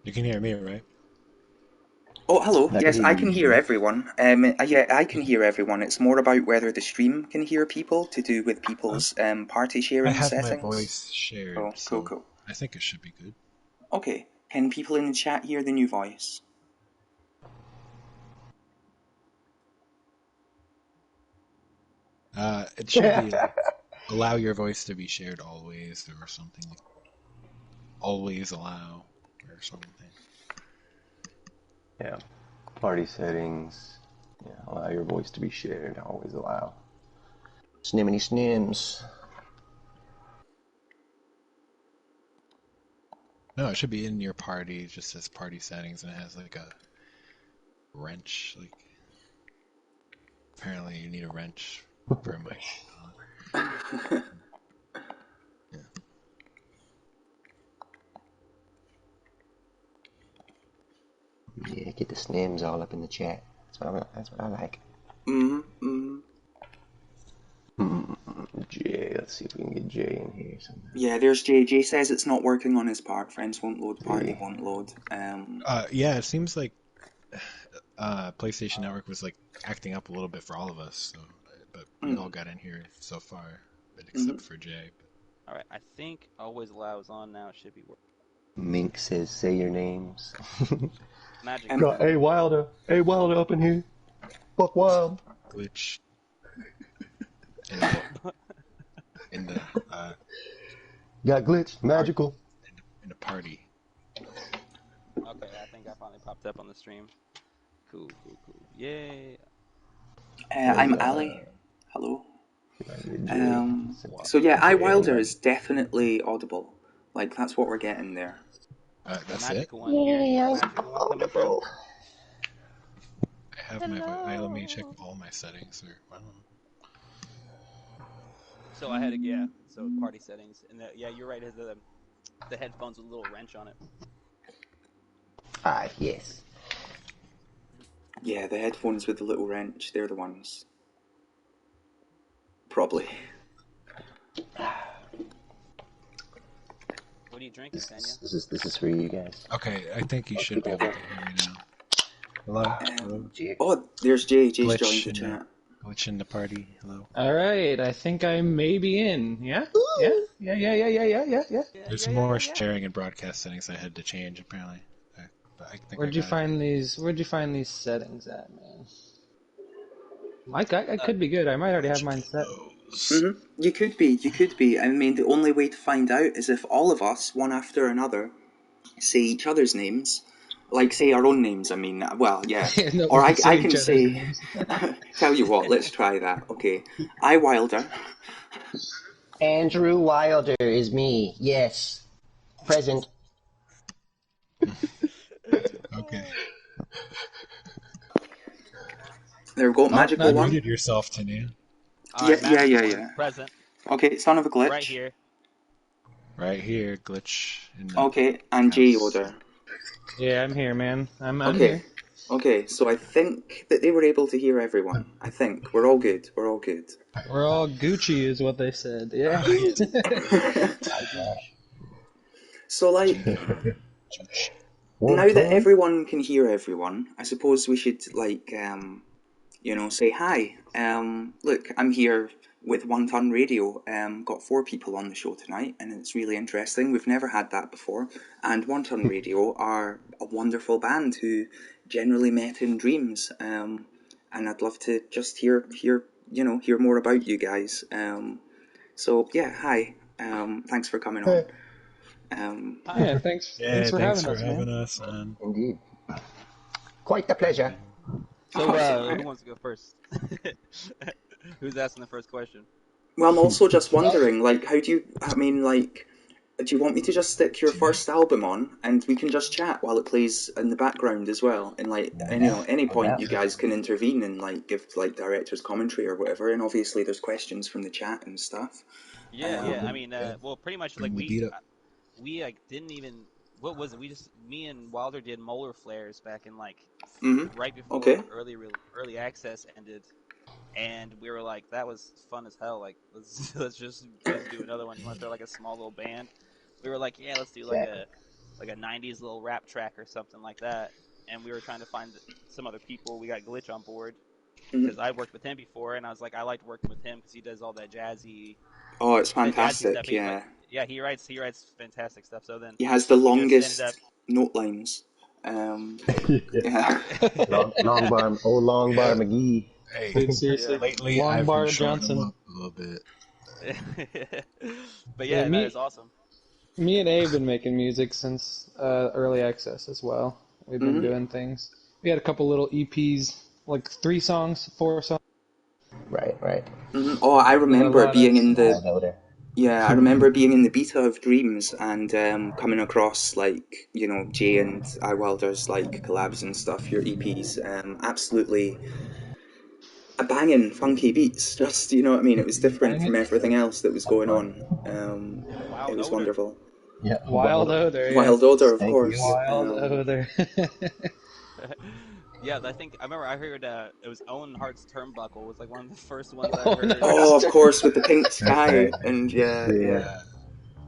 You can hear me, right? Oh, hello. I can Yes, hear I you, can hear G. everyone. Yeah, I can hear everyone. It's more about whether the stream can hear people to do with Uh, people's party I sharing have my settings. voice shared, Oh, cool, so cool. I think it should be good. Okay, can people in the chat hear the new voice? It should be like allow your voice to be shared always or something like always allow or something. Yeah. Party settings. Yeah, allow your voice to be shared. Always allow. Snimmy snims. No, it should be in your party, it just says party settings and it has like a wrench. Like apparently you need a wrench for a mic. Yeah. Yeah, get the snims all up in the chat. That's what I like. Mm-hmm. Jay, let's see if we can get Jay in here somehow. Yeah, there's Jay. Jay says it's not working on his part. Friends won't load, party See. won't load. Yeah, it seems like PlayStation Network was like acting up a little bit for all of us. So, but we all got in here so far, but Mm-hmm. except for Jay. Alright, I think always allow is on now. It should be working. Mink says, say your names. Magic is Um, on. A Wilder up in here. Fuck Wild. Glitch in the in the Got glitch. part Magical. in the party. Okay, I think I finally popped up on the stream. Cool, cool, cool. Yay! I'm Ali. Hello. Jay. So yeah, I Jay Wilder and is definitely audible. Like that's what we're getting there. The That's it. magical one here. You got the magical one coming through? I have my voice. Let me check all my settings. Or I don't know. So I had a, yeah, so party settings. And yeah, you're right, the headphones with a little wrench on it. Ah, yes. Yeah, the headphones with the little wrench, they're the ones. Probably. What are you drinking, Pena? This is for you guys. Okay, I think you should be able to hear me now. Hello. Hello. Oh, there's Jay. Jay's joined Glitch the in the chat. glitch in the party. Hello. All right, I think I may be in. Yeah, yeah, yeah, yeah, yeah, yeah, yeah, yeah, yeah. Yeah, There's yeah, yeah, more yeah, yeah. sharing and broadcast settings I had to change apparently, but I think I Where'd you got it. find these? Where'd you find these settings at, man? Mike, I could be good. I might already have mine set. Mm-hmm. You could be. You could be. I mean, the only way to find out is if all of us, one after another, say each other's names. Like, say our own names, I mean. Well, yeah. No, Or we I say can each other's say... names. Tell you what, let's try that. Okay. I, Wilder. Andrew Wilder is me. Yes. Present. Okay. There we go. Oh, Magical you Not one. muted yourself, Tania. Alright, Yeah, magical yeah, one. yeah. Present. Okay, son of a glitch. Right here. Right here, glitch in the Okay, and Jay house. Yoder. yeah, I'm here, man. I'm Okay. here. Okay, so I think that they were able to hear everyone. I think. We're all good. We're all good. We're all Gucci, is what they said. Yeah. So, like, now that everyone can hear everyone, I suppose we should, like, say hi. Look, I'm here with One Ton Radio. Got 4 people on the show tonight, and it's really interesting. We've never had that before. And One Ton Radio are a wonderful band who generally met in dreams. And I'd love to just hear more about you guys. So yeah, hi. Thanks for coming on. Yeah. Thanks. Thanks Yeah, for thanks having for us, man. having us, man. Indeed. Quite the pleasure. So, Sorry. who wants to go first? Who's asking the first question? Well, I'm also just wondering, like, how do you? I mean, like, do you want me to just stick your first album on, and we can just chat while it plays in the background as well? And like, and, any point you guys can intervene and like give like director's commentary or whatever. And obviously, there's questions from the chat and stuff. Yeah, yeah. I mean, well, pretty much like Bring the beat up. we like didn't even. What was it? We just me and Wilder did Molar Flares back in like right Okay. before early access ended, and we were like, that was fun as hell. Like, let's just do another one. You want to throw like a small little band? We were like, yeah, let's do like Exactly. like a '90s little rap track or something like that. And we were trying to find some other people. We got Glitch on board because I worked with him before, and I was like, I liked working with him because he does all that jazzy, Oh, it's that jazzy stuff. fantastic. Yeah, Yeah, he writes fantastic stuff. So then he has the we just ended longest up. note lines. Yeah. Yeah. Long bar, old long bar McGee. Hey, Dude, seriously. lately Long I've Bar been shorting them Johnson. up a little bit. But Yeah, yeah, that is awesome. me and Abe have been making music since early access as well. We've been doing things. We had a couple little EPs, like 3 songs, 4 songs. Right. Oh, I remember being in the High noter. Yeah, I remember being in the beta of Dreams and coming across Jay and I Wilder's collabs and stuff, your EPs. Absolutely a banging, funky beats. Just you know what I mean. It was different from everything else that was going on. It Wild was odor. wonderful. Yeah. Wild Odor, yeah. Wild Odor, of Thank you. course. Wild Odor. Yeah, I remember I heard it was Owen Hart's Turnbuckle was like one of the first ones I heard. Oh, of course, with the pink That's sky right. and yeah.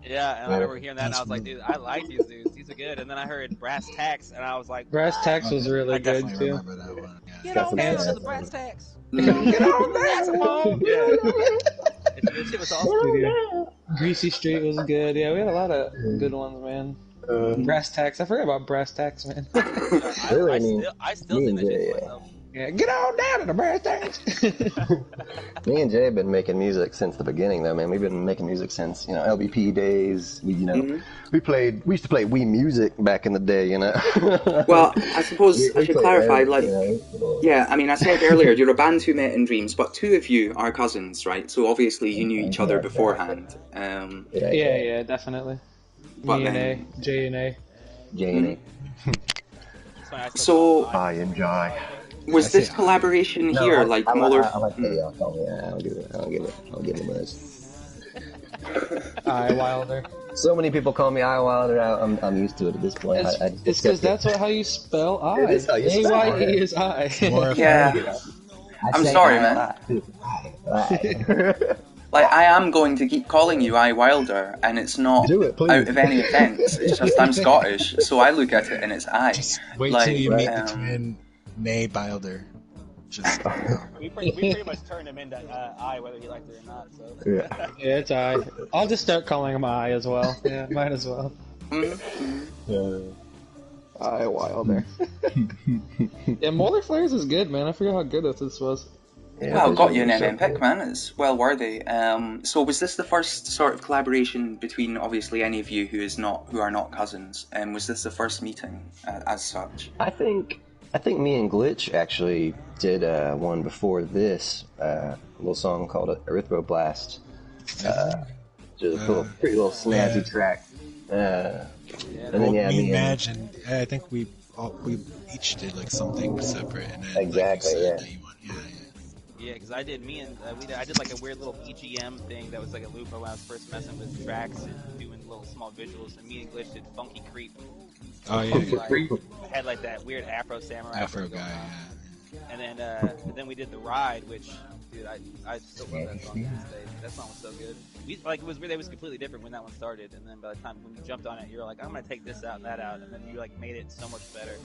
Yeah, and I remember hearing that and I was like, That's dude, I like these dudes. These are good. And then I heard Brass Tacks and I was like, Brass Tacks was okay. really I good definitely too. remember that one. Yeah. get Got on some down to jazz the Brass on it. Tacks. Mm. Get on down! Yeah. This shit was awesome. Greasy Street was good. Yeah, we had a lot of good ones, man. Brass Tacks. I forgot about Brass Tacks, man. Really, I still me sing and that shit Jay, to myself. Yeah, get on down to the Brass Tacks. me and Jay have been making music since the beginning, though, man. We've been making music since LBP days. We used to play Wii Music back in the day, you know. Well, I suppose I should played clarify, everything, yeah, I mean, I said earlier, you're a band who met in Dreams, but 2 of you are cousins, right? So obviously you knew each other Yeah, beforehand. Yeah, definitely. But Me and then, A, J and A. Jay and That's when I still So- call him I and Jai. was I say this I. collaboration No, here, I Muller? like that. Y'all call me. I don't give it a buzz. I Wilder. So many people call me I Wilder. I'm used to it at this point. It's because that's how you spell I. It is how you spell AYE it. is I. More Yeah. I'm sorry, man. I am going to keep calling you I Wilder, and it's not Do it, please. out of any offence. It's just I'm Scottish, so I look at it and it's I. Just wait till you meet the twin Nay Bilder. Just we pretty much turned him into I, whether he liked it or not. So Yeah. Yeah, it's I. I'll just start calling him I as well. Yeah, might as well. I Wilder. Yeah, Molar Flares is good, man. I forgot how good this was. Yeah, Well, got you an visually MM pick, man. It's well worthy. So was this the first sort of collaboration between obviously any of you who are not cousins? And was this the first meeting as such? I think me and Glitch actually did one before this, a little song called Erythroblast. Just a pretty little snazzy track. And then me and Madge and I think we each did like something separate. And then, Exactly, like you said, yeah. that you want, yeah, because I did I did like a weird little EGM thing that was like a loop when I was first messing with tracks and doing little small visuals. And me and Glitch did Funky Creep. Oh yeah. Had like that weird Afro samurai. Afro thing going guy. on. Yeah. And then we did The Ride, which, dude, I still love that song to this day. That song was so good. It was weird. It was completely different when that one started, and then by the time when you jumped on it, you're like, I'm gonna take this out and that out, and then you like made it so much better.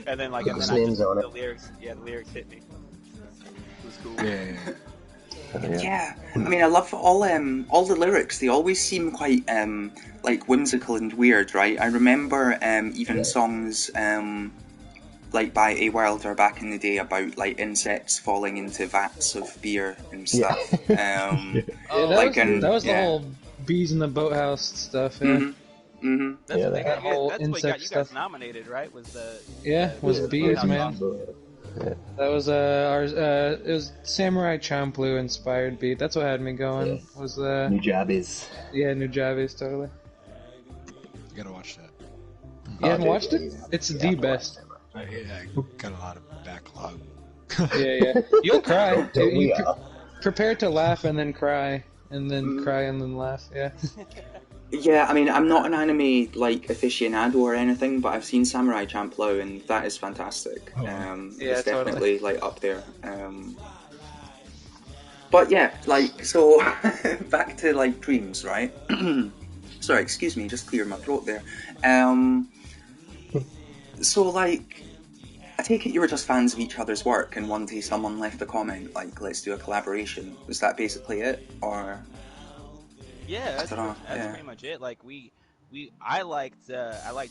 and then the lyrics hit me. It was cool. Yeah, I mean, I love all the lyrics. They always seem quite whimsical and weird, right? I remember even songs like by A Wilder back in the day about like insects falling into vats of beer and stuff. That was the whole bees in the boathouse stuff. Yeah. That's what that whole that's what insect got you guys stuff. nominated, right? Was was bees, man. Yeah. That was it was Samurai Champloo inspired beat. That's what had me going. Yeah. Was Nujabes. Yeah, Nujabes, totally. You gotta watch that. You haven't watched it? It's the best. Yeah, I got a lot of backlog. Yeah. You'll cry. You prepare to laugh and then cry, and then cry and then laugh. Yeah. Yeah, I mean, I'm not an anime aficionado or anything, but I've seen Samurai Champloo, and that is fantastic. It's definitely up there. But yeah, so back to Dreams, right? Sorry, excuse me, just cleared my throat there. So, like, I take it you were just fans of each other's work, and one day someone left a comment like, "Let's do a collaboration." Was that basically it, or? Yeah, I don't know. that's Yeah. pretty much it. Like I liked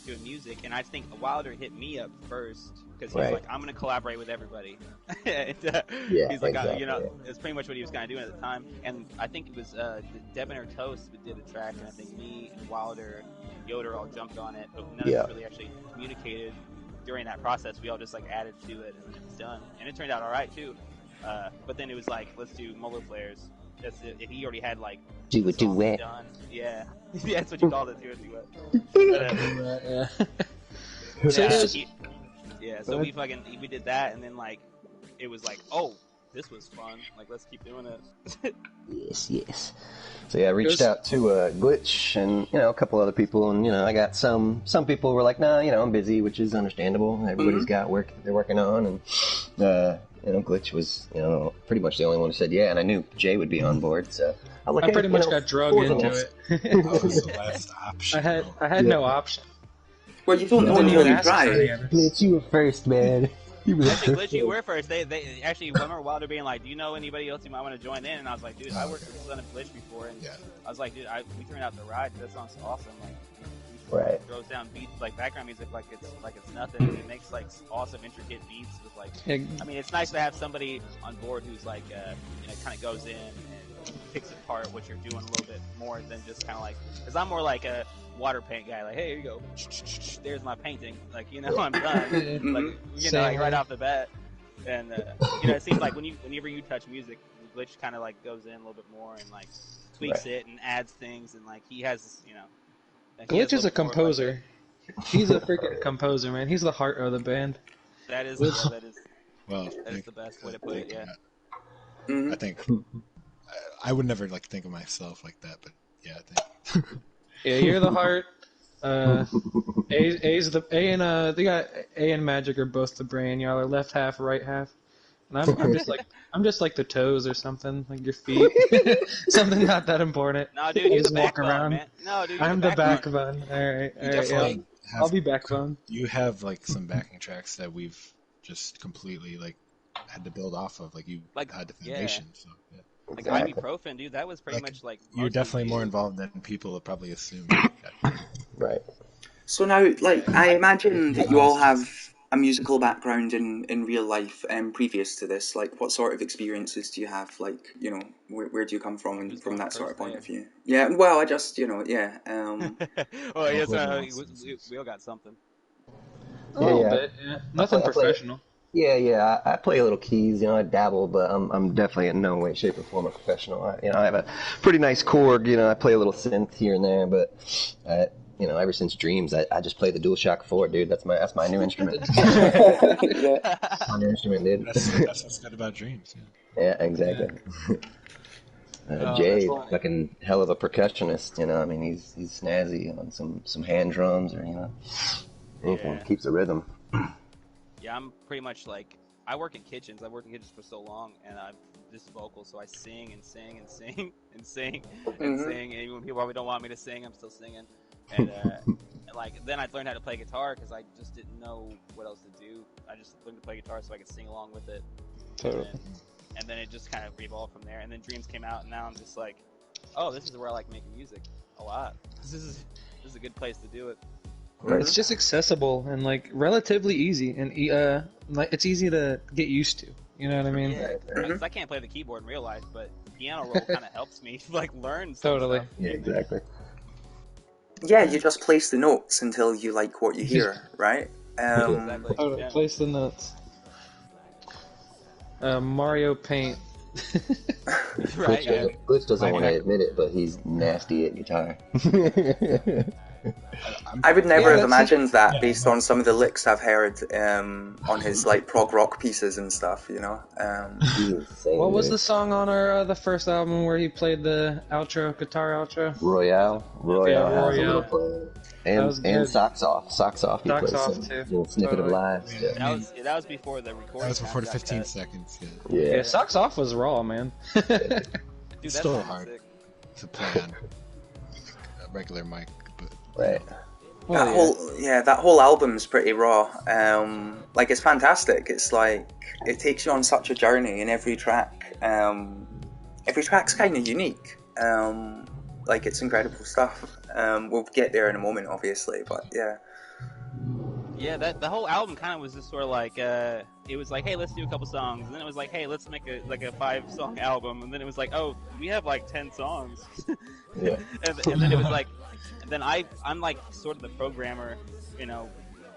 doing music, and I think Wilder hit me up first because he was Right. like, "I'm gonna collaborate with everybody." and, Yeah, he's like, exactly, you know, yeah. it's pretty much what he was kind of doing at the time. And I think it was Debonair Toast who did a track, and I think me and Wilder and Yoder all jumped on it, but none of Yeah. us really actually communicated during that process. We all just like added to it, and it was done, and it turned out all right too. But then it was like, let's do Molo Flares. That's it. He already had like Do the a song duet. done. Yeah, yeah, that's what you called it. Do a duet. Yeah. So Yeah, it was- so we did that, and then like it was like, oh, this was fun. Like, let's keep doing it. Yes. So yeah, I reached out to Glitch and a couple other people, and I got some people were like, nah, I'm busy, which is understandable. Everybody's got work that they're working on, and Glitch was pretty much the only one who said yeah, and I knew Jay would be on board, so I pretty much got drug into it. That was the last option. I had no option. Well, you don't know Didn't until even you ask for try. any of it. Glitch, you were first, man. Actually, Glitch, you were first. They actually, I remember Wilder being like, "Do you know anybody else you might want to join in?" And I was like, "Dude, I worked with Son of Glitch before," and I was like, "Dude, we turned out the ride. That sounds awesome." Like, Right. throws down beats like background music like it's nothing. And it makes like awesome intricate beats with like. I mean, it's nice to have somebody on board who's like, kind of goes in and picks apart what you're doing a little bit more than just kind of like. Because I'm more like a water paint guy. Like, hey, here you go. There's my painting. Like, I'm done. Like, like right off the bat. And it seems like whenever you touch music, Glitch kind of like goes in a little bit more and like tweaks it and adds things, and like he has, Glitch is a composer. He's a freaking composer, man. He's the heart of the band. That is Well, that is the best way to put it. Yeah. I think I would never like think of myself like that, but yeah, I think. Yeah, you're the heart. A's the A and they got A and Magic are both the brain. Y'all are left half, right half. And I'm just like the toes or something, like your feet. Something not that important. No, dude, you're Just the walk backbone, around. man. No, dude, I'm the backbone. All right. Definitely have- I'll be backbone. You have like some backing tracks that we've just completely like had to build off of. Like you had the foundation. So yeah. Like ibuprofen, dude. That was pretty much like. You're definitely more involved than people would probably assume. Right. So now, like, I imagine that you all have a musical background in real life previous to this. Like, what sort of experiences do you have? Like, where do you come from from that sort of point of view? Yeah, well, I just, yeah. Well, yes, we all got something. A little bit, yeah. Nothing professional. Yeah. I play a little keys, I dabble, but I'm definitely in no way, shape, or form a professional. I have a pretty nice Korg. I play a little synth here and there, but ever since Dreams, I just play the DualShock 4, dude. That's my new instrument. My new instrument, dude. That's what's good about Dreams. Yeah, exactly. Jay, fucking hell of a percussionist. I mean, he's snazzy on some hand drums or anything keeps the rhythm. Yeah, I'm pretty much like I work in kitchens. I've worked in kitchens for so long, and I'm just vocal, so I sing and sing and sing and sing and sing. And even when people probably don't want me to sing, I'm still singing. And then I learned how to play guitar because I just didn't know what else to do. I just learned to play guitar so I could sing along with it. Totally. And then it just kind of evolved from there. And then Dreams came out, and now I'm just like, oh, this is where I like making music a lot. This is a good place to do it. Right. It's just accessible and like relatively easy, and like it's easy to get used to. You know what I mean? Yeah. Because I can't play the keyboard in real life, but piano roll kind of helps me like learn. Totally. Stuff. Yeah, exactly. Yeah, you just place the notes until you like what you hear, right? Exactly. Totally. Yeah. Place the notes. Mario Paint. Right. Glitch doesn't want to admit it, but he's nasty at guitar. I would never have imagined that based on some of the licks I've heard on his like prog rock pieces and stuff. What was the song on our the first album where he played the guitar outro? Royale has a little play. And Socks Off. Socks Off too. Little snippet of live. Yeah. That was before the recording. That was before the 15 seconds. Yeah. Socks Off was raw, man. Dude, it's still hard to play on regular mic, but Right. Well, That whole album's pretty raw. Like it's fantastic. It's like it takes you on such a journey, and every track's kind of unique. Like it's incredible stuff. We'll get there in a moment, obviously, but yeah. Yeah, that the whole album kind of was just sort of like it was like, hey, let's do a couple songs, and then it was like, hey, let's make a 5-song album, and then it was like, oh, we have like 10 songs, Yeah. and then it was like, and then I'm like sort of the programmer,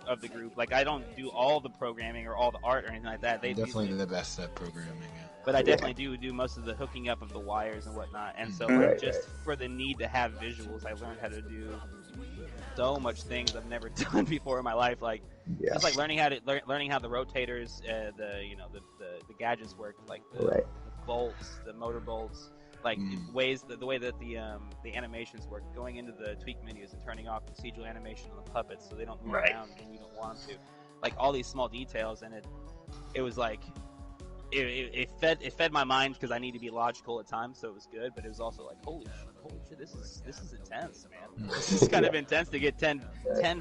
of the group. Like I don't do all the programming or all the art or anything like that. They definitely usually, the best at programming. Yeah. but I definitely do most of the hooking up of the wires and whatnot. And so Right, just for the need to have visuals, I learned how to do so much things I've never done before in my life. Like just like learning how to learning how the rotators, the gadgets work, like the bolts, the motor bolts, like the way that the animations work, going into the tweak menus and turning off procedural animation on the puppets so they don't move around when you don't want them to. Like all these small details, and it was like it fed my mind because I need to be logical at times, so it was good. But it was also like holy shit, this is intense, man. This is kind of intense to get 10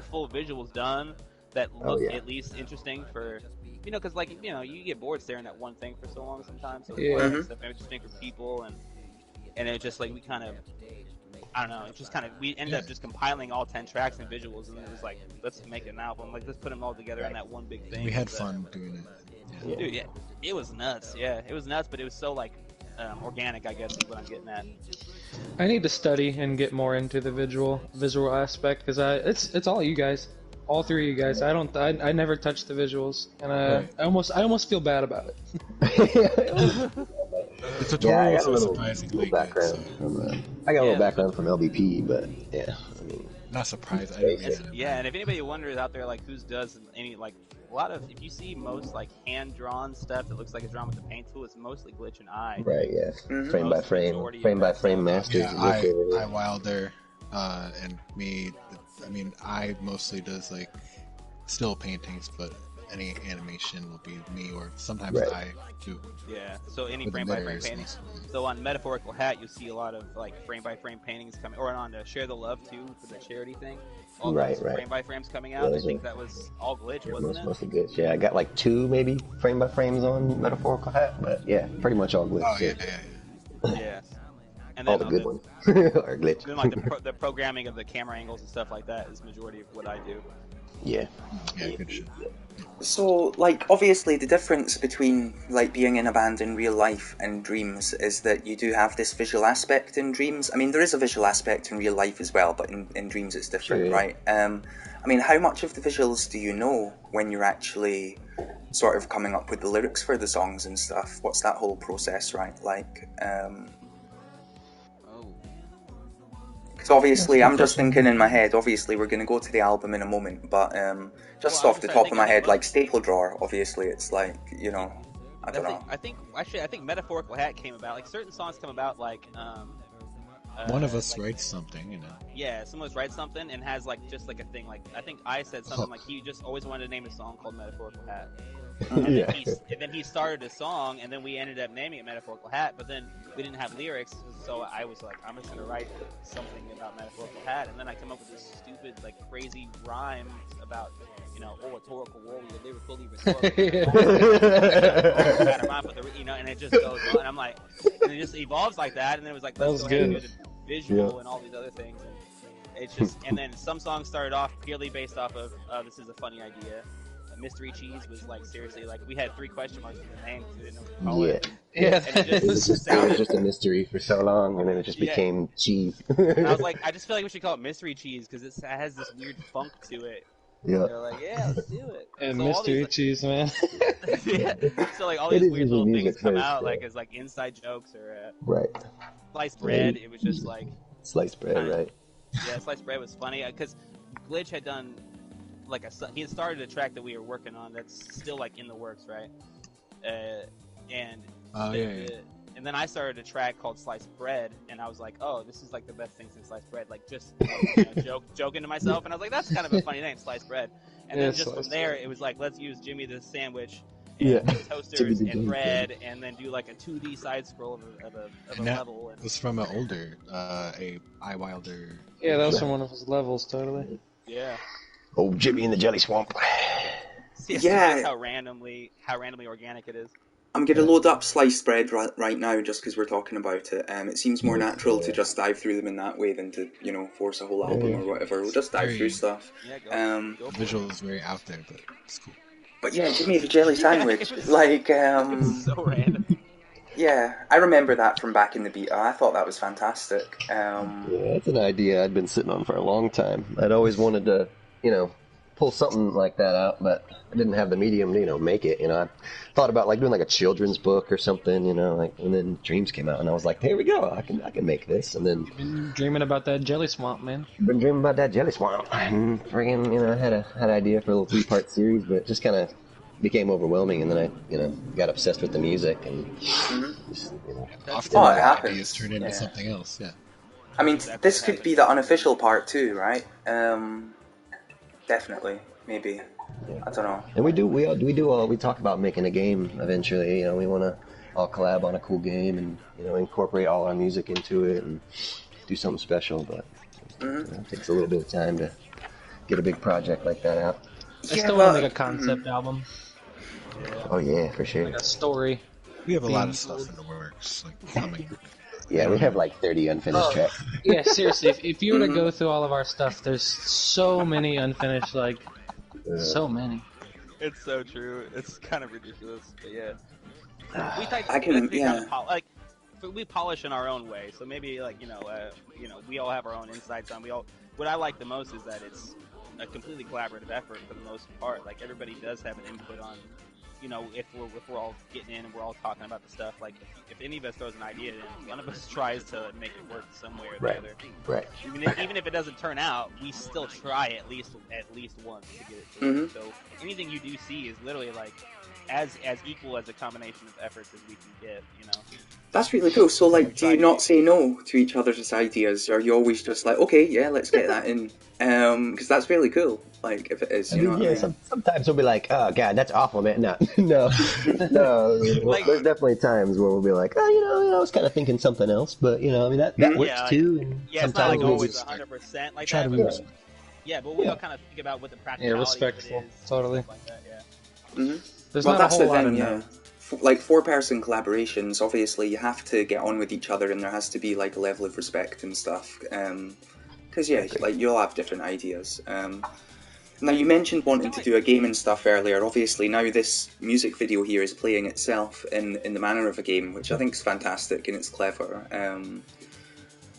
full visuals done that look at least interesting for because you get bored staring at one thing for so long sometimes. So stuff interesting for people, and it just like we kind of. I don't know. It's just kind of we ended up just compiling all 10 tracks and visuals, and it was like, let's make an album. Like let's put them all together in that one big thing. We had fun doing it. Yeah. Dude, yeah, it was nuts. Yeah, it was nuts, but it was so like organic, I guess, is what I'm getting at. I need to study and get more into the visual aspect because it's all you guys, all three of you guys. I never touch the visuals, and I almost feel bad about it. The tutorials are little surprisingly background. good. I got a little background from LBP, but yeah, I mean, Not surprised. Yeah, and if anybody wonders out there, like who does any like a lot of, if you see most like hand drawn stuff that looks like it's drawn with the paint tool, it's mostly Glitch and I. right, yeah, frame by frame masters. Yeah, I Wilder, and me. I mean, I mostly does like still paintings, but any animation will be me, or sometimes I do. Yeah, so any frame by frame paintings. So on Metaphorical Hat, you'll see a lot of like frame by frame paintings coming, or on Share the Love too for the charity thing. All those frame by frames coming out. I think that was all Glitch, wasn't it? Mostly Glitch. Yeah, I got like 2 maybe frame by frames on Metaphorical Hat, but yeah, pretty much all Glitch. Oh yeah. Yeah. And then all the good ones are Glitch. Then like the programming of the camera angles and stuff like that is the majority of what I do. Yeah, Good shit. So, like, obviously the difference between, like, being in a band in real life and Dreams is that you do have this visual aspect in Dreams. I mean, there is a visual aspect in real life as well, but in Dreams it's different, right? I mean, how much of the visuals do you know when you're actually sort of coming up with the lyrics for the songs and stuff? What's that whole process, right? Like, because obviously, I'm just thinking in my head, obviously we're going to go to the album in a moment, but just off the top of my head, like Staple Drawer, obviously it's like, I don't know. I think Metaphorical Hat came about, like certain songs come about like... one of us writes something, Yeah, someone writes something and has like just like a thing, like I think I said something like he just always wanted to name a song called Metaphorical Hat. And then he started a song, and then we ended up naming it Metaphorical Hat, but then we didn't have lyrics, so I was like, I'm just going to write something about Metaphorical Hat, and then I come up with this stupid, like, crazy rhyme about, oratorical warrior, lyrically and it just goes on, and I'm like, and it just evolves like that, and then it was like, let's go ahead and do the visual and all these other things, and it's just, and then some songs started off purely based off of, this is a funny idea. Mystery Cheese was like seriously like we had 3 question marks in the name because we didn't know what to call it. And it was just a mystery for so long, and then it just became cheese. And I was like, I just feel like we should call it Mystery Cheese because it has this weird funk to it. Yeah. They're like, yeah, let's do it. And so Mystery Cheese, man. So like all these weird little things come out like as like inside jokes or sliced bread. It was just like sliced bread, right? Yeah, sliced bread was funny because Glitch had done. Like he had started a track that we were working on that's still like in the works, right? And then I started a track called Sliced Bread, and I was like, oh, this is like the best thing since sliced bread. Like just joking to myself, and I was like, that's kind of a funny name, Sliced Bread. And then just from there, it was like, let's use Jimmy the Sandwich Yeah. make toasters and bread, and then do like a 2D side scroll of a that level. And was from an older, a I Wilder. Yeah, that was from one of his levels, totally. yeah. Oh, Jimmy in the Jelly Swamp. See, it Yeah. shows how randomly organic it is. I'm going to load up sliced bread right now just because we're talking about it. It seems more natural to just dive through them in that way than to, force a whole album or whatever. We'll just dive through stuff. Yeah, go The visual is very out there, but it's cool. But yeah, Jimmy the Jelly Sandwich. It's so random. Yeah, I remember that from back in the beta. I thought that was fantastic. Yeah, that's an idea I'd been sitting on for a long time. I'd always wanted to, pull something like that out, but I didn't have the medium to, make it. I thought about like doing like a children's book or something, and then Dreams came out, and I was like, here we go, I can make this. And then Been dreaming about that jelly swamp, man. been dreaming about that Jelly Swamp, and friggin', I had an idea for a little 3-part series, but it just kind of became overwhelming, and then I, got obsessed with the music, and just, Often it happens. ideas turn into something else. Yeah. I mean, this could be the unofficial part too, right? Definitely, maybe. I don't know. And we talk about making a game eventually. We want to all collab on a cool game and incorporate all our music into it and do something special. But it takes a little bit of time to get a big project like that out. I still want to make a concept album, Oh yeah, for sure. like a story. We have a lot of stuff in the works, like coming. Yeah, we have like 30 unfinished tracks. Yeah, seriously, if you were to go through all of our stuff, there's so many unfinished, so many. It's so true. It's kind of ridiculous, but yeah. We polish in our own way. So maybe we all have our own insights on. What I like the most is that it's a completely collaborative effort for the most part. Like everybody does have an input on. If we're all getting in and we're all talking about the stuff, like if any of us throws an idea in, one of us tries to make it work some way or the other. Right. Even if it doesn't turn out, we still try at least once to get it to work. So anything you do see is literally like as equal as a combination of efforts as we can get. That's really cool. So, like, do you not say no to each other's ideas? Or are you always just like, okay, yeah, let's get that in? Because that's really cool. Like, if it is, you know what I mean? Sometimes we'll be like, oh, God, that's awful, man. No. There's definitely times where we'll be like, oh, I was kind of thinking something else, but, that works too. And it's not like always 100% like that. Yeah, but we all kind of think about what the practicality respectful, of it is. totally. Like that, There's not a whole lot of yeah. Like 4-person collaborations, obviously you have to get on with each other, and there has to be like a level of respect and stuff. Because like you'll have different ideas. Now you mentioned wanting to do a game and stuff earlier. Obviously now this music video here is playing itself in the manner of a game, which I think is fantastic and it's clever. And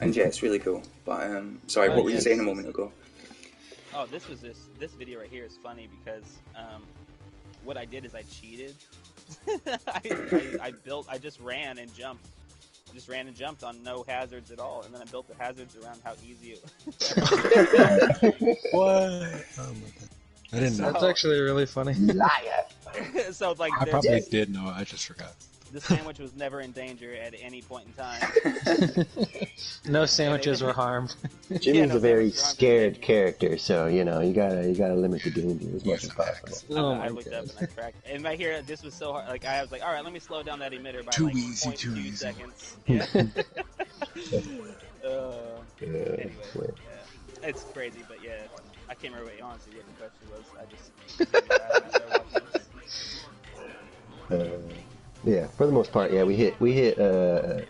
yeah, it's really cool. But sorry, what were you saying a moment ago? Oh, this video right here is funny because what I did is I cheated. I just ran and jumped. On no hazards at all, and then I built the hazards around how easy it was. What? Oh my god! I didn't know. That's actually really funny. Liar. So like I probably did know. I just forgot. The sandwich was never in danger at any point in time. No sandwiches were harmed. Jimmy's a very scared character, so you gotta limit the danger as much as possible. I looked up and I tracked, and right here, this was so hard. Like I was like, all right, let me slow down that emitter by Too like easy, 0.2 seconds. Anyway, it's crazy, but yeah, I can't remember honestly what the question was. Yeah, for the most part, yeah, we hit an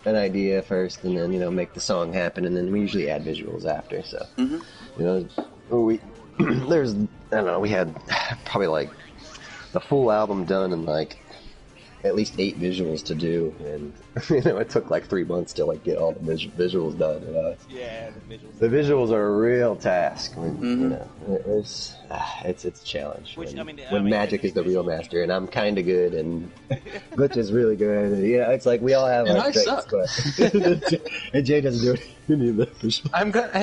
idea first, and then make the song happen, and then we usually add visuals after. So there's I don't know, we had probably like the full album done in like at least 8 visuals to do, and it took like 3 months to like get all the visuals done. Yeah, the visuals are a real task. It's a challenge. When Magic is the real master, and I'm kind of good, and Glitch is really good. And, it's like we all have our strengths, but and Jay doesn't do any of the I'm gonna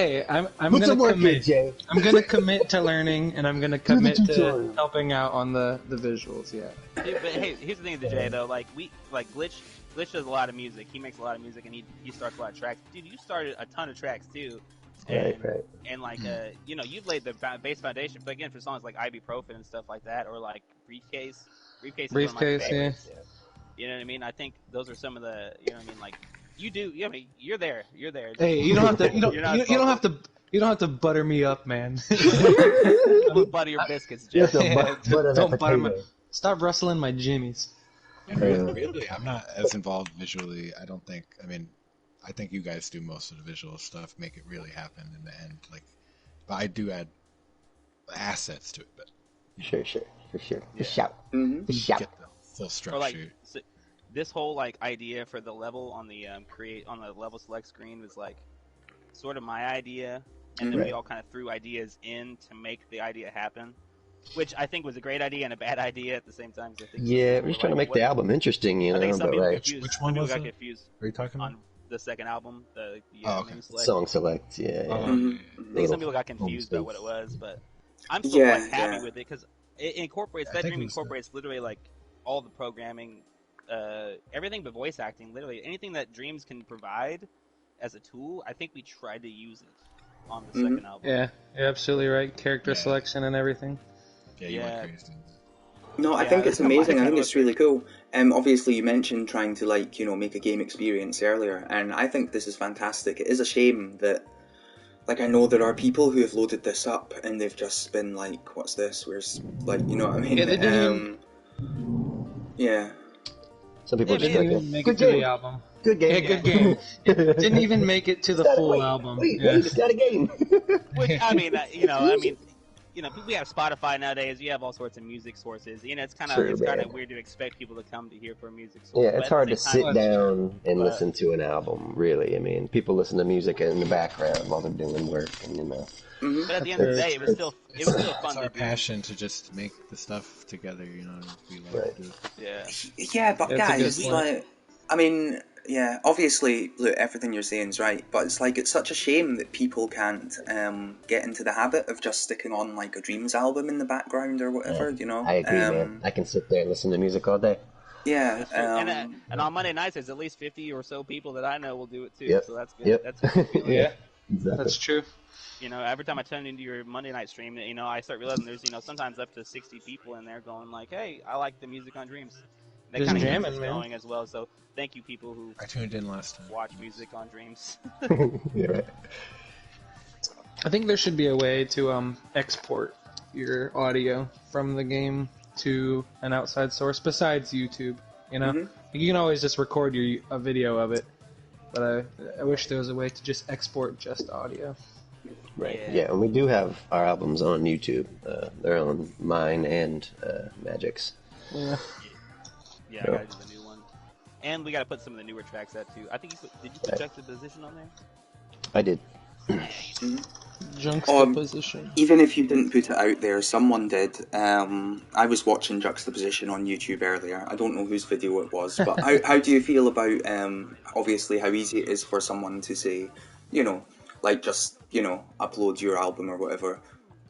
commit. Jay. I'm gonna commit to learning, and I'm gonna commit to helping out on the visuals. Yeah. But hey, here's the thing with Jay though. Glitch does a lot of music. He makes a lot of music, and he starts a lot of tracks. Dude, you started a ton of tracks too. And, Right. And like, you know, you've laid the base foundation, but again, for songs like Ibuprofen and stuff like that, or like Briefcase. Briefcase is one of my Briefcase, yeah. favorites. You know what I mean? I think those are some of the, you know what I mean? Like, you do, I mean, you're there. Hey, you don't have to. You're not You don't have to. You don't have to butter me up, man. Don't butter your biscuits, You have Jeff. to Yeah, butter that don't butter potato. Stop rustling my jimmies. Really, I'm not as involved visually. I don't think. I mean, I think you guys do most of the visual stuff, make it really happen in the end. Like, but I do add assets to it. But Sure. Yeah. The shout. Mhm. The shout. get the full Or structure. like, this whole like idea for the level on the level select screen was like sort of my idea, and then we all kind of threw ideas in to make the idea happen, which I think was a great idea and a bad idea at the same time. 'Cause I think Yeah, we're just trying to make the album interesting, you I think know. some But people right, confused. Which some one people was got it? confused Are you talking about? on the second album, the Oh, okay. menu select. song select. Yeah. Mhm. I think some people got confused about what it was, but I'm still Yeah, quite happy yeah. with it because it incorporates I that think dream it was incorporates literally like all the programming, everything but voice acting. Literally anything that Dreams can provide as a tool. I think we tried to use it on the second album. Yeah, you're absolutely right. Character Yeah. selection and everything. Yeah, you Yeah. went crazy. No, I Yeah, think it's I amazing. I kinda think was it's really cool. Obviously, you mentioned trying to like make a game experience earlier, and I think this is fantastic. It is a shame that, like, I know there are people who have loaded this up and they've just been like, "What's this? Where's like, you know what I mean?" Yeah, they didn't Yeah. Some people Yeah, just Didn't like, even make good it to game. the album. Good game. Yeah, good game. Didn't even make it to the full wait, album. Wait, Yeah. it's got a game. Which I mean, we have Spotify nowadays. You have all sorts of music sources. You know, it's kind True, of man. weird to expect people to come to hear for a music source. Yeah, but it's at the hard to same sit time, down and but- listen to an album, really. I mean, people listen to music in the background while they're doing work, and Mhm. But at the end of the day, it was still It's fun our to do. passion to just make the stuff together. You know, we like Right. to do it. Yeah. Yeah, but That's a good guys, point. like, I mean, yeah, obviously, look, everything you're saying is right, but it's like it's such a shame that people can't get into the habit of just sticking on like a Dreams album in the background or whatever, you know. I agree, man. I can sit there and listen to music all day. Yeah, That's true. And on Monday nights, there's at least 50 or so people that I know will do it too. Yep. So that's good. Yep. That's a good feeling. Yeah, Exactly. that's true. You know, every time I tune into your Monday night stream, you know, I start realizing there's, sometimes up to 60 people in there going like, "Hey, I like the music on Dreams." That Just kind of keeps jamming, us man. going as well. So thank you, people who I tuned in last time. watch music on Dreams. Yeah, right. I think there should be a way to export your audio from the game to an outside source besides YouTube. You know, Mhm. you can always just record a video of it, but I wish there was a way to just export just audio. Right. Yeah. Yeah, and we do have our albums on YouTube. They're on mine and Magic's. Yeah. Yeah, I gotta do the new one. And we gotta put some of the newer tracks out too. I think did you put Juxtaposition on there? I did. Juxtaposition. Even if you didn't put it out there, someone did. I was watching Juxtaposition on YouTube earlier. I don't know whose video it was, but how do you feel about obviously how easy it is for someone to say, like just upload your album or whatever.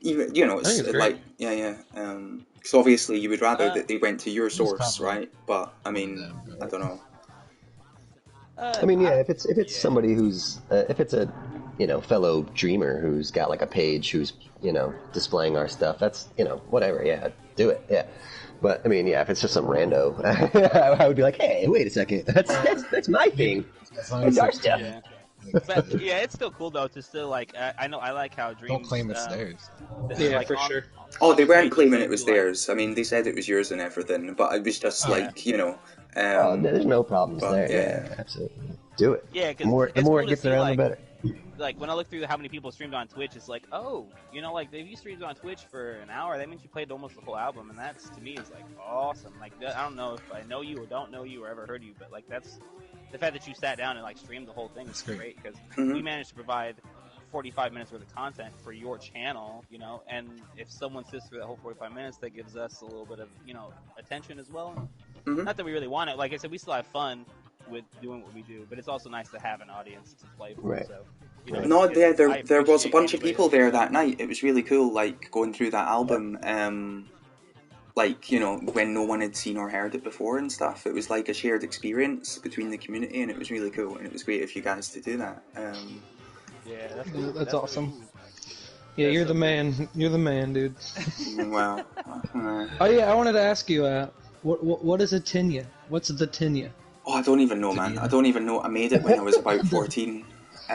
Even it's it's great. like yeah. Because obviously you would rather that they went to your source, probably right? But I mean, them, but- I don't know. I mean, yeah, if it's somebody who's if it's a fellow dreamer who's got like a page who's displaying our stuff, that's whatever, yeah, do it, yeah. But I mean, yeah, if it's just some rando, I would be like, hey, wait a second, that's my thing. As long It's as our it's- stuff. Yeah. But yeah, it's still cool though to still like. I know I like how Dreams. Don't claim it's theirs. Yeah, like, for sure. Oh, they weren't Dreams, claiming they it was do, like- theirs. I mean, they said it was yours and everything, but it was just Oh, there's no problems but, there. yeah. Yeah, absolutely. Do it. Yeah, 'cause The more it's cool it to gets see, around, like- the better. Like when I look through how many people streamed on Twitch, it's like, oh, like if you streamed on Twitch for an hour, that means you played almost the whole album, and that's to me is like awesome. Like I don't know if I know you or don't know you or ever heard you, but like that's the fact that you sat down and like streamed the whole thing is That's great. great because Mhm. we managed to provide 45 minutes worth of content for your channel, and if someone sits through that whole 45 minutes, that gives us a little bit of attention as well. Mhm. Not that we really want it. Like I said, we still have fun with doing what we do, but it's also nice to have an audience to play for. Right. So, No, yeah, I there was a appreciate bunch of anybody people that- there that night. It was really cool, like going through that album. Like when no one had seen or heard it before and stuff. It was like a shared experience between the community, and it was really cool. And it was great of you guys to do that. Yeah, that's cool. That's awesome. Cool. Yeah, That's you're so the cool. man. You're the man, dude. Wow. Oh yeah, I wanted to ask you, what is a tinea? What's the tinea? Oh, I don't even know, man. I don't even know. I made it when I was about 14. I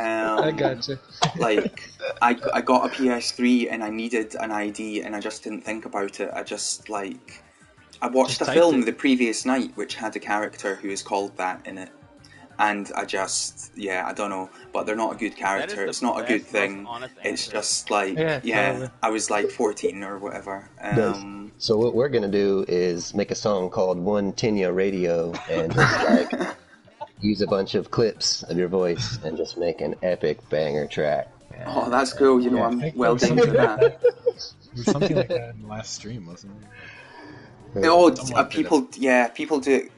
Um, gotcha. like, I got a PS3 and I needed an ID and I just didn't think about it. I just, like, I watched Just a typed film it. the previous night which had a character who is called that in it. And yeah, I don't know, but they're not a good That is character. the It's not a good best, most thing. honest It's answer. just like, Yeah, yeah, totally. I was like 14 or whatever. Guys, so what we're gonna do is make a song called One Tinya Radio and just like use a bunch of clips of your voice and just make an epic banger track. Oh, that's cool. You know, Yeah, I I'm think there well was game for something like that. that. There was something like that in the last stream, wasn't there? Oh, Someone did people, yeah, people do it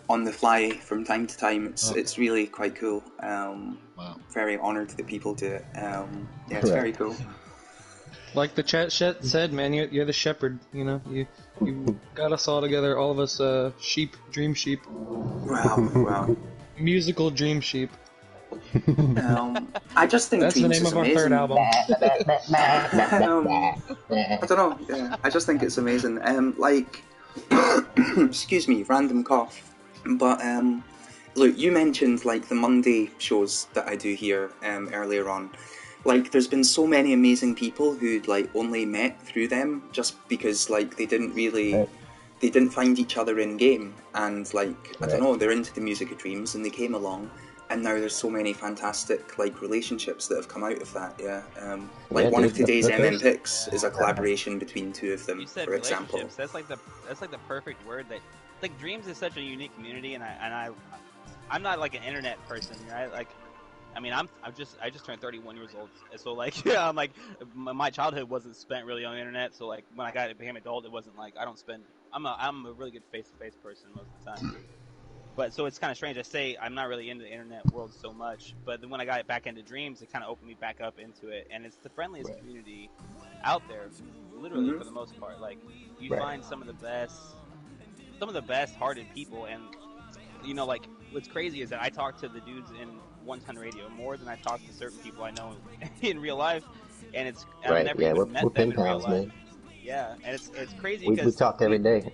on the fly from time to time. Okay. It's really quite cool. Wow. Very honoured that people do it. Yeah, it's Right. very cool. Like the chat said, man, you're the shepherd. You know, you got us all together, all of us, sheep, dream sheep, Wow. musical dream sheep. I just think That's the Dreams name is of our third amazing. album. I don't know. Yeah, I just think it's amazing. Like, excuse me, random cough. But look, you mentioned like the Monday shows that I do here earlier on. Like, there's been so many amazing people who'd like only met through them just because like they didn't find each other in game, and like I don't Right. know, they're into the music of dreams and they came along. And now there's so many fantastic like relationships that have come out of that. Yeah, like Yeah, one dude, of today's look MM us. picks is a collaboration between two of them, You said for example. relationships. That's like the perfect word. That like Dreams is such a unique community, and I'm not like an internet person, right? Like, I mean, I just turned 31 years old, so like yeah, I'm like my childhood wasn't spent really on the internet. So like when became adult, it wasn't like I don't spend. I'm a really good face-to-face person most of the time. But so it's kind of strange. I say I'm not really into the internet world so much, but then when I got back into Dreams, it kind of opened me back up into it, and it's the friendliest community out there, literally for the most part. Like you Right. find some of the best-hearted people, and you know, like what's crazy is that I talk to the dudes in One Ton Radio more than I talk to certain people I know in real life, and I've Right. never Yeah, even we're met them pen in real pals, life. man. Yeah, and it's crazy We because talk every day.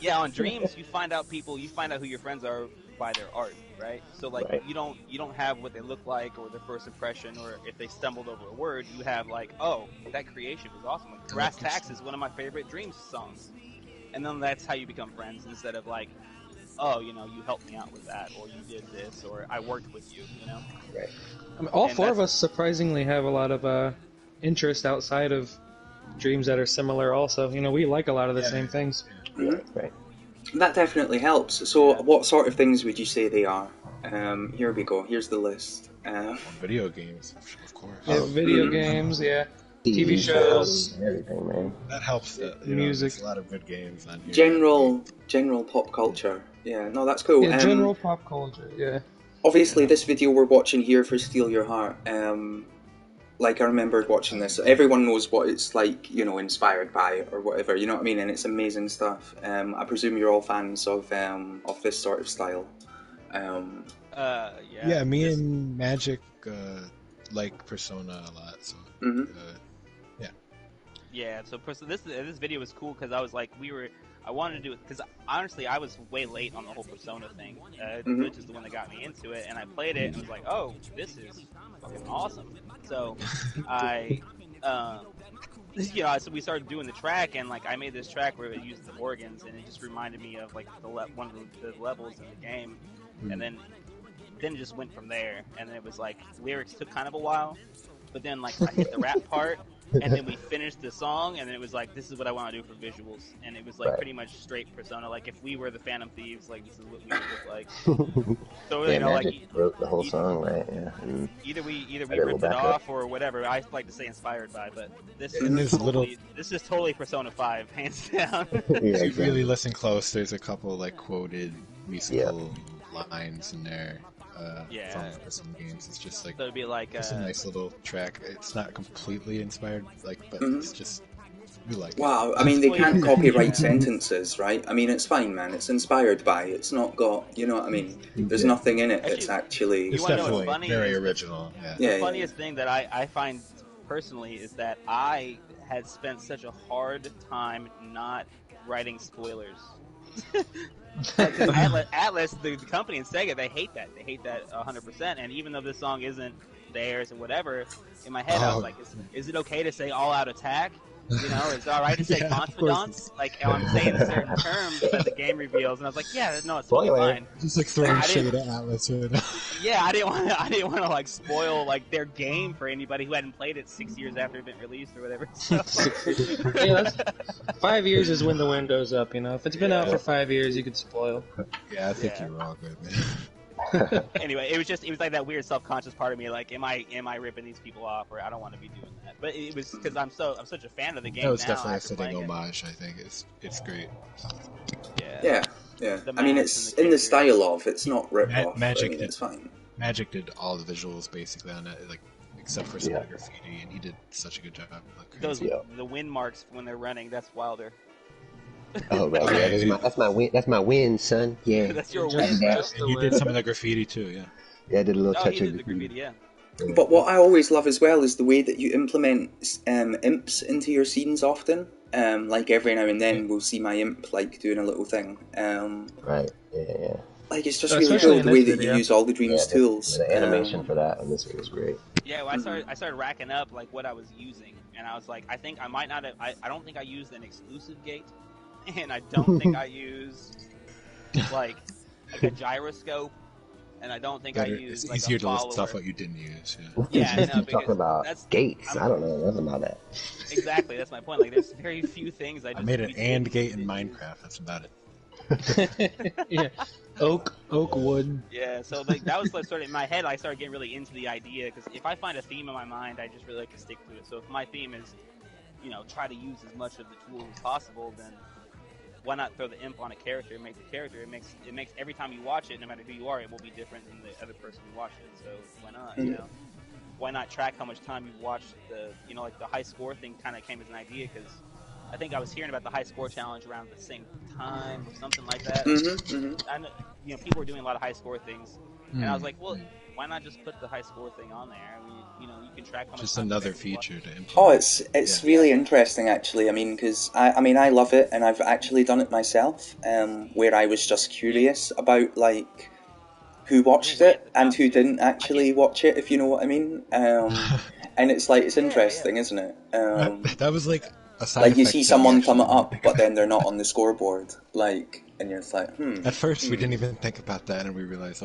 yeah, on Dreams you find out who your friends are by their art, right? So like Right. you don't have what they look like or their first impression, or if they stumbled over a word, you have like, oh, that creation was awesome. Like Brass Tacks is one of my favorite Dreams songs, and then that's how you become friends instead of like, oh, you know, you helped me out with that, or you did this, or I worked with you, you know. Right. I mean, all And four of that's- us surprisingly have a lot of interest outside of dreams that are similar. Also, you know, we like a lot of the same things. Right. That definitely helps. So, what sort of things would you say they are? Here we go. Here's the list. Video games, of course. Yeah, video games, yeah, TV shows. and everything, man. That helps. Music. There's a lot of good games on here. General pop culture. Yeah, no, that's cool. Yeah, general pop culture. Yeah. Obviously, this video we're watching here for Steal Your Heart, like I remembered watching this. Everyone knows what it's like, you know, inspired by or whatever. You know what I mean? And it's amazing stuff. I presume you're all fans of this sort of style. yeah. Yeah, me and Magic like Persona a lot. So Yeah, so this video was cool because I was like, I wanted to do it because honestly I was way late on the whole Persona thing. Glitch is the one that got me into it, and I played it and was like, oh, this is fucking awesome. So I, you know, so we started doing the track, and like I made this track where it used the organs, and it just reminded me of like one of the levels in the game, and then it just went from there, and then it was like lyrics took kind of a while, but then like I hit the rap part. And then we finished the song, and then it was like, this is what I want to do for visuals. And it was like pretty much straight Persona. Like if we were the Phantom Thieves, like this is what we would look like. So Yeah, you know, Magic like wrote the whole song, right? Yeah. And either we a little ripped it backup. off or whatever. I like to say inspired by, but this And is there's little- this is totally Persona 5, hands down. yeah, if you exactly. really listen close, there's a couple like quoted musical lines in there Yeah. from Persona games. It's just like So it'd be like it's a nice little track. It's not completely inspired, like, but it's just We like it. Wow, I mean, they can't copyright sentences, right? I mean, it's fine, man. It's inspired by. It's not got, you know what I mean? There's nothing in it that's actually. It's wanna know what's definitely funny very is original. Yeah, the funniest thing that I find personally is that I had spent such a hard time not writing spoilers. Like, 'cause Atlas, the company, and Sega, they hate that. They hate that 100%. And even though this song isn't theirs or whatever, in my head I was like, is it okay to say all out attack? You know, is it all right to say Yeah, of confidants? Like, I'm saying certain terms that the game reveals, and I was like, yeah, no, it's totally Spoiler. fine. Just like throwing I shade didn't- at Atlas right now. Yeah, I didn't want to like spoil like their game for anybody who hadn't played it 6 years after it had been released or whatever. So. Yeah, that's, 5 years is when the window's up. You know, if it's been out for 5 years, you could spoil. Yeah, I think Yeah. you're wrong, man. Anyway, it was like that weird self-conscious part of me, like, am I ripping these people off, or I don't want to be doing that. But it was because I'm such a fan of the game. That was now definitely a after fitting playing it. homage. I think it's great. Yeah. The I mean, maps it's and the in the characters. style of. It's not rip off. Magic I mean, did- it's fine. Magic did all the visuals basically on it, like except for some graffiti, and he did such a good job. Like, Those crazy. the wind marks when they're running. That's Wilder. Oh right, yeah, that's my win. That's my win, son. Yeah. That's your Just- win, bro. just And the you did win. some of the graffiti too, yeah. Yeah, I did a little Oh, touch he of did the graffiti, yeah. But what I always love as well is the way that you implement imps into your scenes often. Like every now and then we'll see my imp like doing a little thing. Right. Yeah. Like it's just Especially really cool in the way this that video. you use all the Dream's Yeah, tools. The animation for that on this one was great. Yeah, well, I started racking up like what I was using, and I was like, I think I might not have. I don't think I used an exclusive gate, and I don't think I used like a gyroscope, and I don't think I Better, used it's like easier a to follower. list off what you didn't use. Yeah. Yeah, I know, Talking because about that's- gates. I don't know nothing about that. Exactly, that's my point. Like, there's very few things I I just made an didn't and gate in use. Minecraft. That's about it. Yeah, oak wood. Yeah, so like that was like sort of in my head. I started getting really into the idea because if I find a theme in my mind, I just really like to stick to it. So if my theme is, you know, try to use as much of the tools as possible, then why not throw the imp on a character and make the character? It makes every time you watch it, no matter who you are, it will be different than the other person who watched it. So why not? You know, why not track how much time you watched the, you know, like the high score thing kind of came as an idea because I think I was hearing about the high score challenge around the same time or something like that. I know, you know, people were doing a lot of high score things, and I was like, well, why not just put the high score thing on there? I mean, you know, you can track how much Just time another you actually watch feature it. to implement. Oh, it's really interesting actually. I mean, because I love it, and I've actually done it myself. Where I was just curious about like who watched it and who didn't actually watch it, if you know what I mean. And it's like it's interesting, isn't it? That was like a side Like you effect see that we someone thumb it actually up, but then they're not on the scoreboard. Like, and you're just like, At first, we didn't even think about that, and we realized,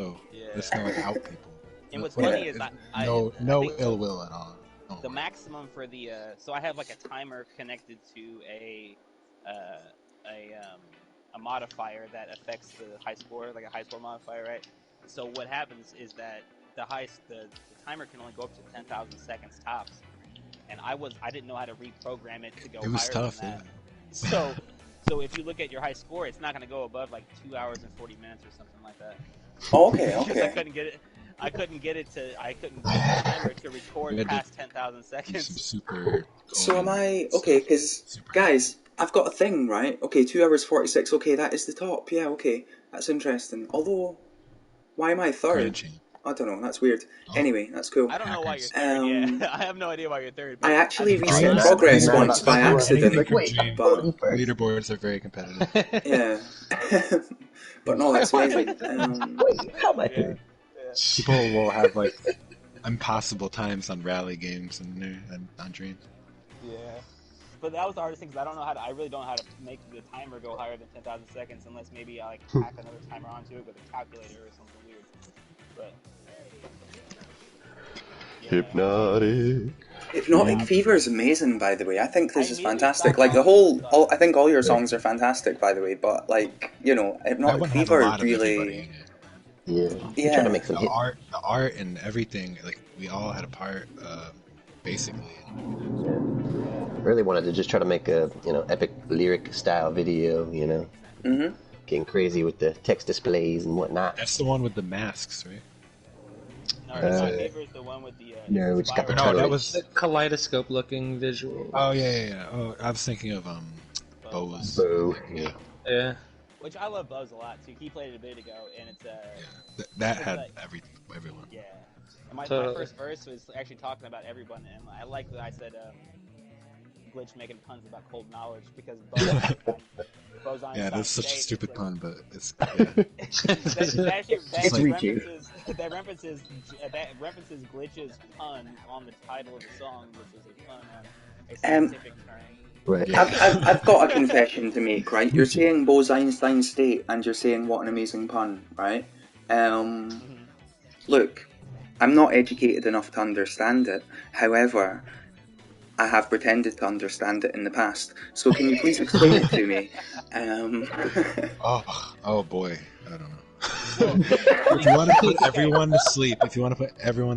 it's going to out people. And what's Well, funny is I no think ill will at all. Oh, the maximum for the so I have like a timer connected to a modifier that affects the high score, like a high score modifier, right? So what happens is that the timer can only go up to 10,000 seconds tops, and I didn't know how to reprogram it to go It was higher tough, than that. yeah. So if you look at your high score, it's not going to go above like 2 hours and 40 minutes or something like that. oh, okay, Because I okay. couldn't get the timer to record We had to past 10,000 Some seconds. super. So am I okay? Because guys, I've got a thing, right? Okay, 2 hours 46. Okay, that is the top. Yeah, okay, that's interesting. Although, why am I third? Cringy. I don't know. That's weird. Anyway, that's cool. I don't know why you're Hackers. third. Yeah, I have no idea why you're third. But I actually think- reset not- progress you're not once about by to do it. accident. Like, wait, I'm but voting first. Leaderboards are very competitive. yeah, but no, that's amazing. Wait, how am I third? People will have like impossible times on rally games and on dreams. Yeah. But that was the hardest thing because I really don't know how to make the timer go higher than 10,000 seconds unless maybe I like hack another timer onto it with a calculator or something weird. But yeah. Hypnotic. Hypnotic Fever is amazing, by the way. I think this I is immediately fantastic. thought Like about I think all your songs are fantastic, by the way. But like, you know, I Hypnotic wouldn't have a Fever lot of everybody really. in it. Yeah. Yeah. Trying to make some The hit. art and everything, like we all had a part, basically. Really wanted to just try to make a epic lyric style video. Getting crazy with the text displays and whatnot. That's the one with the masks, right? Or is my Fever is the one with the no, it's got the No, colors. that was. The kaleidoscope-looking visual. Oh yeah. Oh, I was thinking of Bose. Bo. Yeah. Yeah. Which I love Bose a lot too. He played it a bit ago, and it's That it's had like, everyone. yeah. And my Totally. first verse was actually talking about everyone, and I like that I said Glitch making puns about cold knowledge because Bose Yeah, that's such a State, stupid like, pun, but it's It's reaching. that references Glitch's pun on the title of the song, which is a pun on a scientific term. Right. Yeah. I've got a confession to make, right? You're saying Bose-Einstein state, and you're saying what an amazing pun, right? Look, I'm not educated enough to understand it. However, I have pretended to understand it in the past. So can you please explain it to me? Oh boy, I don't know. If you want to put everyone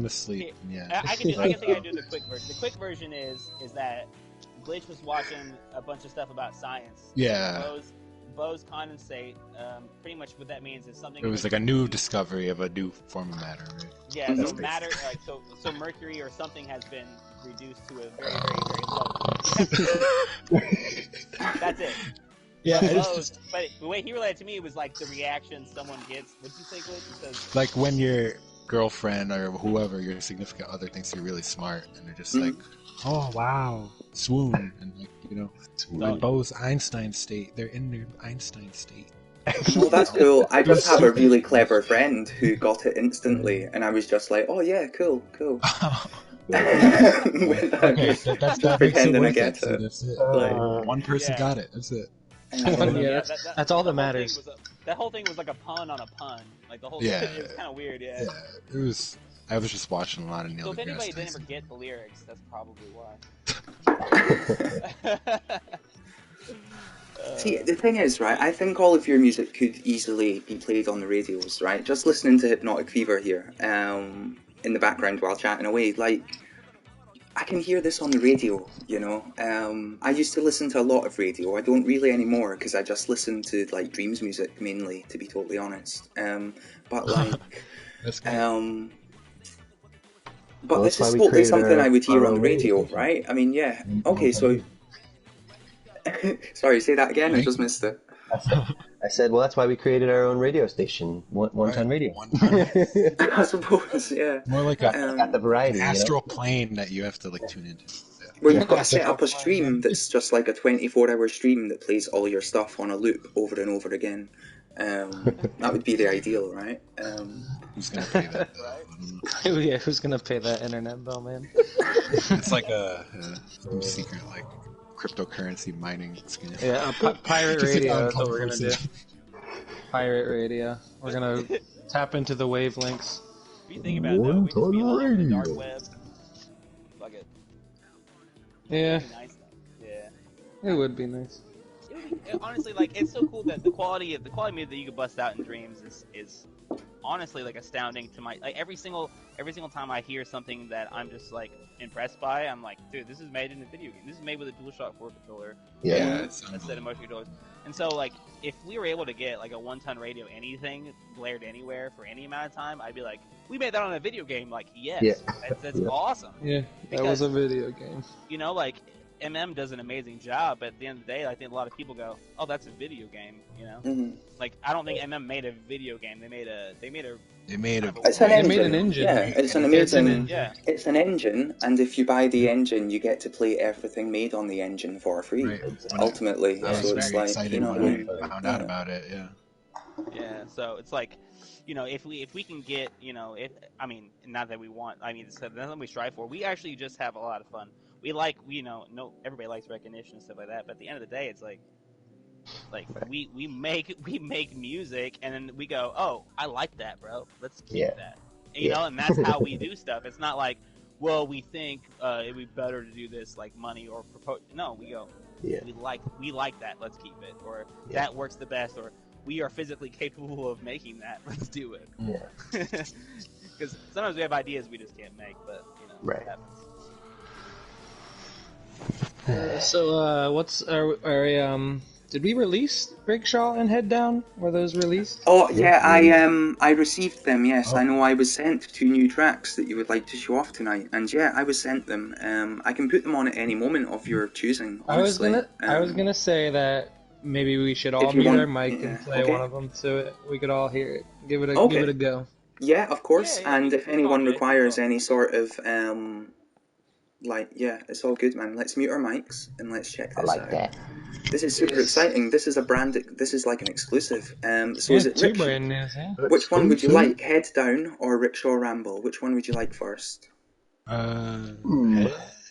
to sleep, yeah. I can think I do the quick version. The quick version is that Glitch was watching a bunch of stuff about science. Yeah. Bose condensate. Pretty much what that means is something. It was like a new discovery of a new form of matter, right? Yeah. So matter, so mercury or something has been reduced to a very, very, very low. That's it. Yeah, it's Bose, just but the way he related to me was like the reaction someone gets. What did you say, Glitch? It says, like when your girlfriend or whoever, your significant other, thinks you're really smart, and they're just like, "Oh wow, swoon," and like when Bose-Einstein state, they're in their Einstein state. Well, that's cool. I just have a really clever friend who got it instantly, and I was just like, oh yeah, cool. Okay, that's that makes it pretending I worth get it. See, it. that's it. Like, One person Yeah. got it. That's it. Yeah, that's all that whole matters. thing was that whole thing was like a pun on a pun. Like the whole Yeah. thing, it was kind of weird. Yeah. Yeah, it was. I was just watching a lot of Neil So if deGrasse anybody didn't Tyson. ever get the lyrics, that's probably why. See, the thing is, right, I think all of your music could easily be played on the radios, right? Just listening to Hypnotic Fever here, in the background while chatting away, like, I can hear this on the radio, you know? I used to listen to a lot of radio. I don't really anymore, because I just listen to, like, Dreams music, mainly, to be totally honest. But, like, That's great. but Well, this that's is why we totally created something I would hear our on the own radio, station. right? I mean, yeah. Okay, so... Sorry, say that again, I just missed it. I said, well, that's why we created our own radio station, One Ton Radio. One ton. I suppose, yeah. More like Got the variety, an you know? astral plane that you have to like tune into. Yeah. Where you've got to set up a stream that's just like a 24-hour stream that plays all your stuff on a loop over and over again. That would be the ideal, right? Who's gonna pay that? Yeah, who's gonna pay that internet bill, man? It's like some secret like cryptocurrency mining scheme. Yeah, pirate Just radio. an That's what we're uncomfortable gonna do. situation. Pirate radio. We're gonna tap into the wavelengths. If you think about it, though, we just be all over the dark web. Fuck it. Yeah, It'd be nice, though. Yeah. it would be nice. Honestly, like, it's so cool that the quality of music that you can bust out in Dreams is honestly like astounding to my, like, every single time I hear something that I'm just like impressed by, I'm like, dude, this is made in a video game. This is made with a DualShock 4 controller. Yeah, it's Instead of motion controllers. And so, like, if we were able to get like a one-ton radio anything blared anywhere for any amount of time, I'd be like, we made that on a video game. Like, yes, Yeah. that's awesome. Yeah, that was a video game. You know, like, MM does an amazing job, but at the end of the day, I think a lot of people go, "Oh, that's a video game," you know. Mm-hmm. Like, I don't think MM made a video game. They made a. It's an They engine. made an engine. Yeah, it's an It's an amazing. engine. Yeah. It's an engine, and if you buy the engine, you get to play everything made on the engine for free. Right. Ultimately, I was so it's very like, excited you know what I when mean? I found out about it. Yeah. Yeah. So it's like, you know, if we can get, you know, not that we want, it's nothing we strive for. We actually just have a lot of fun. We like, no, everybody likes recognition and stuff like that. But at the end of the day, it's like we make music, and then we go, oh, I like that, bro. Let's keep that. You know, and that's how we do stuff. It's not like, well, we think it'd be better to do this, like money or propose. No, we go, we like that. Let's keep it, or that works the best, or we are physically capable of making that. Let's do it. Yeah. Because sometimes we have ideas we just can't make, but it happens. So, what's are Did we release Rickshaw and Head Down? Were those released? Oh Yeah, yeah, yeah. I received them. Yes, I Oh, know. I was sent 2 new tracks that you would like to show off tonight, and yeah, I was sent them. I can put them on at any moment of your choosing. Honestly, I was gonna say that maybe we should all if you mute our want, mic and yeah, play one okay, of them so we could all hear it. Give it okay, a go. yeah, of Yeah, course. yeah, And if it's all anyone good. It's requires all any good. sort of like, yeah, it's all good, man. Let's mute our mics and let's check I this like out. that. This is super Yes. exciting. This is a brand. This is like an exclusive. So Yeah, is it two Rickshaw? brand news, yeah. Which one would you Exclusive. like, Head Down or Rickshaw Ramble? Which one would you like first? uh, Hmm.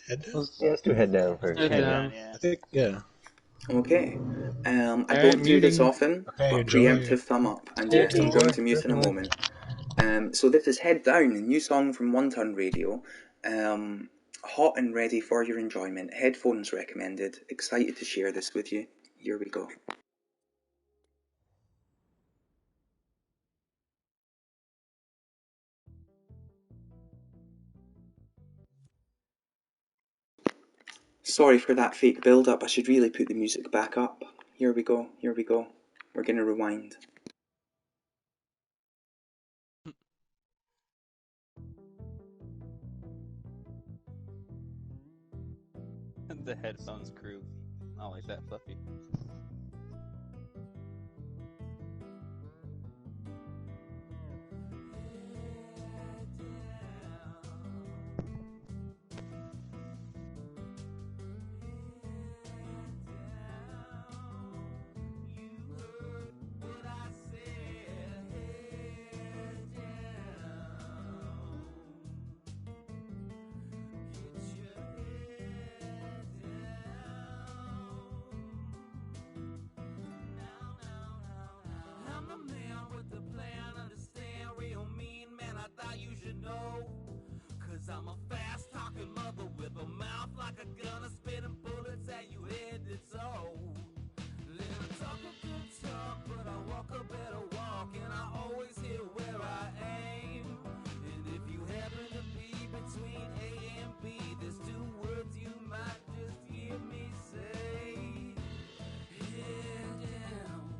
head down. Let's Yeah, let's do head down first. head Head Yeah. down, down. yeah. I think yeah. Okay. I Alright, don't do this muting. often, Okay, but enjoy. preemptive thumb up. And Yeah, yes, I'm Hey, going enjoy. to mute in a Definitely. moment. So this is Head Down, a new song from One Ton Radio. Hot and ready for your enjoyment. Headphones recommended. Excited to share this with you. Here we go. Sorry for that fake build up. I should really put the music back up. Here we go. Here we go. We're going to rewind. The headphones crew. I like that, Fluffy. I'm a fast talking mother with a mouth like a gunner, spitting bullets at you head to toe. Little talk a good talk, but I walk a better walk, and I always hit where I aim. And if you happen to be between A and B, there's 2 words you might just hear me say. Head down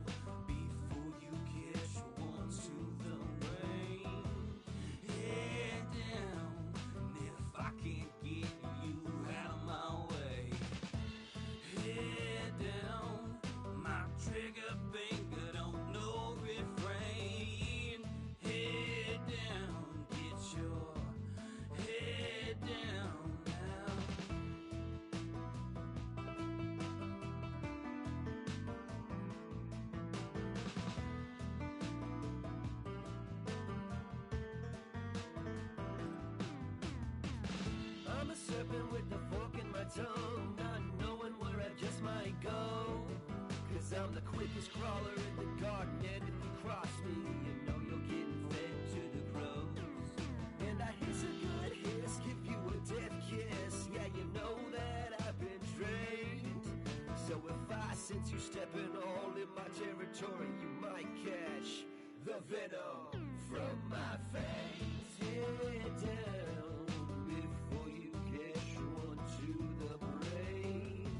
before you catch one to the rain. Head down. If I can't get you out of my way, head down, my trigger finger don't know refrain. Head down, get your head down now. I'm a serpent with a fork in my tongue, not knowing where I just might go. Cause I'm the quickest crawler in the garden, and if you cross me, you know you're getting fed to the crows. And I hiss a good hiss, give you a death kiss. Yeah, you know that I've been trained. So if I sense you stepping all in my territory, you might catch the venom from my fangs. Head down before you catch one to the brain.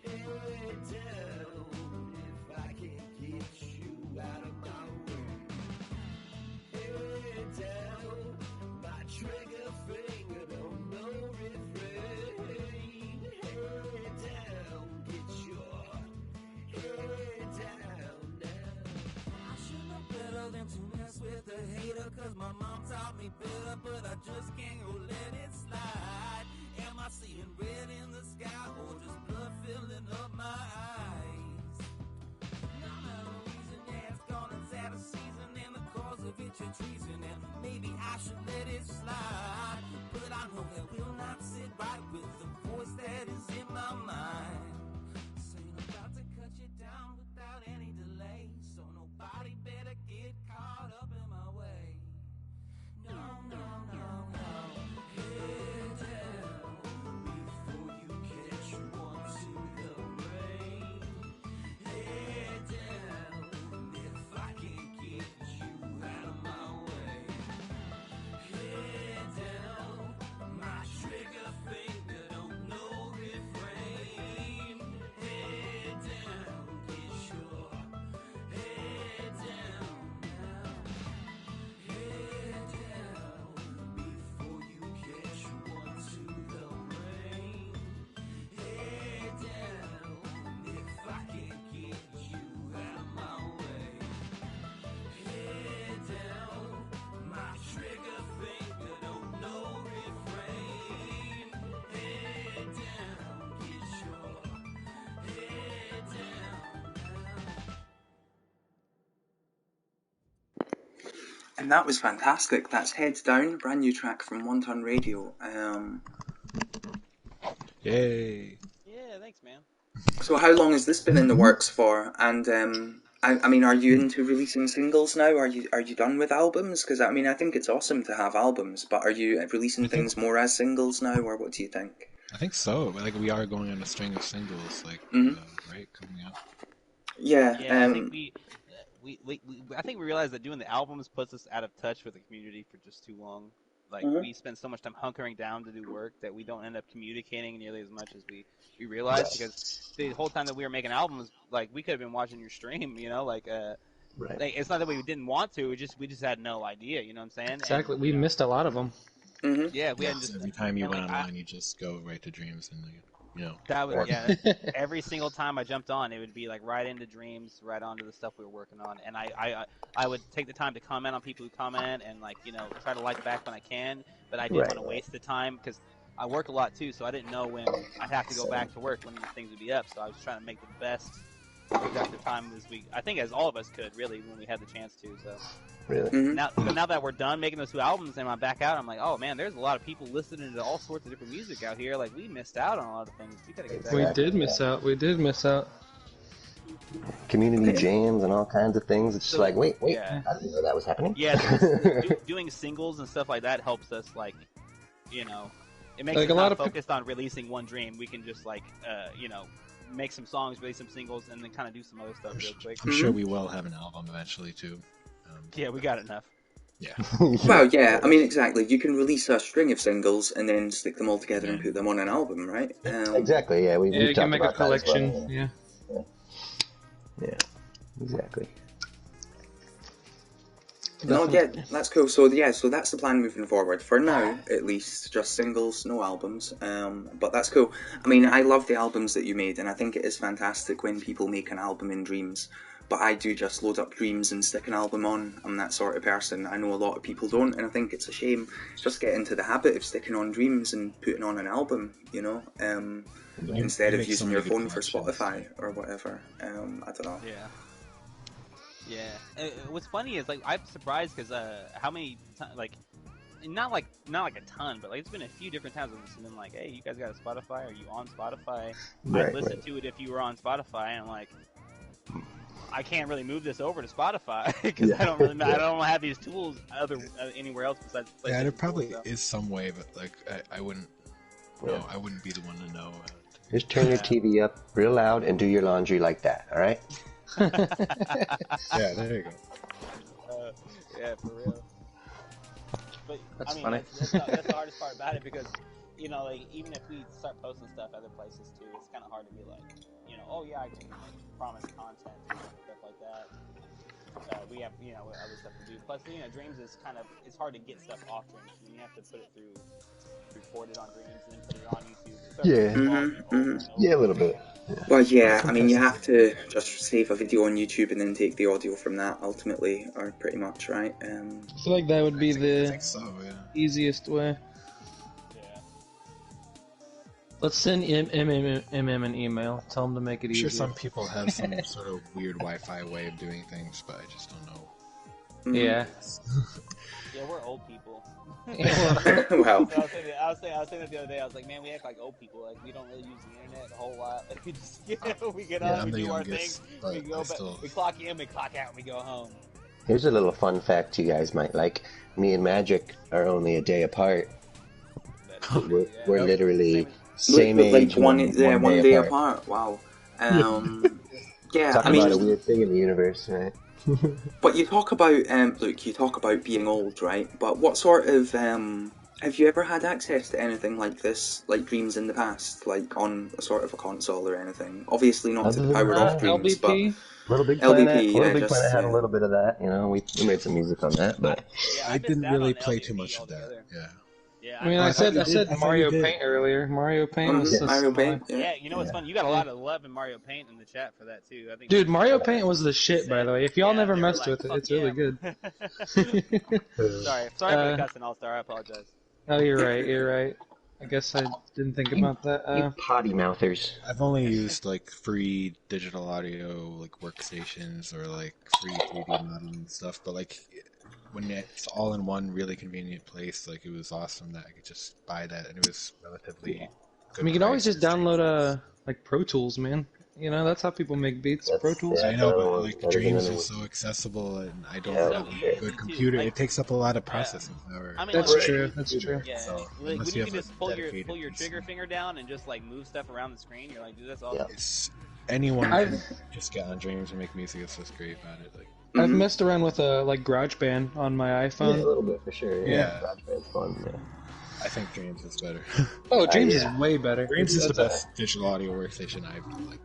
Head down if I can't get you out of my way. Head down, my trigger finger don't know refrain. Head down, get your head down now. I should know better than to mess with a hater, cause my mom taught me better, but I just can't go let it slide. Am I seeing red in the sky or just blood filling up my eyes? Now I'm a reason, yeah, it's gone, it's out of season, and the cause of it you're treason, and maybe I should let it slide. But I know that will not sit right with the voice that is in my mind. Saying I'm about to cut you down without any delay, so nobody better get caught up in my way. No, no, no, no. And that was fantastic. That's Heads Down, brand new track from One Ton Radio. Yay! Yeah, thanks, man. So how long has this been in the works for? And I mean, are you into releasing singles now? Are you done with albums? Because I mean, I think it's awesome to have albums, but are you releasing things more as singles now, or what do you think? I think so. Like we are going on a string of singles, like right, coming out. Yeah. Yeah, I think I think we realized that doing the albums puts us out of touch with the community for just too long. Like we spend so much time hunkering down to do work that we don't end up communicating nearly as much as we realize. Because the whole time that we were making albums, like we could have been watching your stream, you know, like like, it's not that we didn't want to, we just had no idea, you know what I'm saying? Exactly. And, we missed a lot of them. Yeah, we hadn't just Every time you and went like online, you just go right to Dreams and you know. that was every single time I jumped on, it would be like right into Dreams, right onto the stuff we were working on, and I would take the time to comment on people who comment and like try to like back when I can, but I didn't want to waste the time because I work a lot too, so I didn't know when I'd have to go back to work when things would be up, so I was trying to make the best productive time as I think as all of us could really when we had the chance to. So now that we're done making those two albums and I'm back out, I'm like, oh man, there's a lot of people listening to all sorts of different music out here. Like we missed out on a lot of things. We gotta get back. We did miss out. We did miss out. Community jams and all kinds of things. It's just like, wait, yeah. I didn't know that was happening. Yeah, doing singles and stuff like that helps us, like, it makes us not focused on releasing one dream. We can just like, make some songs, release some singles, and then kind of do some other stuff real quick. I'm sure we will have an album eventually too. Yeah, we got enough. Yeah. Well, yeah, I mean, exactly. You can release a string of singles and then stick them all together and put them on an album, right? Exactly, yeah. You can make a collection, yeah. Yeah, exactly. No, yeah, that's cool. So so that's the plan moving forward. For now, at least, just singles, no albums. But that's cool. I mean, I love the albums that you made, and I think it is fantastic when people make an album in Dreams. But I do just load up Dreams and stick an album on. I'm that sort of person. I know a lot of people don't, and I think it's a shame. Just get into the habit of sticking on Dreams and putting on an album, instead of using your phone for Spotify or whatever. I don't know. Yeah. Yeah. What's funny is like I'm surprised because how many like not like a ton, but like it's been a few different times when it's been like, hey, you guys got a Spotify? Are you on Spotify? Right, I'd listen to it if you were on Spotify, and I'm like, I can't really move this over to Spotify because I don't have these tools anywhere else besides. Yeah, there probably is some way, but like I wouldn't. No, I wouldn't be the one to know. Just turn your TV up real loud and do your laundry like that. All right. Yeah, there you go. Yeah, for real. But that's I mean, funny. That's the hardest part about it because like even if we start posting stuff other places too, it's kind of hard to be like, oh yeah, I can promise content and stuff like that. We have other stuff to do. Plus, Dreams is it's hard to get stuff off Dreams. I mean, you have to put it record it on Dreams, and then put it on YouTube. Yeah, a little bit. Well, yeah, I mean, you have to just save a video on YouTube and then take the audio from that, ultimately, or pretty much, right? I feel like that would be the easiest way. Yeah. Let's send MM an email. Tell him to make it easier. I'm sure some people have some sort of weird Wi-Fi way of doing things, but I just don't know. Yeah. Yeah, we're old people. Wow. I was saying that the other day. I was like, man, we act like old people. Like we don't really use the internet a whole lot. Like we just we get on, we do our thing, we go back, we clock in, we clock out, and we go home. Here's a little fun fact you guys might like. Me and Magic are only a day apart. We're literally same age, like one day apart. apart. Wow. Yeah, Talk about a weird thing in the universe, right? But you talk about you talk about being old, right? But what sort of have you ever had access to anything like this, like Dreams in the past, like on a sort of a console or anything? Obviously not to the power of Dreams, LBP? Little Big Planet, LBP, Little Big Planet had a little bit of that. We made some music on that, but I didn't really play too much of that. Yeah. Yeah, I mean, I said Mario Paint earlier. Mario Paint was Mario Paint. Yeah, what's fun? You got a lot of love in Mario Paint in the chat for that too. I think. Dude, Mario Paint was the shit, by the way. If y'all never messed with it, it's really good. Sorry for the cussing, All-Star. I apologize. Oh, you're right. I guess I didn't think about that. you potty mouthers. I've only used like free digital audio like workstations or like free 3D modeling stuff, but like when it's all in one really convenient place, like it was awesome that I could just buy that, and it was relatively I good mean, you can always price. just download like Pro Tools, man. You know, that's how people make beats. Pro Tools. I know, but everyone's like better than Dreams is anyone. so accessible, and I don't Yeah, have So a sure. good easy too. computer. Like, It takes up a lot of yeah. processing power. I mean, That's like, true. That's true. yeah. So Like, unless when you you have can a just pull dedicated your trigger PC. finger down and just like move stuff around the screen, you're like, dude, that's awesome. Yeah. It's anyone I've can just get on Dreams and make music. It's just great about it. Like, I've Mhm. messed around with like GarageBand on my Yeah, a iPhone. little bit for sure. Yeah, yeah, GarageBand's fun. Yeah. I think Dreams is better. Oh, Dreams yeah. is way better. Dreams is the That's- best digital audio workstation I've like.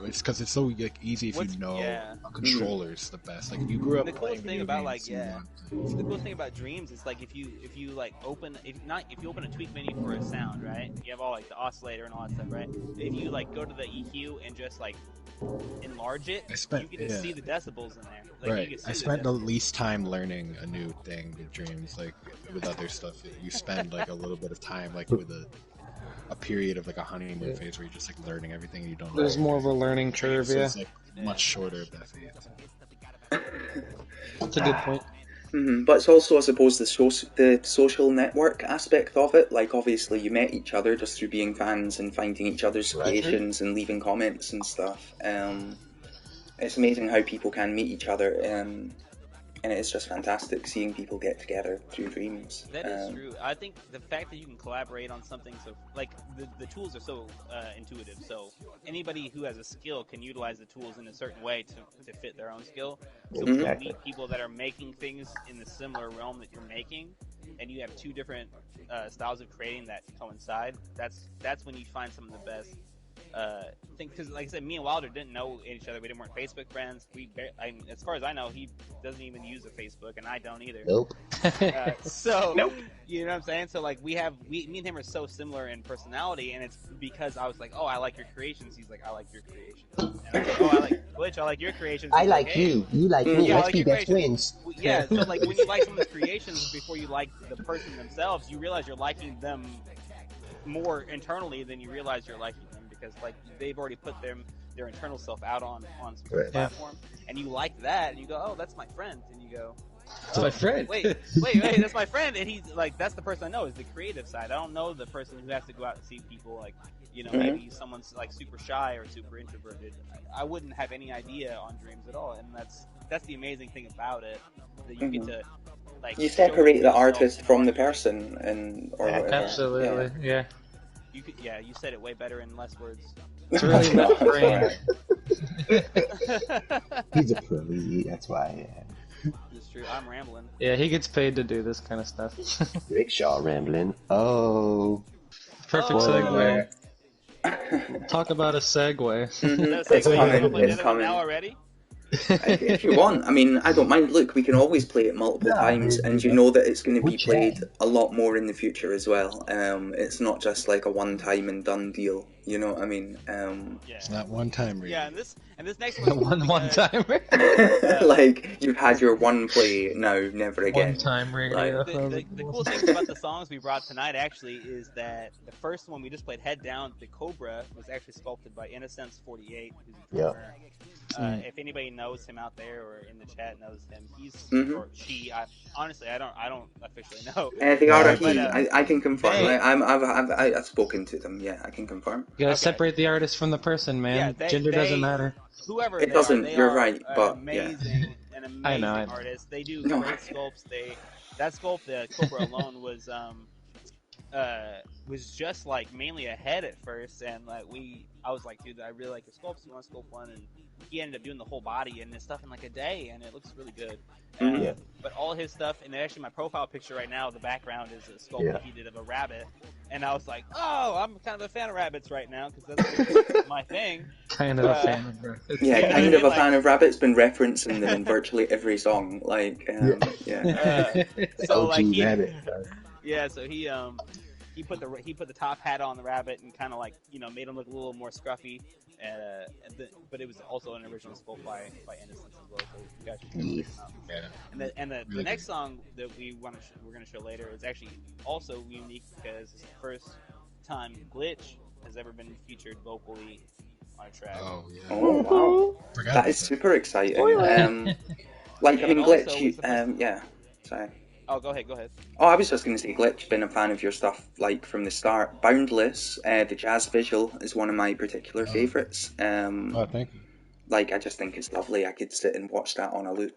It's because it's so like easy if What's- you know yeah. a controller's the best. Like if you grew up The playing coolest thing video about games, you want to- the coolest thing about Dreams is like if you like open if you open a tweak menu for a sound, right? You have all like the oscillator and all that stuff, right? If you like go to the EQ and just like enlarge it, I spent- you can just yeah. see the decibels in there. Like, you Right. can see I spent the decibels. least time learning a new thing with Dreams. Like with other stuff, you spend like a little bit of time, like with a period of like a honeymoon phase where you're just like learning everything you don't know. There's more of a learning curve, So yeah. it's like much shorter of that phase. That's a good point. But it's also, I suppose, the social network aspect of it. Like, obviously, you met each other just through being fans and finding each other's creations and leaving comments and stuff. It's amazing how people can meet each other, and it's just fantastic seeing people get together through Dreams. That is true. I think the fact that you can collaborate on something so like the tools are so intuitive. So anybody who has a skill can utilize the tools in a certain way to fit their own skill. So when you meet people that are making things in the similar realm that you're making, and you have two different styles of creating that coincide, that's when you find some of the best. Because like I said, me and Wilder didn't know each other. We weren't Facebook friends. As far as I know, he doesn't even use a Facebook, and I don't either. Nope. So, you know what I'm saying? So like me and him are so similar in personality, and it's because I was like, oh, I like your creations. He's like, I like your creations. And I was like, oh, I like Glitch. I like your creations. I He's like hey. you. You like me. Yeah, I Let's like be your best creations. friends. Yeah, so like when you like someone's creations before you like the person themselves, you realize you're liking them more internally than you realize you're liking them, because like they've already put their internal self out on some sort of platform, and you like that, and you go, oh, that's my friend, and you go, It's my friend. wait, that's my friend, and he's like, that's the person I know, is the creative side. I don't know the person who has to go out and see people, like, you know, maybe someone's like super shy or super introverted. I wouldn't have any idea on Dreams at all, and that's the amazing thing about it, that you get to like You separate the yourself artist from the in a way. person, or whatever. Absolutely, yeah. You said it way better in less words. It's really about No, brain. He's a pro. That's why. It's true. I'm rambling. Yeah, he gets paid to do this kind of stuff. Rickshaw rambling. Oh. Perfect segue. Talk about a segue. That's It's like, coming, you play it's that coming. now already? If you want, I mean, I don't mind. Look, we can always play it multiple times, and you know that it's going to be played a lot more in the future as well. It's not just like a one-time and done deal. You know what I mean? Yeah. It's not one time reading. Yeah, and this next one. One time. Like you've had your one play, now never again. One time radio. The cool thing about the songs we brought tonight actually is that the first one we just played, Head Down, the Cobra, was actually sculpted by Innocence48, who's a drummer. If anybody knows him out there or in the chat knows him, he's or she. Honestly, I don't officially know. They are a But, he. I can confirm. they- I've spoken to them. Yeah, I can confirm. You gotta Okay. separate the artist from the person, man. Yeah, Gender doesn't matter. Whoever It they doesn't, Are, they you're are right, but, amazing, an amazing I know. artist. They do No. great sculpts. That sculpt, the Cobra alone, was just like mainly a head at first, and like I was like, dude, I really like your sculpts. You want to sculpt one? And he ended up doing the whole body and this stuff in like a day, and it looks really good. But all his stuff, and actually my profile picture right now, the background is a sculpt that he did of a rabbit, and I was like, oh, I'm kind of a fan of rabbits right now because that's my thing. Kind of a fan of her. Yeah, Yeah, kind I of mean, a fan of Rabbit's been referencing them in virtually every song. Like, So like OG rabbit. so he put the top hat on the rabbit and kind of like made him look a little more scruffy, but it was also an original sculpt by Innocence as well. So you guys should check them out. Yeah. And the Really next good. song that we're going to show later is actually also unique because it's the first time Glitch has ever been featured vocally on a track. Oh yeah. oh wow, Forgot that about is super exciting. Like, I And mean, Glitch, also, it's the first. yeah, sorry. Oh, go ahead. Go ahead. Oh, I was just going to say, Glitch, been a fan of your stuff, like, from the start. Boundless, the jazz visual is one of my particular favourites. Oh, thank you. Like, I just think it's lovely. I could sit and watch that on a loop.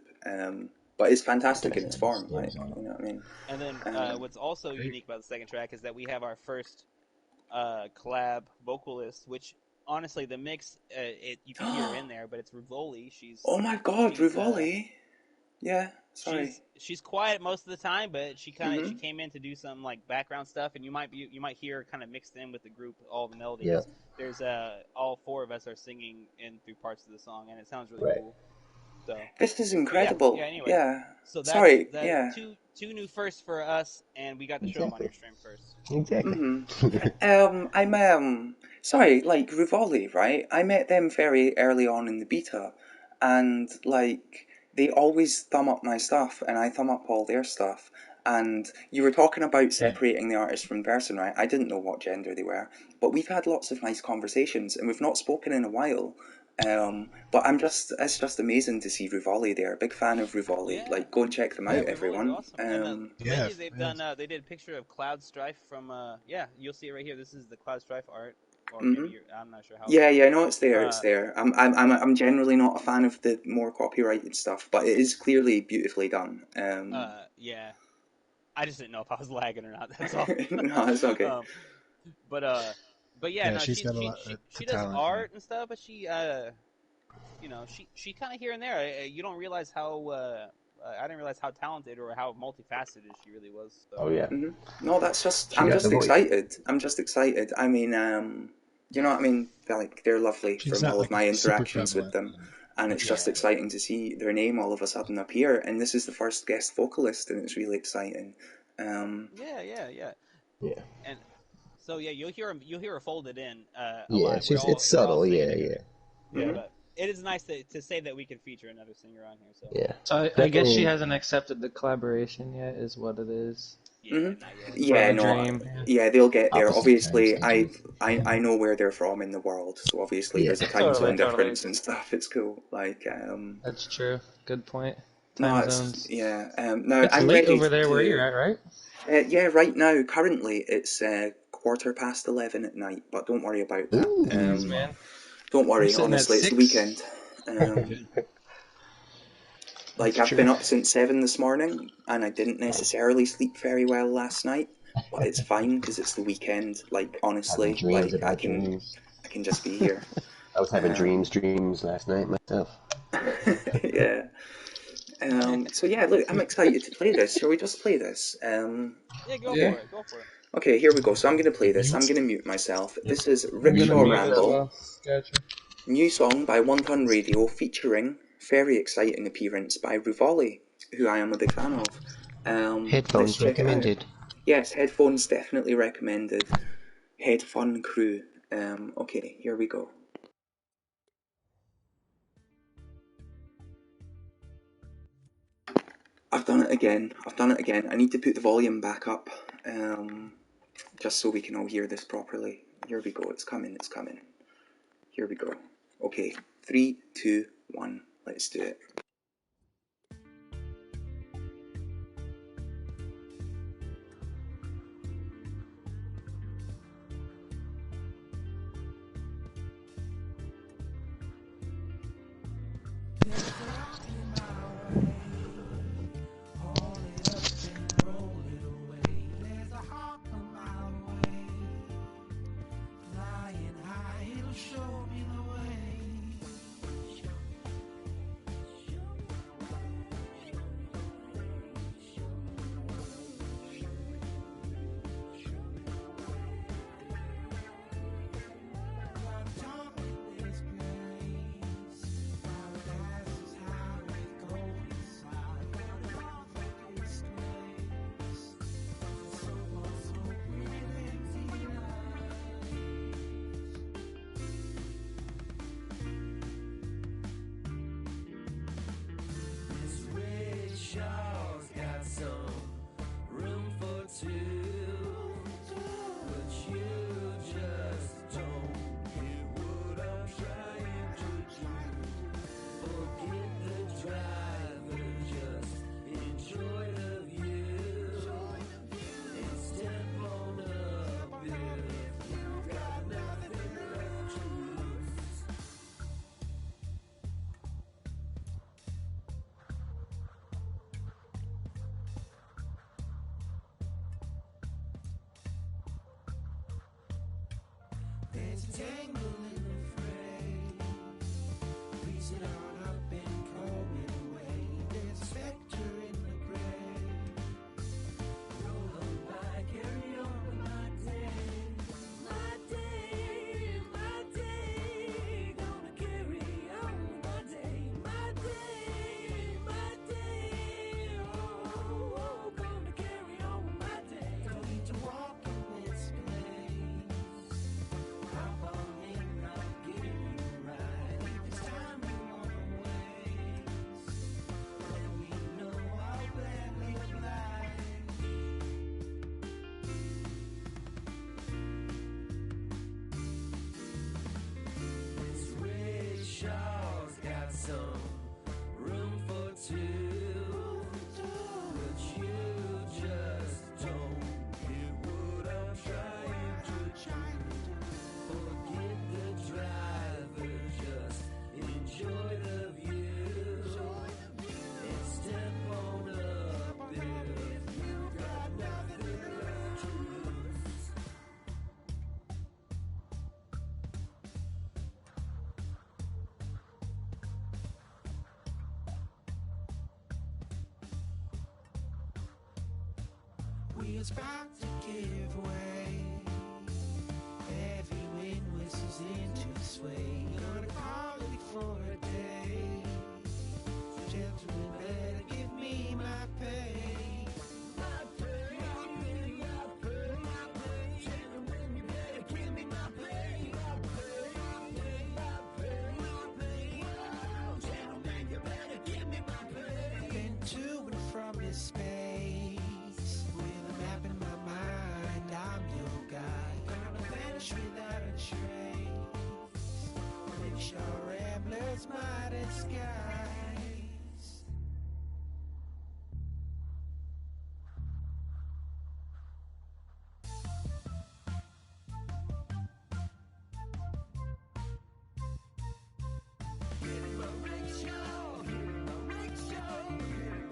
But it's fantastic in its form, like, you know what I mean? And then Um, what's also unique about the second track is that we have our first collab vocalist, which honestly the mix you can hear her in there, but it's Rivoli. oh my god, She's Rivoli. Yeah, sorry. she's quiet most of the time, but she Mm-hmm. came in to do some like background stuff, and you might hear her kind of mixed in with the group all the melody Yeah. because there's all four of us are singing in through parts of the song, and it sounds really Right. cool. So, This is but yeah, incredible. anyway, Yeah. so that's Sorry, the yeah. two new firsts for us, and we got to show them on Exactly. your stream first. Exactly. I'm sorry, like Ruvoli, right? I met them very early on in the beta, and like they always thumb up my stuff, and I thumb up all their stuff. And you were talking about separating the artist from person, right? I didn't know what gender they were, but we've had lots of nice conversations, and we've not spoken in a while. But it's just amazing to see Ruvoli there. Big fan of Ruvoli. Yeah, Like, go and check them yeah, out, Rivoli's everyone. awesome. And Yeah, lately they've yeah. done they did a picture of Cloud Strife from yeah, you'll see it right here. This is the Cloud Strife art, or maybe Mm-hmm. I'm not sure how it's Yeah, gonna yeah, look. no, it's there, it's Uh, there. I'm generally not a fan of the more copyrighted stuff, but it is clearly beautifully done. yeah, I just didn't know if I was lagging or not. That's all. No, it's okay. um, but but yeah, Yeah, no, she's got a lot of she does talent. art and stuff, but she you know, she kind of here and there. You don't realize how I didn't realize how talented or how multifaceted she really was. So. Oh yeah. Hmm. No, She I'm got the just voice. excited. I'm just excited. I mean, you know what I mean? They're lovely She's from not all of like my super interactions with prevalent. them, and it's just Yeah. exciting to see their name all of a sudden appear. And this is the first guest vocalist, and it's really exciting. Yeah. Yeah. And so yeah, you'll hear her folded in a Yeah. lot. It's We're all subtle. singing Yeah. together. Yeah. Yeah, Mhm. but it is nice to say that we can feature another singer on here. So Yeah. So I guess she Definitely. hasn't accepted the collaboration yet, is what it is. yeah, Mhm. not yet. For Yeah, the no, dream. Yeah. yeah, they'll get there. Opposite time Obviously, schedules. I know where they're from in the world, so obviously Yeah. there's a time Totally, zone totally. difference and stuff. It's cool. Like, That's true. Good point. no, Time it's zones. yeah. No, It's I'm late ready over there where you're to. at, right? Yeah, right now, currently it's 11:15 at night, but don't worry about that. Jeez, Ooh. man. Don't I'm worry. sitting at Honestly, it's the 6. weekend. Um, like That's I've true. been up since 7 this morning, and I didn't necessarily sleep very well last night, but it's fine because it's the weekend. Like Having honestly, dreams like about dreams. I can just be here. I was having Um, dreams last night myself. yeah. So yeah, look, I'm excited to play this. Shall we just play this? Yeah, go Yeah. Okay. for it. Go for it. Okay, here we go. So I'm going to play this. I'm going to mute myself. This is I'm gonna Rickshaw mute as Ramble, well. Gotcha. new song by One Ton Radio featuring very exciting appearance by Ruvoli, who I am a big fan of. Let's Headphones check it out. recommended. Yes, headphones definitely recommended. Head Fun Crew. Okay, here we go. I've done it again. I need to put the volume back up, just so we can all hear this properly. Here we go. It's coming. Here we go. Okay, 3, 2, 1. Let's do it. There's a tangle in the fray. Please sit on up and call me away. There's a specter in the gray. Roll on by, carry on with my day. My day, my day. Gonna carry on with my day. My day, my day. Oh, gonna carry on with my day. Don't need to walk in this place. Hop on in, I'll give you a ride. If it's time you wanna waste, let me know, I'll gladly oblige. This rickshaw's got some room for two, but you just don't get what I'm trying to do. Forget the driver, just enjoy the view, and step on up if you got nothing left to lose. Wheels about to give way. Heavy wind whistles into sway. Gonna call it for a day. Gentlemen, better give me my pay. My pay, my pay, my pay, my pay. Gentlemen, you better give me my pay. My pay, my pay, my pay, my pay. Oh, gentlemen, you better give me my pay. Been to and from this space with a map in my mind. I'm your guy. Gonna vanish without a trace. Rickshaw ramblers, my disguise. Get in my rickshaw, get in my rickshaw, get in my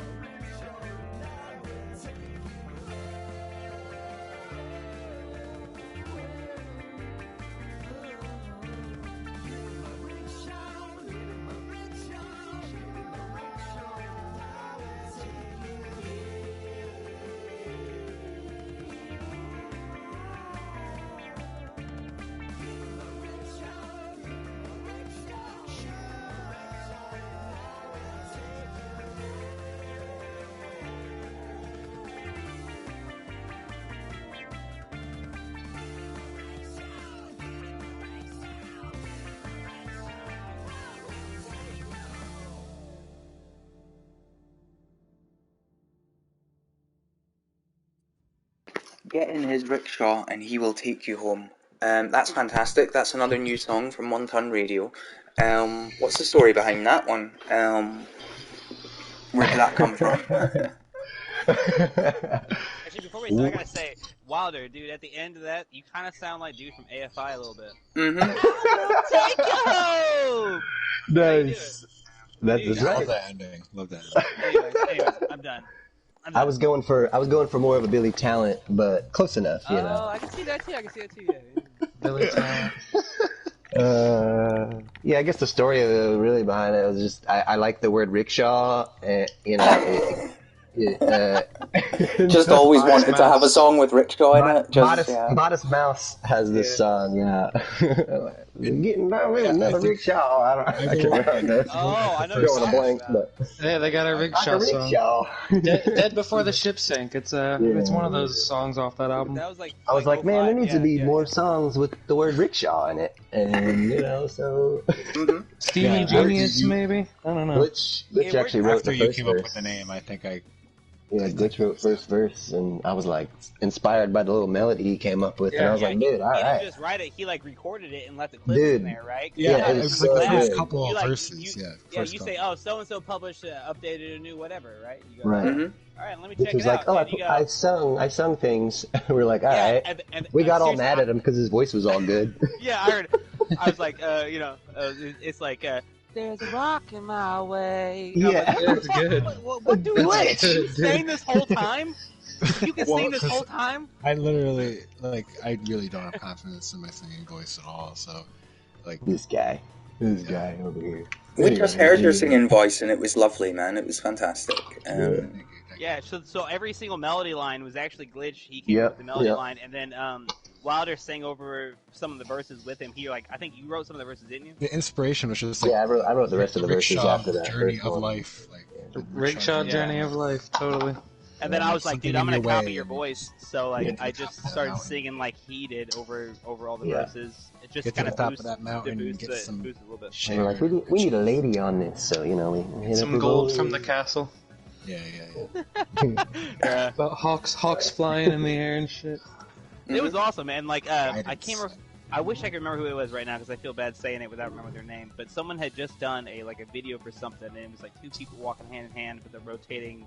rickshaw, and I will take you Get in his rickshaw and he will take you home. That's fantastic. That's another new song from One Ton Radio. What's the story behind that one? Where did that come from? Actually, before we start, I gotta say, Wilder, dude, at the end of that, you kind of sound like dude from AFI a little bit. Take you home! Nice. That's Dude, right. Love that ending. Love that. Anyways, I'm done. I was going for more of a Billy Talent, but close enough, you know. Oh, I can see that too. Yeah. Billy Talent. Yeah, I guess the story really behind it was just I like the word rickshaw, and you know, Just always wanted to have a song with rickshaw in it. Just, Modest Mouse has this song, yeah. Getting down with another rickshaw. I can't remember. Oh, I know Drawing a blank, about. but Yeah, they got a rickshaw song. Dead Before the Ship Sank. It's one of those songs off that album. That was like. I was like, man, there needs to be yeah. more songs with the word rickshaw in it, and you know, so. Steamy Genius, maybe? I don't know. Glitch actually wrote After the you first came up verse. with the name, I think I. Yeah, Glitch wrote first verse, and I was like inspired by the little melody he came up with, and I was like, dude, all He right. didn't just write it; he like recorded it and left the clip Dude. in there, right? Yeah, it was like the first couple You, of like, verses. you First say, couple. oh, so and so published, updated, a new whatever, right? You go, Right. all right, let me Which check was it like, out. oh, And you go, I sung things. We're like, all right. and We got all seriously, mad at him because his voice was all good. Yeah, I heard. I was like, it's like, there's a rock in my way. Yeah. I'm like, That's good. what dude? Glitch. You sang this whole time? You can Well, sing this 'cause whole time? I literally I really don't have confidence in my singing voice at all. So, like, This guy over here. We just Anyway, heard your singing voice, and it was lovely, man. It was fantastic. thank you, thank Yeah, so every single melody line was actually Glitch. He came up with the melody line, and then Wilder sang over some of the verses with him. I think you wrote some of the verses, didn't you? The inspiration was just like I wrote the rest of the verses rickshaw after that. journey first of one. life, like the Rickshaw journey of life, totally. And then I was like, dude, Something I'm in gonna your copy way. your voice. So like, Yeah. I just started singing like he did over all the Yeah. verses. It just Get to kind the of top boosts of that mountain and get some boost it a little bit. And we're like, we need a lady on this, so you know we hit Some up gold Gold. from the castle. Yeah. Yeah. About hawks flying in the air and shit. It was awesome, and like I Guidance. can't remember. I wish I could remember who it was right now because I feel bad saying it without remembering their name. But someone had just done a video for something, and it was like two people walking hand in hand with a rotating.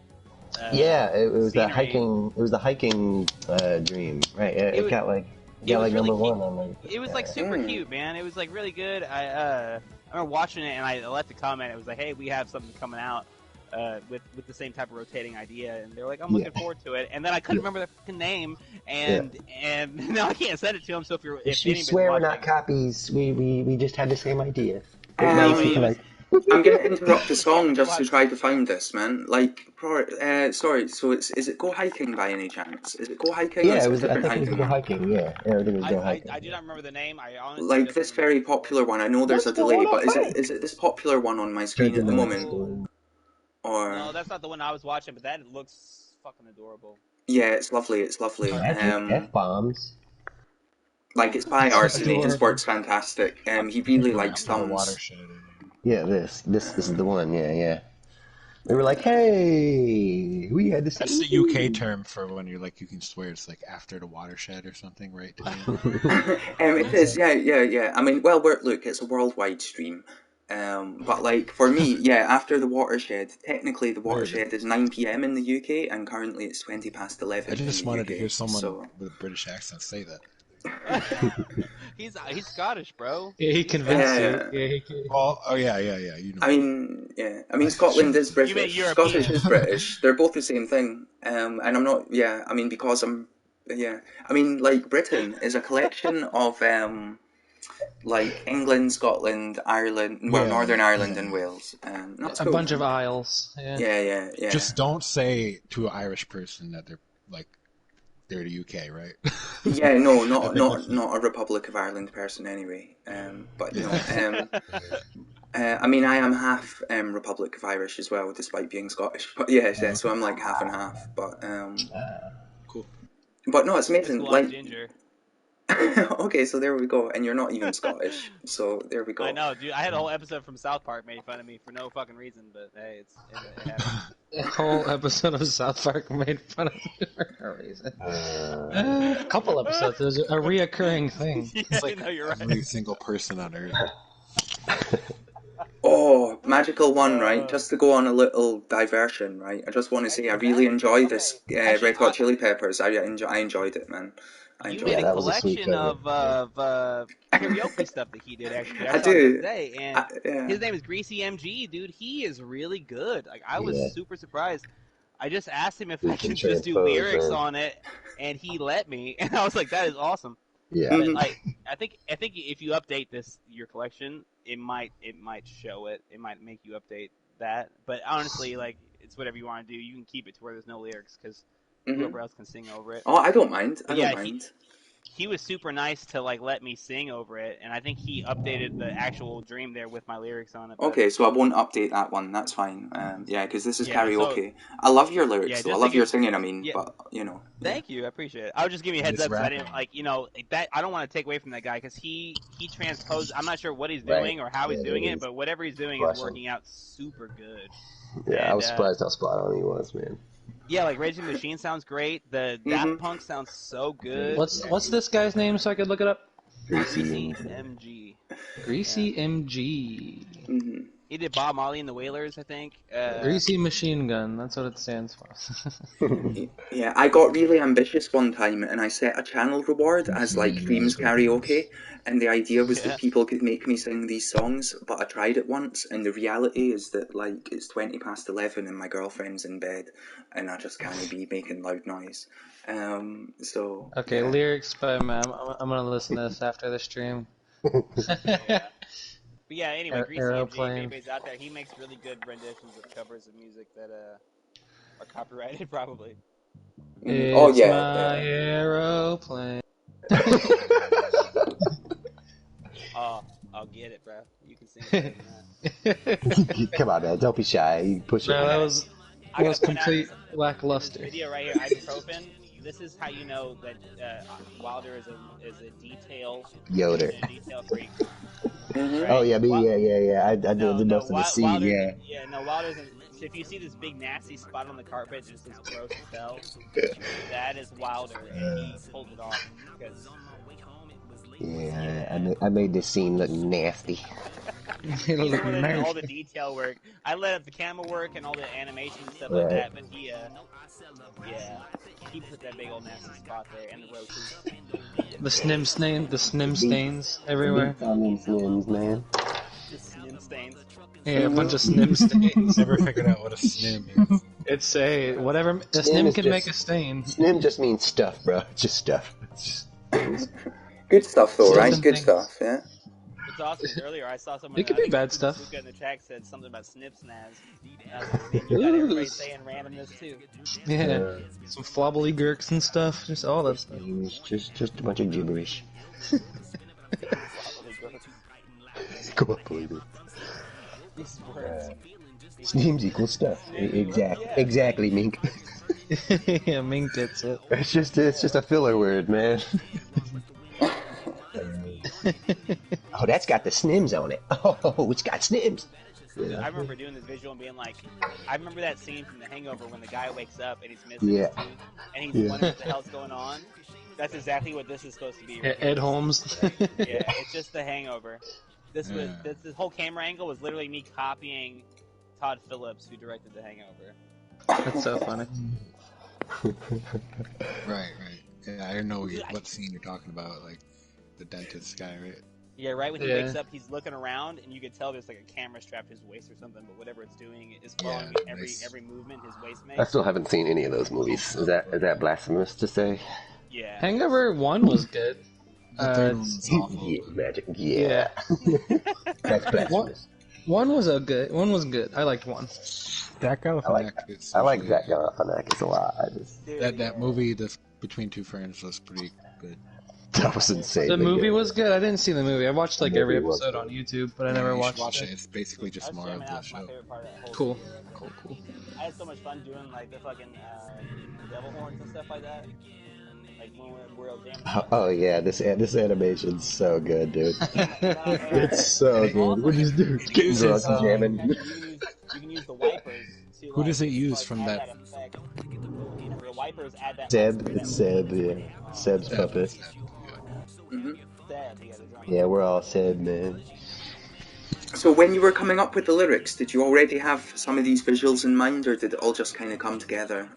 It was the scenery. hiking. It was the hiking dream, right? It got like was number really one on like. It was like super cute, man. It was like really good. I remember watching it, and I left a comment. It was like, "Hey, we have something coming out with the same type of rotating idea," and they're like, "I'm looking forward to it." And then I couldn't remember the fucking name, and now I can't send it to him. So if You anybody's swear we're watching, not copies. We just had the same idea. I'm gonna interrupt the song just to try to find this, man. Like, sorry. So is it Go Hiking by any chance? Is it Go Hiking? Yeah, or is it was. a I different think it was Go one? Hiking. Yeah, I think it was Go Hiking. I do not remember the name. I honestly Like just this remember- very popular one. I know there's a delay, but is it this popular one on my screen at the moment? Or No, that's not the one I was watching, but that looks fucking adorable. yeah, it's lovely. It's lovely. F bombs. Like it's by Arsene. His work's fantastic. He really likes thumbs. Watershed. Yeah, this is the one. Yeah. They were like, "Hey, we had this." That's the UK term for when you're like you can swear. It's like after the watershed or something, right? It is. Yeah. I mean, well, look, it's a worldwide stream. But like for me, yeah, after the watershed, technically the watershed is 9 p.m. in the UK, and currently it's 20 past 11. I just in the wanted UK, to hear someone so- with a British accent say that. He's Scottish, bro. Yeah, he convinced Yeah. you. Well, yeah. You know. I mean, Scotland is You meant British. European. Scottish is British. They're both the same thing. And I'm not. Yeah, I mean, because I'm. Yeah, I mean, like Britain is a collection of like England, Scotland, Ireland, Northern Ireland, and Wales. That's A cool. bunch of aisles. Yeah. Yeah. Just don't say to an Irish person that they're the UK, right? Yeah, no, not a Republic of Ireland person anyway. But no. I mean, I am half Republic of Irish as well, despite being Scottish. But yeah, so I'm like half and half. But Cool. But no, it's amazing. Cool, I'm Like, ginger. okay, so there we go, and you're not even Scottish, so there we go. I know, dude. I had a whole episode from South Park making fun of me for no fucking reason, but hey, it happens. A whole episode of South Park made fun of me for no reason. A couple episodes. There's a reoccurring thing. Yeah, I know, you're right. Every single person on Earth. Oh, magical one, right? Just to go on a little diversion, right? I just want to say I really enjoy this Actually, Red Hot Chili Peppers. I enjoyed it, man. I You enjoyed made it. a that was a sweet collection cover. of karaoke stuff that he did. Actually, I saw it the do. other day, and Yeah. his name is Greasy MG, dude. He is really good. Like I was Yeah. super surprised. I just asked him if He I can could just do transpose, lyrics man. on it, and he let me. And I was like, that is awesome. Yeah. But like, I think if you update your collection, it might show it. It might make you update that. But honestly, like, it's whatever you want to do. You can keep it to where there's no lyrics because whoever else can sing over it. Oh, I don't mind. I Yeah, don't mind. He was super nice to like let me sing over it, and I think he updated the actual dream there with my lyrics on it. But Okay, so I won't update that one. That's fine. Yeah, because this is Yeah, karaoke. I love your lyrics, Yeah, though. I just love to your give- singing. I mean, Yeah. but you know. Thank you, I appreciate it. I was just giving you a heads He's up because I rapping. didn't like that. I don't want to take away from that guy because he transposed. I'm not sure what he's Right. doing or how he's Yeah, doing it it, is. but whatever he's doing is Crushing. working out super good. Yeah, I was And, surprised how spot on he was, man. Yeah, like Rage Against the Machine sounds great. The Daft Punk sounds so good. What's this guy's name so I could look it up? Greasy MG. Greasy MG. He did Bob Marley and the Wailers, I think. Greasy Machine Gun, that's what it stands for. Yeah, I got really ambitious one time and I set a channel reward as like Dreams Karaoke, and the idea was that Yeah. people could make me sing these songs, but I tried it once and the reality is that like it's 20 past 11 and my girlfriend's in bed and I just can't be making loud noise. So Okay, yeah. lyrics by man. I'm gonna listen to this after the stream. Yeah. But yeah, anyway, Greasy MG, if Aeroplane. anybody's out there, he makes really good renditions of covers of music that are copyrighted, probably. Oh It's yeah, my aeroplane. Oh, I'll get it, bro. You can sing it better than that. Come on, man. Don't be shy. You push it. No, that was I gotta point out complete this lackluster. video right here, ibuprofen. This is how you know that Wilder is a detail Yoder. a detail freak. Mhm. Oh yeah, me, Wa- yeah. I did most of the scene. Wilder, Yeah. no, Wilder's. If you see this big nasty spot on the carpet, just as gross as hell, that is Wilder, and he pulled it off because. Yeah, I made this scene look nasty. It'll He's the look one that did all the nasty. detail work. I let up the camera work and all the animation and stuff Right. like that, but he put that big old nasty spot there and the roaches. The snim stains everywhere. Slims, man. Just snim stains. Yeah, a bunch of snim stains. Never figured out what a snim is. It's a whatever. A Snim snim is can just- make a stain. Snim just means stuff, bro. Just stuff. It's just things. Good stuff though, right? Something Good things. stuff, yeah. It's awesome. Earlier, I saw someone. It could I be think bad stuff. Suka in the chat said something about snip snaz. And I was like, man, you got everybody Ooh. saying randomness too. Yeah, some flobbly gurks and stuff. Just all that stuff. It's just a bunch of gibberish. Probably gross. Come on, baby. These words. Snims equals stuff. Yeah. Exactly, Mink. Yeah, Ming gets it. It's just a filler word, man. Oh, that's got the snims on it. Oh, it's got snims. I remember doing this visual and being like, I remember that scene from The Hangover when the guy wakes up and he's missing his tooth, and he's wondering what the hell's going on. That's exactly what this is supposed to be. Yeah, Ed Holmes. Yeah, it's just The Hangover. This whole camera angle was literally me copying Todd Phillips, who directed The Hangover. That's so funny. Right. Yeah, I don't know what scene you're talking about, like the dentist guy, right? Yeah, right when he Yeah. wakes up, he's looking around, and you can tell there's like a camera strapped to his waist or something. But whatever it's doing is following Yeah, nice. every movement his waist I makes. still haven't seen any of those movies. Is that blasphemous to say? Yeah. Hangover 1 was good. The third one was awful. Yeah, magic. Yeah. That's blasphemous. One was good. I liked 1. Zach Galifianakis. I like Zach Galifianakis a lot. Dude, That movie, the Between Two Ferns, was pretty good. That was insane. The movie was good. I didn't see the movie. I watched like The every movie was episode on YouTube, but I never You should watched watch it. it. It's basically just more of the my show. favorite part of that whole Cool. thing. Cool. I had so much fun doing like the fucking devil horns and stuff like that. Like when we're all jamming. Oh yeah, this animation's so good, dude. It's so good. What is this? Getting drunk and jamming. You can use the wipers. To, Who does it use like, from add that? effect. The wipers add that. Seb, it's Seb, yeah. Seb's puppet. Seb, yeah, the drawing. Yeah, we're all Seb, man. So when you were coming up with the lyrics, did you already have some of these visuals in mind, or did it all just kind of come together?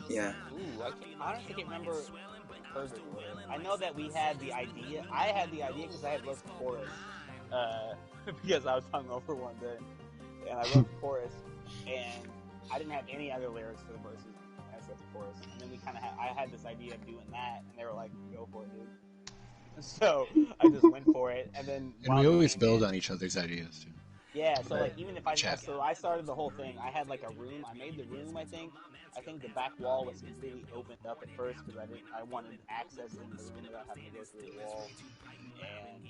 Yeah. Ooh, I honestly can't remember perfectly. I know that we had the idea. I had the idea because I had wrote the chorus. Because I was hungover one day, and I wrote the chorus, and I didn't have any other lyrics for the verses. I just wrote the chorus, and then I had this idea of doing that, and they were like, "Go for it, dude." So I just went for it, and then. And we always build on each other's ideas, too. Yeah, so like even if I Chat. so I started the whole thing. I had like a room. I made the room. I think the back wall was completely opened up at first because I wanted access into the room without having to go through the wall. And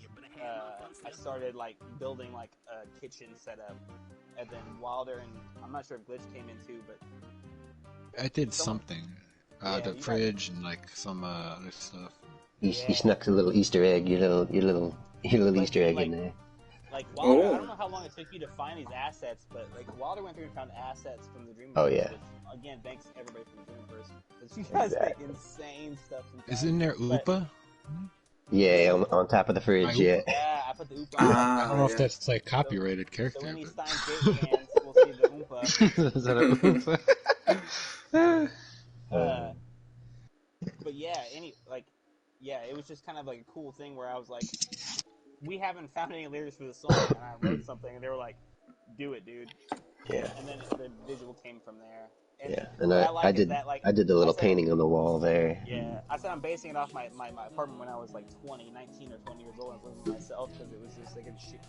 I started like building like a kitchen setup, and then Wilder and I'm not sure if Glitch came in too, but I did something. Yeah, The you fridge and like some other stuff. You snuck a little Easter egg, your little Easter egg in there. like Wilder, I don't know how long it took you to find these assets, but like Wilder went through and found assets from the Dreamverse. Oh, yeah. Which, again, thanks to everybody from the Dreamverse. Because you guys make insane stuff. Sometimes. Is in there But- Upa? Yeah, on top of the fridge. Yeah. Yeah, I put the Oompa on top. I don't know if Yeah. that's like So, copyrighted so character, any but Steins Gate fans will see the Oompa. Is that a Oompa? Uh, but yeah, yeah, it was just kind of like a cool thing where I was like, we haven't found any lyrics for the song, and I wrote something, and they were like, "Do it, dude." Yeah. And then the visual came from there. And Yeah. And what I I like is did that, like, I did the I little said, painting on the wall there. yeah, I said I'm basing it off my apartment when I was like 19 or 20 years old. I was living by myself because it was just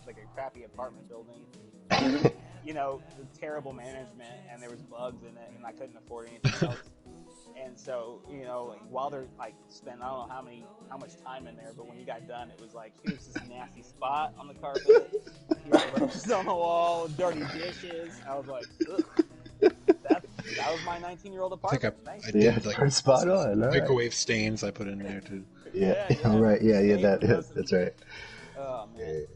like a crappy apartment building, Mhm. and terrible management, and there was bugs in it, and I couldn't afford anything else. And so, while they're like spent I don't know how much time in there, but when you got done, it was like, here's this nasty spot on the carpet, here's roaches on the wall, dirty dishes. I was like, ugh. That was my 19-year-old I think apartment. Thanks. I Yeah, did like spot on. All right. microwave stains I put in there too. Yeah. Yeah. All right. Yeah. Yeah. Stains, That's right. Oh man, Yeah.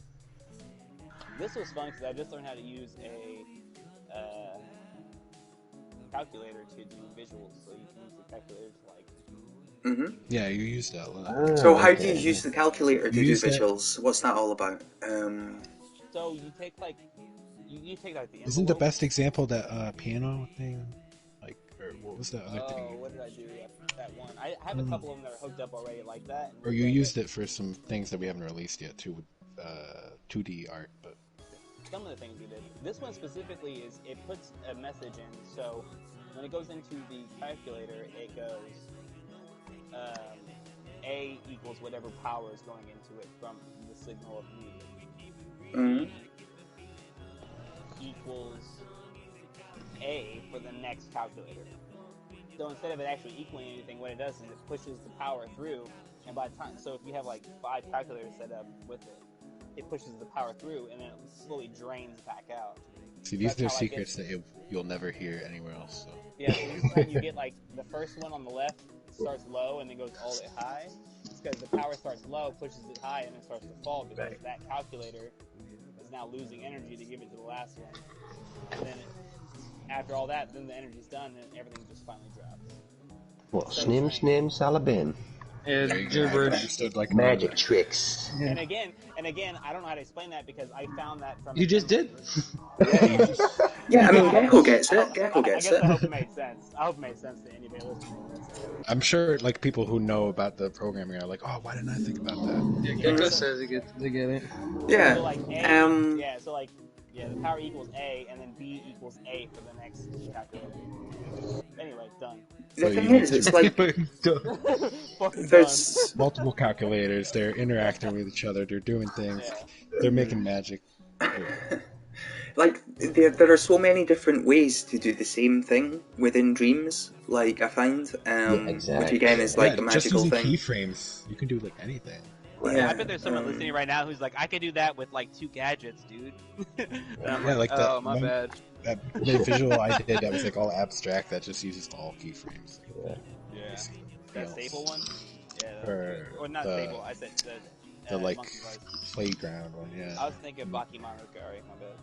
this was fun because I just learned how to use a calculator to do visuals. So you can use the calculator to like. Mhm. Yeah, you used that one. Ah, So how do okay. you use the calculator to You do use that- visuals? What's that all about? So you take like you take like the envelope. Isn't the best example that piano thing? Like, or what was that other Oh, thing? what did I do? That one. I have a couple of them that are hooked up already like that. Or you used it for some things that we haven't released yet too, with 2D art. But Some of the things we did. This one specifically is it puts a message in. So when it goes into the calculator, it goes A equals whatever power is going into it from the signal of music. Mhm. Equals A for the next calculator. So instead of it actually equaling anything, what it does is it pushes the power through, and by the time, so if you have like 5 calculators set up with it, it pushes the power through, and then it slowly drains back out. see, these That's are how I secrets get- that you'll never hear anywhere else. So. Yeah, so this is how you get like the first one on the left starts low and then goes all the way high. It's because the power starts low, pushes it high, and then starts to fall because that calculator is now losing energy to give it to the last one. And then after all that, then the energy's done and everything just finally drops. Well, So snim strange. salabim. Yeah, There you go. I gibberish. understood like Magic tricks. And again, I don't know how to explain that because I found that from. You just did. Yeah, I mean, Gecko gets it. Gecko I gets guess it. I hope it made sense. I hope it made sense to anybody listening. I'm sure like people who know about the programming are like, oh, why didn't I think about that? Yeah, Gecko says he gets to get it. Yeah. So like A, Um. the power equals A, and then B equals A for the next calculator. Anyway, done. The So thing you- is, it's like Fucking there's Multiple calculators, they're interacting with each other, they're doing things, Yeah. they're making magic. like there are so many different ways to do the same thing within dreams. Like I find, exactly. which again is like a just magical using thing. keyframes, you can do like anything. Yeah, I bet there's someone listening right now who's like, I could do that with like 2 gadgets, dude. And I'm Yeah, like that. oh, my bad. That visual I did that was like all abstract. That just uses all keyframes. Yeah. That Feels. staple one? Yeah. Or not the- staple, I said The like Monkey Bars. playground one, I yeah. was thinking Bakemono Gari, my bad.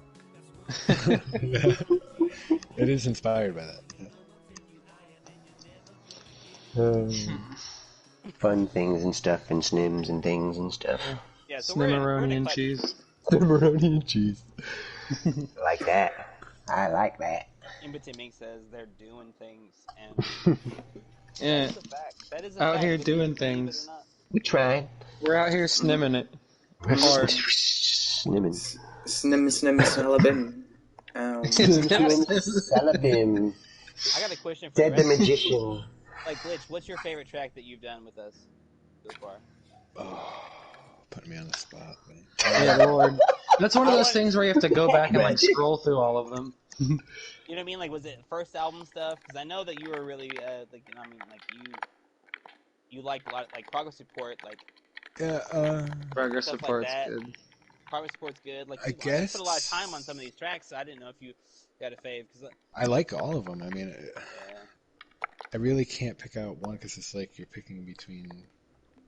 It is inspired by that. Yeah. Fun things and stuff and snims and things and stuff. Yeah, so we're Snimmeroni in and eclectic- cheese. Pepperoni and cheese. Like that. I like that. Impotent Mink says they're doing things, and Yeah, that's a fact. That is a Out fact, here whether you doing believe it or things. not. We tried. we're out here snimming it. Hard. Snimming. Snim salabim. Salabim. I got a question for Said the the rest. magician. Like, Glitch, what's your favorite track that you've done with us so far? Oh, putting me on the spot. Man. Yeah, Lord. That's one of those things where you have to go back and like scroll through all of them. You know what I mean? Like, was it first album stuff? Because I know that you were really, like, you know what I mean? Like, you liked a lot, like, Progress Report, like, Yeah, Progress Stuff like support's that. good. Progress Report's good. Like, I you guess- put a lot of time on some of these tracks, so I didn't know if you got a fave. Cause, I like all of them. I mean, yeah. I really can't pick out one because it's like you're picking between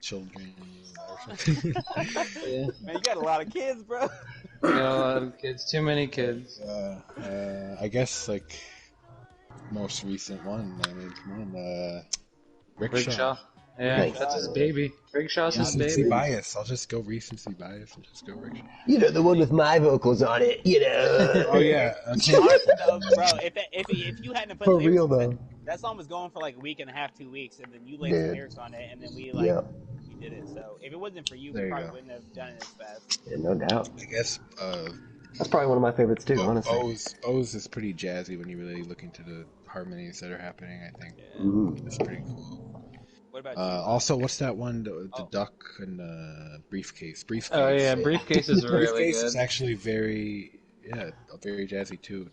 children or something. Yeah. Man, you got a lot of kids, bro. You got a lot of kids. Too many kids. I guess like most recent one. I mean, come on, Rickshaw. Rickshaw. Yeah, Thanks. that's his baby. Rickshaw's his Recency baby. bias. I'll just go recency bias and just go Rickshaw. You know, the one with my vocals on it, you know. Oh yeah. Honestly though, bro, if you hadn't put For lyrics, real, though. that song was going for like a week and a half, 2 weeks, and then you laid some Dude. lyrics on it, and then we Yeah. did it. So if it wasn't for you, There we you probably go. wouldn't have done it as fast. Yeah, no doubt. I guess That's probably one of my favorites too, honestly. O's is pretty jazzy when you really look into the harmonies that are happening. I think Mhm. it's pretty cool. What about you? Also, what's that one? The Oh. duck and briefcase. Briefcase. Oh yeah, briefcase is really Briefcase good. is actually very jazzy too.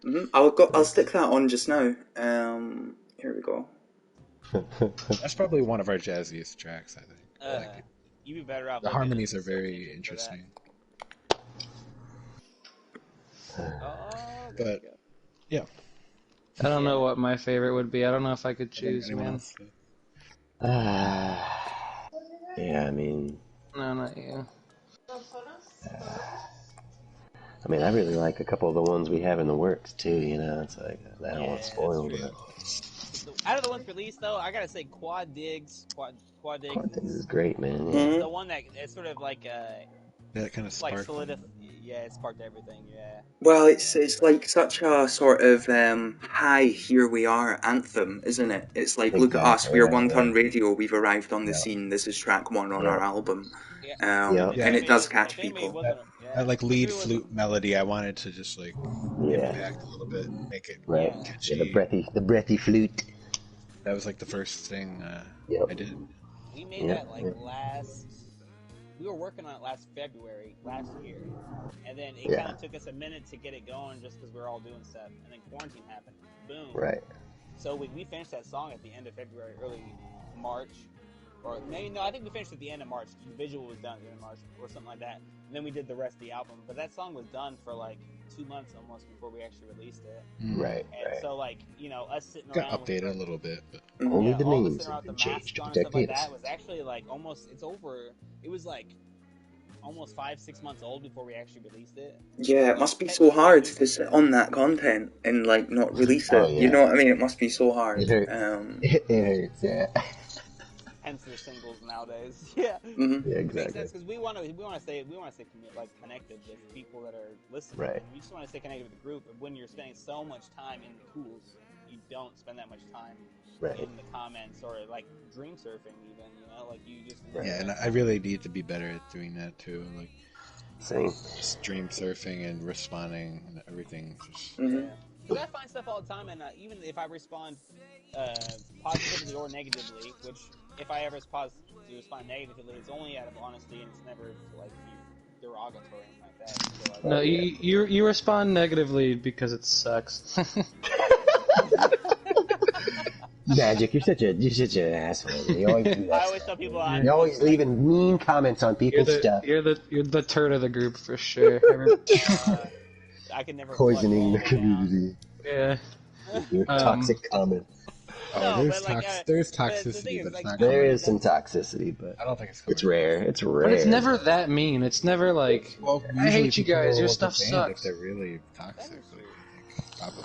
You know. I'll stick that on just now. Here we go. That's probably one of our jazziest tracks. I think. I like it. You'd be better off. The looking harmonies into are very searching for interesting. that. Oh, But there you go. yeah. I don't know what my favorite would be. I don't know if I could choose, Anyone man. else? Yeah, I mean, No, not you. I really like a couple of the ones we have in the works too. You know, it's like I don't want to spoil that's it. So, out of the ones released though, I gotta say Quad Digs. Quad Digs Quantum is is great, man. Yeah. Mhm. the one that it's sort of like That kind of it's like spark. yeah, it sparked everything. Yeah. Well, it's like such a sort of hi, here we are anthem, isn't it? It's like, look at us, Exactly, we're right, One Ton yeah. Radio, we've arrived on the Yeah. scene, this is track 1 on Yeah. our album. Yeah. Yeah. And it does catch If anybody people. wasn't- yeah. That like If lead it wasn't- flute melody, I wanted to just like Yeah. impact a little bit, make it Right. catchy. Yeah, the breathy flute. That was like the first thing Yep. I did. We made Yeah, that like yeah. we were working on it last February, last year. And then it Yeah. kind of took us a minute to get it going just because we were all doing stuff. And then quarantine happened. Boom. Right. So we finished that song at the end of February, early March. Or maybe, no, I think we finished at the end of March. The visual was done at the end of March or something like that. And then we did the rest of the album. But that song was done for like 2 months almost before we actually released it. Right. And Right. so like, you know, us sitting Got around updated a little bit, but Only the all of us names sitting around have with been the changed mask to on and protect stuff like natives. that was actually like almost, it's over, it was like almost 5-6 months old before we actually released it. Yeah, it must be so hard to sit on that content and like not release it. Oh, yeah. You know what I mean? It must be so hard. It hurts. It hurts. Yeah. Hence the singles nowadays. Yeah. Mhm. Yeah. Makes Exactly. sense because we want to stay like connected with people that are listening. Right. We just want to stay connected with the group. And when you're spending so much time in the tools, you don't spend that much time Right. in the comments or like dream surfing even. You know, like you just yeah, and I really need to be better at doing that too. Like Same. stream surfing and responding and everything. Just, Mhm. Because I find stuff all the time, and even if I respond positively or negatively, which if I ever respond negatively, it's only out of honesty, and it's never like derogatory or anything like that. So, No, you respond negatively because it sucks. Magic, you're such an asshole. You always do I that. always tell people You're always leaving mean comments on You're people's stuff, you're the turd of the group for sure. I can never poisoning the flush all down. community. Yeah. Your toxic comments. No, there's but, like, there's but the thing toxicity, is, but like, it's not. There common. is some toxicity, but I don't think it's. it's common. rare. It's rare. But it's never that mean. It's never like, Well, I hate you usually guys, people your will stuff get banned sucks. If they're really toxic, like, I think, probably.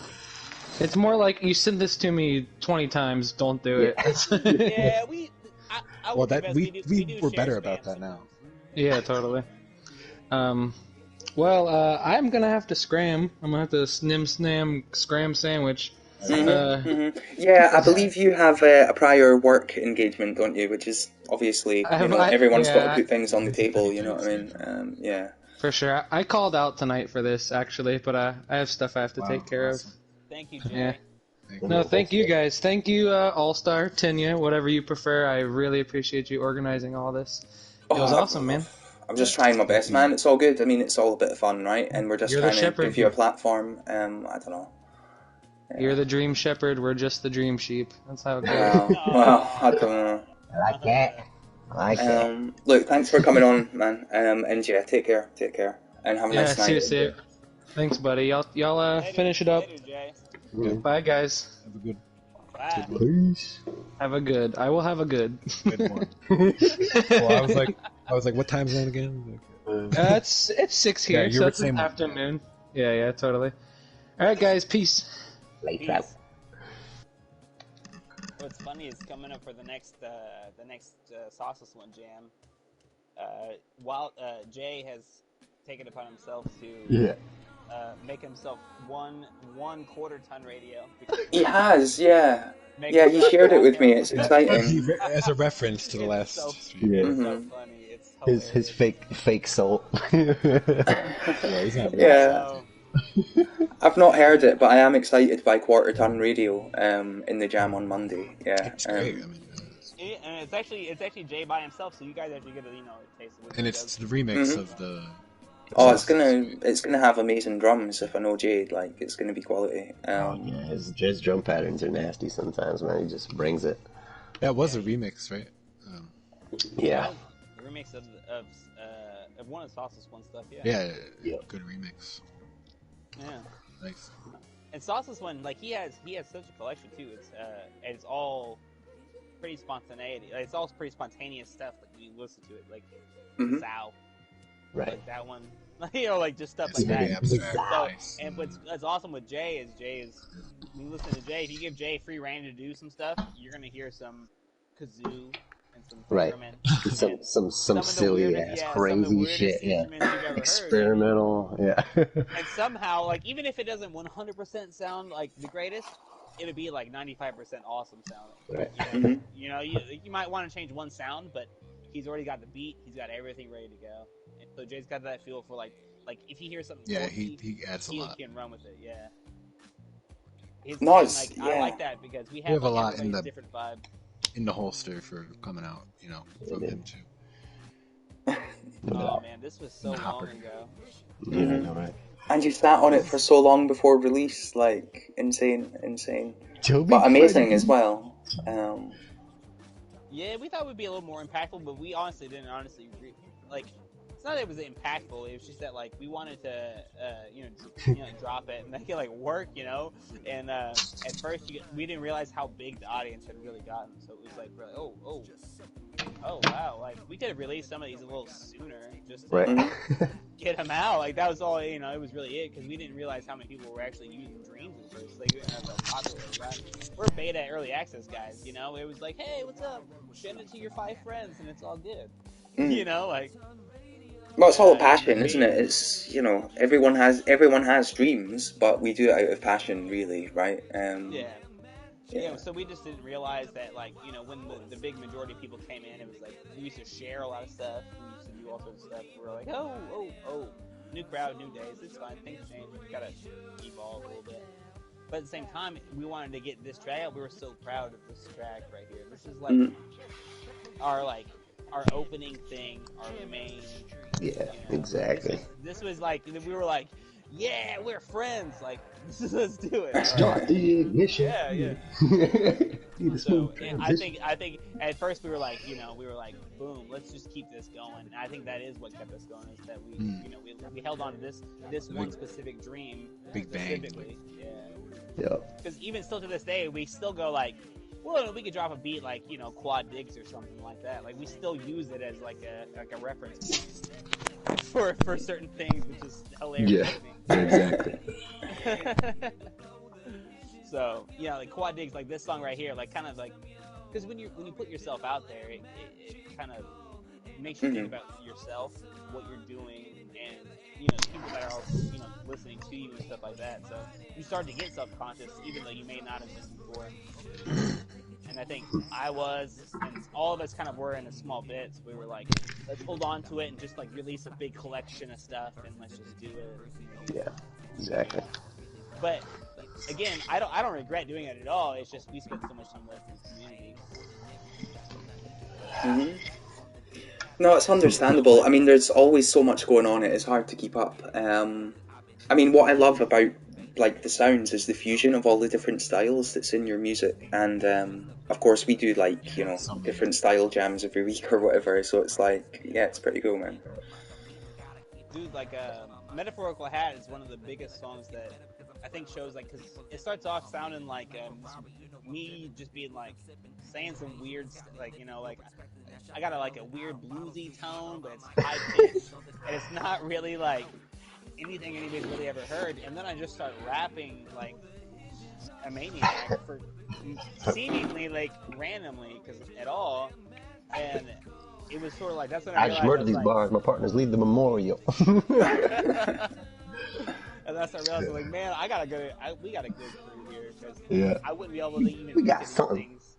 it's more like you sent this to me 20 times, don't do it. Yeah, I Well, will that confess, we do we're share better spam about that now. Yeah, totally. Well, I'm gonna have to scram. I'm gonna have to scram sandwich. Yeah, I believe you have a prior work engagement, don't you? Which is obviously, everyone's got to put things on the table. You know what I mean? Yeah. For sure. I called out tonight for this actually, but I have stuff I have to take care of. Thank you, Jay. Yeah. No, thank you guys. Thank you, All Star, Tinya, whatever you prefer. I really appreciate you organizing all this. It was awesome, man. I'm just trying my best, man. It's all good. I mean, it's all a bit of fun, right? And we're just You're the trying to shepherd. give you a platform. I don't know. You're the dream shepherd. We're just the dream sheep. That's how it goes. Well, I don't know. I like that. I like that. Look, thanks for coming on, man. And yeah, take care, and have a Yeah, nice night. seriously. Thanks, buddy. Y'all finish it up. Later, Jay. Bye, guys. Have a good, Bye. Peace. Have a good. I will have a good. good one. Well, I was like, what time zone again? It's 6 here, Yeah, you so were it's saying- afternoon. Yeah, totally. All right, guys. Peace. Lights out. Peace. what's funny is coming up for the next Sauceless One jam. While Jay has taken upon himself to Yeah. make himself one quarter ton radio. He has, yeah. Make Yeah, it he so I can shared it have with me. him. It's exciting. As a reference to the It's last so stream. Yeah. it's so Mhm. funny. It's His hilarious. fake soul. Yeah, he's not. Yeah. So, I've not heard it, but I am excited by Quarter Ton Radio in the jam on Monday. Yeah. It's great. I mean, and it's actually Jay by himself. So you guys actually get a taste of what and he it's does. the remix Mhm. of the. Oh, Sauces. it's gonna have amazing drums. If I know Jade, like it's gonna be quality. Oh yeah, his drum patterns are nasty sometimes, man. He just brings it. That was a remix, right? Yeah. The remix of one of the Sauceless One stuff. Yeah. Yeah. Good remix. Yeah. Nice. And Sauceless One, like he has such a collection too. It's all pretty spontaneity. Like, it's all pretty spontaneous stuff. Like you listen to it, like Mhm. Sow, Right. like that one. Like just stuff It's like very that. abstract. So, Nice. and what's awesome with Jay is when you listen to Jay, if you give Jay free reign to do some stuff, you're gonna hear some kazoo and some Right. theremin and Some of the silly weirdest, ass some of the crazy weirdest shit. Yeah. instruments you've ever heard. Experimental. Yeah. And somehow, like even if it doesn't 100% sound like the greatest, it'll be like 95% awesome sounding. Right. Mhm. You might want to change one sound, but he's already got the beat. He's got everything ready to go. And so Jay's got that feel for like if he hears something, Yeah, quirky, he adds a he lot. can run with it. Yeah. No, And, it's I yeah. like that because we We have have a like lot in everybody's the- different vibe. In the holster for coming out, from him too. Oh man, this was so long Hopper. ago. Yeah, I know, right? And you sat on it for so long before release, like insane, Toby but amazing Freddy. as well. Yeah, we thought it would be a little more impactful, but we honestly didn't agree. Like, it's not that it was impactful. It was just that like we wanted to, drop it and make it like work, And at first, we didn't realize how big the audience had really gotten. So it was like, really, oh wow! Like we could have released some of these a little sooner, just to Right. get them out. Like that was all. It was really it because we didn't realize how many people were actually using Dreams at first. Like we didn't know how popular it was. We're beta early access guys. It was like, hey, what's up? Send it to your 5 friends, and it's all good. Like. Well, it's all a passion, isn't it? It's everyone has dreams, but we do it out of passion, really, right? Yeah, so we just didn't realize that, like, when the big majority of people came in, it was like, we used to share a lot of stuff, we used to do all sorts of stuff, we were like, oh, new crowd, new days, it's fine, things change, we gotta evolve a little bit. But at the same time, we wanted to get this track out, we were so proud of this track right here. This is, our opening thing, our main... Yeah, exactly. This was like, we were like, yeah, we're friends. Like, let's do it. Start the ignition. Yeah. So, I think at first we were like, boom, let's just keep this going. And I think that is what kept us going is that we held on to this one specific dream. Big bang. Specifically. Yeah. Because even still to this day, we still go like, well, we could drop a beat like, quad digs or something like that. Like we still use it as like a reference for certain things, which is hilarious. Yeah, exactly. So like quad digs, like this song right here, like kind of like, because when you put yourself out there, it kind of makes you think about yourself, what you're doing, and people that are all listening to you and stuff like that. So you start to get self-conscious, even though you may not have been before. And I think I was, and all of us kind of were in a small bits. We were like, let's hold on to it and just like release a big collection of stuff and let's just do it. Yeah, exactly. But again, I don't regret doing it at all. It's just we spent so much time with the community. No, it's understandable. I mean, there's always so much going on. It is hard to keep up. I mean, what I love about like the sounds is the fusion of all the different styles that's in your music, and of course we do like different style jams every week or whatever. So it's like, yeah, it's pretty cool, man. Dude, like Metaphorical Hat is one of the biggest songs that I think shows like, because it starts off sounding like me just being like saying some weird like I got a weird bluesy tone, but it's high pitched and it's not really like anything anybody's really ever heard, and then I just start rapping like a maniac for seemingly like randomly because at all, and it was sort of like that's when I I just realized I murdered was these like, bars. My partners leave the memorial. and that's when I realized I was like, man, we got a good crew here because Yeah. I wouldn't be able to even We look got at these something. things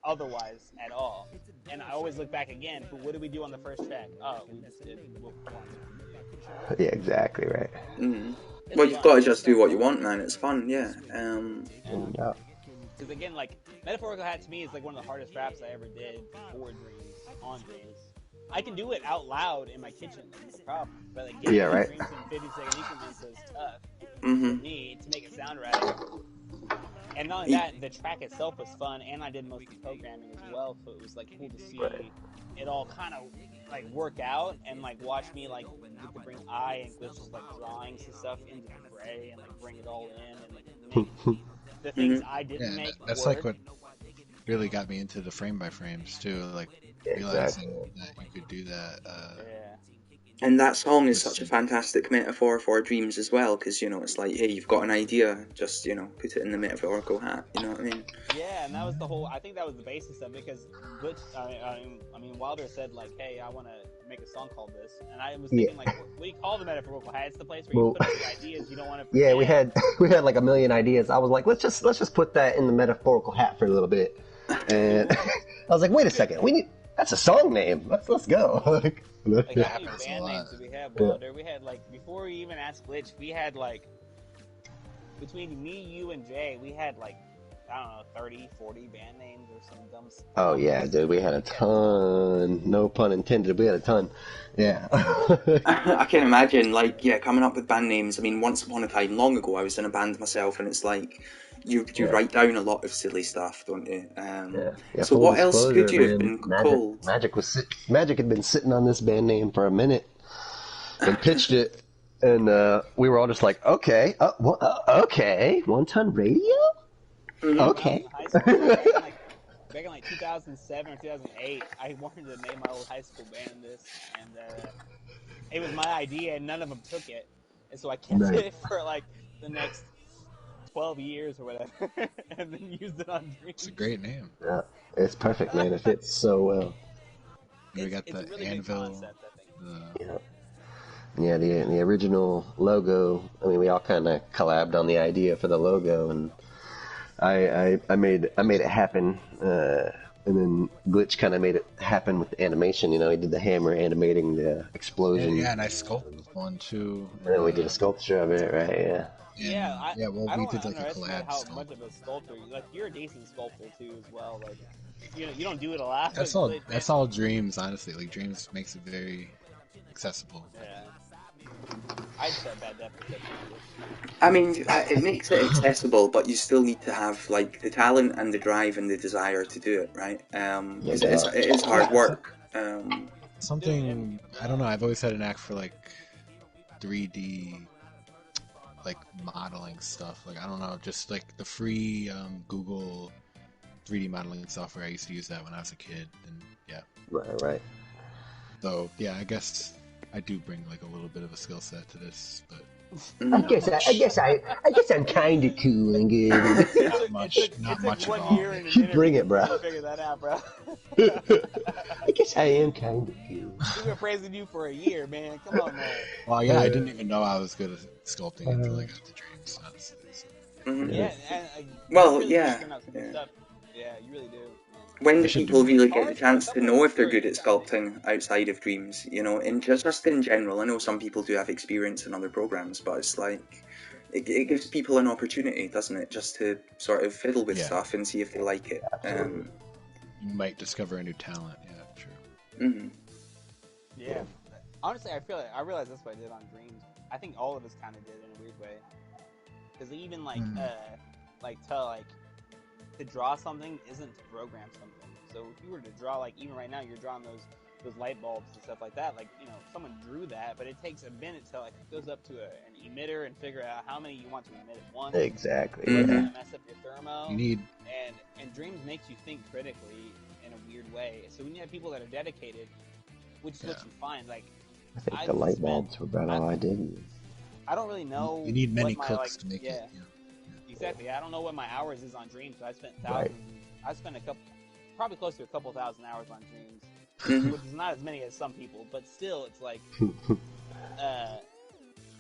otherwise at all. And I always look back again. But what did we do on the first track? Oh, we just did what we wanted. Yeah, exactly right. Well, It's you've fun. got to just do what you want, man. It's fun, yeah. Yeah. Because again, like Metaphorical Hat to me is like one of the hardest raps I ever did for Dreams on Dreams. I can do it out loud in my kitchen, no problem. But like getting Yeah, right. Dreams in 50-second increments is tough Mm-hmm. for me to make it sound right. And not only that, the track itself was fun, and I did most of the programming as well, so it was like cool to see it all kind of like work out and like watch me like get to bring and Glitch's like drawings and stuff into the fray and like bring it all in and like make the things I didn't make that's work. like what really got me into the frame by frames too, like Exactly. realizing that you could do that. Yeah. And that song is such a fantastic metaphor for dreams as well, because, you know, it's like, hey, you've got an idea, just, you know, put it in the metaphorical hat, you know what I mean? Yeah, and that was the whole. I think that was the basis of it because Glitch. I mean, Wilder said like, "Hey, I want to make a song called this," and I was thinking like, "What do you call the metaphorical hat? It's the place where you put the ideas you don't want to." Yeah, we had like a million ideas. I was like, let's just put that in the metaphorical hat for a little bit, and I was like, wait a second, that's a song name. Let's go. Like how many band names did we have, Wilder? We had like before we even asked Glitch, we had like between me, you, and Jay, we had like I don't know 30, 40 band names or some dumb stuff. Oh yeah, dude, we had a ton. No pun intended. We had a ton. Yeah. I can imagine, like, yeah, coming up with band names. I mean, once upon a time, long ago, I was in a band myself, and it's like you write down a lot of silly stuff, don't you? Yeah. So what else could you have been called? Magic had been sitting on this band name for a minute, and pitched it, and we were all just like, okay, okay, 1 Ton Radio. Okay. Back in like 2007 or 2008, I wanted to name my old high school band this, and it was my idea, and none of them took it, and so I kept it for like the next 12 years or whatever, and then used it on Dreams. It's a great name. Yeah, it's perfect, man. It fits so well. We got the really anvil. Concept, I think. Yeah, the original logo. I mean, we all kind of collabed on the idea for the logo, and I made it happen, and then Glitch kind of made it happen with the animation. You know, he did the hammer animating the explosion. Yeah, and I sculpted one too. And then we did a sculpture of it, right? Yeah. Well, we did like a collab. How much of a sculptor, like you're a decent sculptor too, as well. Like, you don't do it a lot. That's all. That's all Dreams, honestly. Like Dreams makes it very accessible. Yeah. I just have bad depth perception. I mean, it makes it accessible, but you still need to have like the talent and the drive and the desire to do it, right? It is hard work. Something I don't know. I've always had an knack for like 3D, like modeling stuff. Like I don't know, just like the free Google 3D modeling software. I used to use that when I was a kid, and yeah. Right. So yeah, I guess I do bring like a little bit of a skill set to this, but I guess I'm kind of cool and good. not much at all. Bring it, bro. Figure that out, bro. I guess I am kind of cool. We've been praising you for a year, man. Come on, man. Well, yeah, I didn't even know I was good at sculpting until I got the Dreams, honestly. So. Yeah, yeah, you really do. When do people really get the chance to know if they're good at sculpting outside of Dreams? You know, just in general. I know some people do have experience in other programs, but it's like it gives people an opportunity, doesn't it, just to sort of fiddle with stuff and see if they like it. You might discover a new talent. Yeah, true. Yeah, honestly, I realize that's what I did on Dreams. I think all of us kind of did in a weird way, because even to draw something isn't to program something. So if you were to draw, like even right now, you're drawing those light bulbs and stuff like that. Like, you know, someone drew that, but it takes a minute to like it goes up to an emitter and figure out how many you want to emit at once. Exactly. Mess up your thermo. You need and Dreams makes you think critically in a weird way. So when you have people that are dedicated, which is what you find. Like I think the light bulbs were about all I did. I don't really know. You need many cooks to make it. Yeah. exactly. I don't know what my hours is on Dreams, but I spent Right. thousands. I spent probably close to a couple thousand hours on Dreams, Mhm. which is not as many as some people, but still, it's like, uh,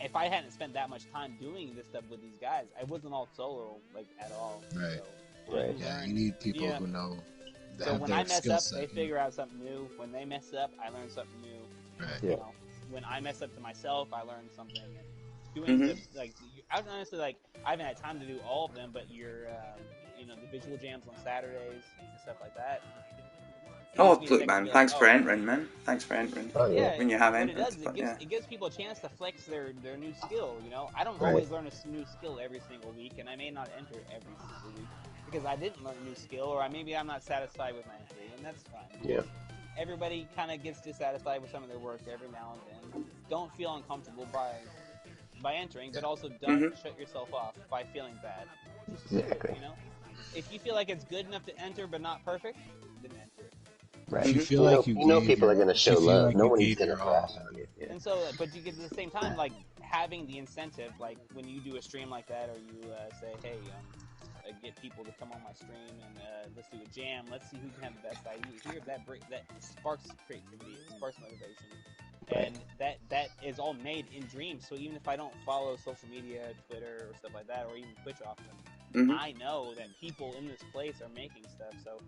if I hadn't spent that much time doing this stuff with these guys, I wasn't all solo like at all. Right. So Right. you Yeah, learn, you need people yeah. who know, that So have when I their mess skill up, set. they figure out something new. When they mess up, I learn something new. Right. Yeah. You know, when I mess up to myself, I learn something. And doing Mhm. I don't honestly like. I haven't had time to do all of them, but the visual jams on Saturdays and stuff like that. It gives Oh, me a look, second to man. be like, Thanks for oh, entering, man. Thanks for entering. Oh yeah. yeah. When you have What it entered, does is but yeah. it gives people a chance to flex their new skill. You know, I don't Right. always learn a new skill every single week, and I may not enter every single week because I didn't learn a new skill, or maybe I'm not satisfied with my entry, and that's fine. Yeah. Everybody kind of gets dissatisfied with some of their work every now and then. Don't feel uncomfortable by entering, but also don't Mhm. shut yourself off by feeling bad. Just do Exactly. it. You know, if you feel like it's good enough to enter but not perfect, then enter it. Right. If you Mhm. feel like you You know gave people are your, gonna if you show feel love. like you Nobody's gave gonna your all, crash on you. Yeah. And so, but you get at the same time, like having the incentive, like when you do a stream like that, or you say, "Hey, get people to come on my stream and let's do a jam. Let's see who can have the best idea." Here, that sparks creativity, it sparks motivation, Right. and that is all made in Dreams. So even if I don't follow social media, Twitter or stuff like that, or even Twitch often, Mhm. I know that people in this place are making stuff. So,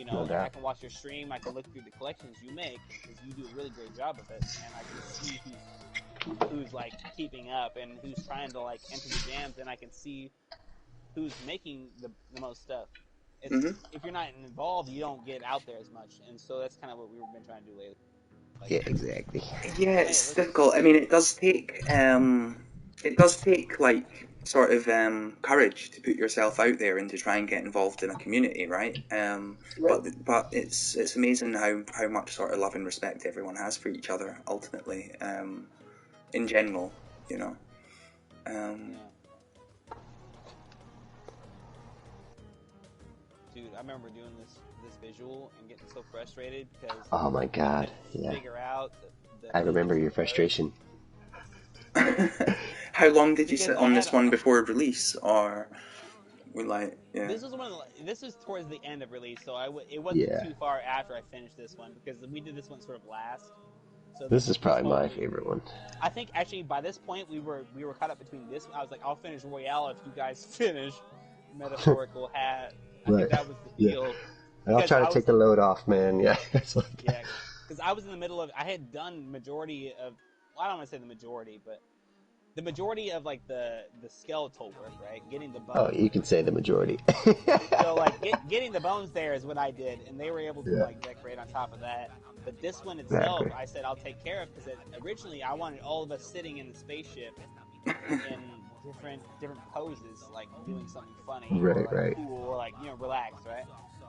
No I doubt. can watch your stream. I can look through the collections you make because you do a really great job of it, and I can see who's like keeping up and who's trying to like enter the jams, and I can see who's making the most stuff. It's Mhm. if you're not involved, you don't get out there as much, and so that's kind of what we've been trying to do lately. Like, Yeah. Exactly. Yeah, hey, it's let's difficult. I mean, it does take like sort of courage to put yourself out there and to try and get involved in a community, right? Right. But it's amazing how much sort of love and respect everyone has for each other ultimately. In general, you know. Um, yeah, dude, I remember doing this visual and getting so frustrated because Oh my I God. couldn't Yeah. figure out the I remember physics of your the pose. frustration. how long did you Because sit I on had this one before release, or we like yeah? this was towards the end of release, so it wasn't Yeah. too far after I finished this one because we did this one sort of last. So This is this probably my whole favorite one. I think actually by this point we were caught up between this. I was like, I'll finish Royale if you guys finish Metaphorical Hat. I think Right. that was the Yeah. deal And I'll because try to I take was the load off, man. Yeah. It's like, yeah because I was in the middle of I had done majority of well, I don't want to say the majority, but the majority of like the skeletal work, right? Getting the oh, bones you there. can say the majority. So like getting the bones there is what I did, and they were able to Yeah. like decorate on top of that. But this one itself, Exactly. I said I'll take care of because originally I wanted all of us sitting in the spaceship in different poses, like doing something funny or Right. like Right. cool or like relaxed, right?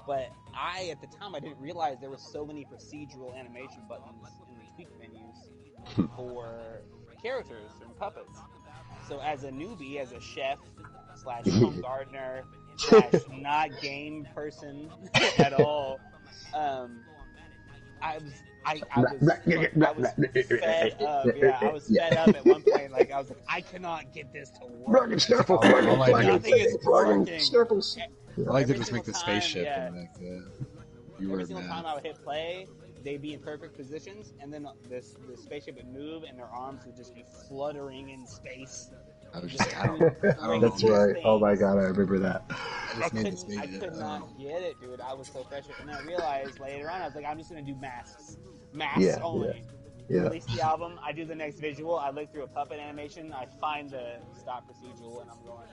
But at the time I didn't realize there were so many procedural animation buttons in the tweak menus for characters and puppets. So as a newbie, as a chef slash home gardener slash not game person at all, I was I was fed up. Yeah, I was fed up at one point. Like I was like, I cannot get this to work. Rugged Snurfle, All I did was Nothing is working. Snurfles. all I did Every was single make the time, spaceship, yeah. and like you Every were single mad. time I would hit play, they'd be in perfect positions, and then the spaceship would move, and their arms would just be fluttering in space. I was Just just doing I don't know, That's crazy man. right. Oh my things. God, I remember that. I just made the space. I could not get it, dude. I was so frustrated, and then I realized later on, I was like, I'm just gonna do masks Yeah. only. We Yeah. release the album. I do the next visual. I look through a puppet animation. I find the stop procedural, and I'm going,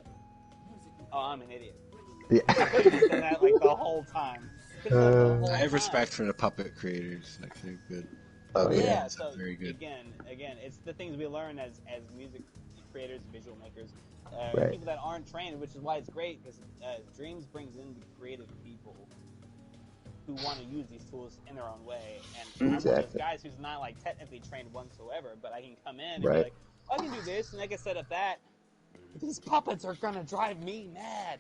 oh, I'm an idiot. Yeah. I could have just done that like the whole time. Could have done it the whole I have time. respect for the puppet creators. Like they're good. Oh, Puppet yeah. Yeah. animators So are very good. again, it's the things we learn as music creators, visual makers, Right. people that aren't trained, which is why it's great because Dreams brings in the creative people who want to use these tools in their own way. And I'm one of those Exactly. guys who's not like technically trained whatsoever, but I can come in and be Right. like, I can do this and I can set up that. But these puppets are gonna drive me mad.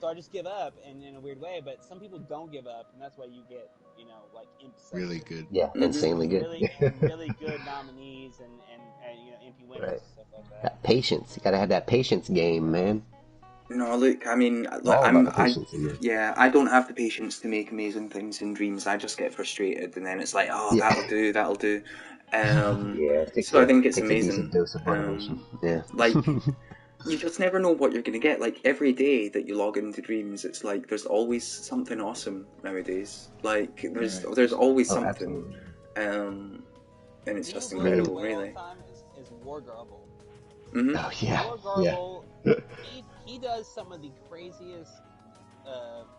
So I just give up, and in a weird way. But some people don't give up, and that's why you get like Really Imp-centric. good. Yeah, Mhm. insanely good. Really good nominees and Impy winners Right. and stuff like that. That patience. You gotta have that patience game, man. No, look, I mean, It's like, all about the patience in there. yeah, I don't have the patience to make amazing things in dreams. I just get frustrated, and then it's like, oh, Yeah. that'll do. Yeah, it So I think it's takes a decent amazing. dose of motivation. Yeah. Like, you just never know what you're gonna get. Like every day that you log into dreams, it's like there's always something awesome nowadays. Like Right. there's always Oh, something, absolutely. and it's You know just who blows me incredible, away all the really. time is War Garble. Hmm. Oh yeah. War Yeah. Garble, he does some of the craziest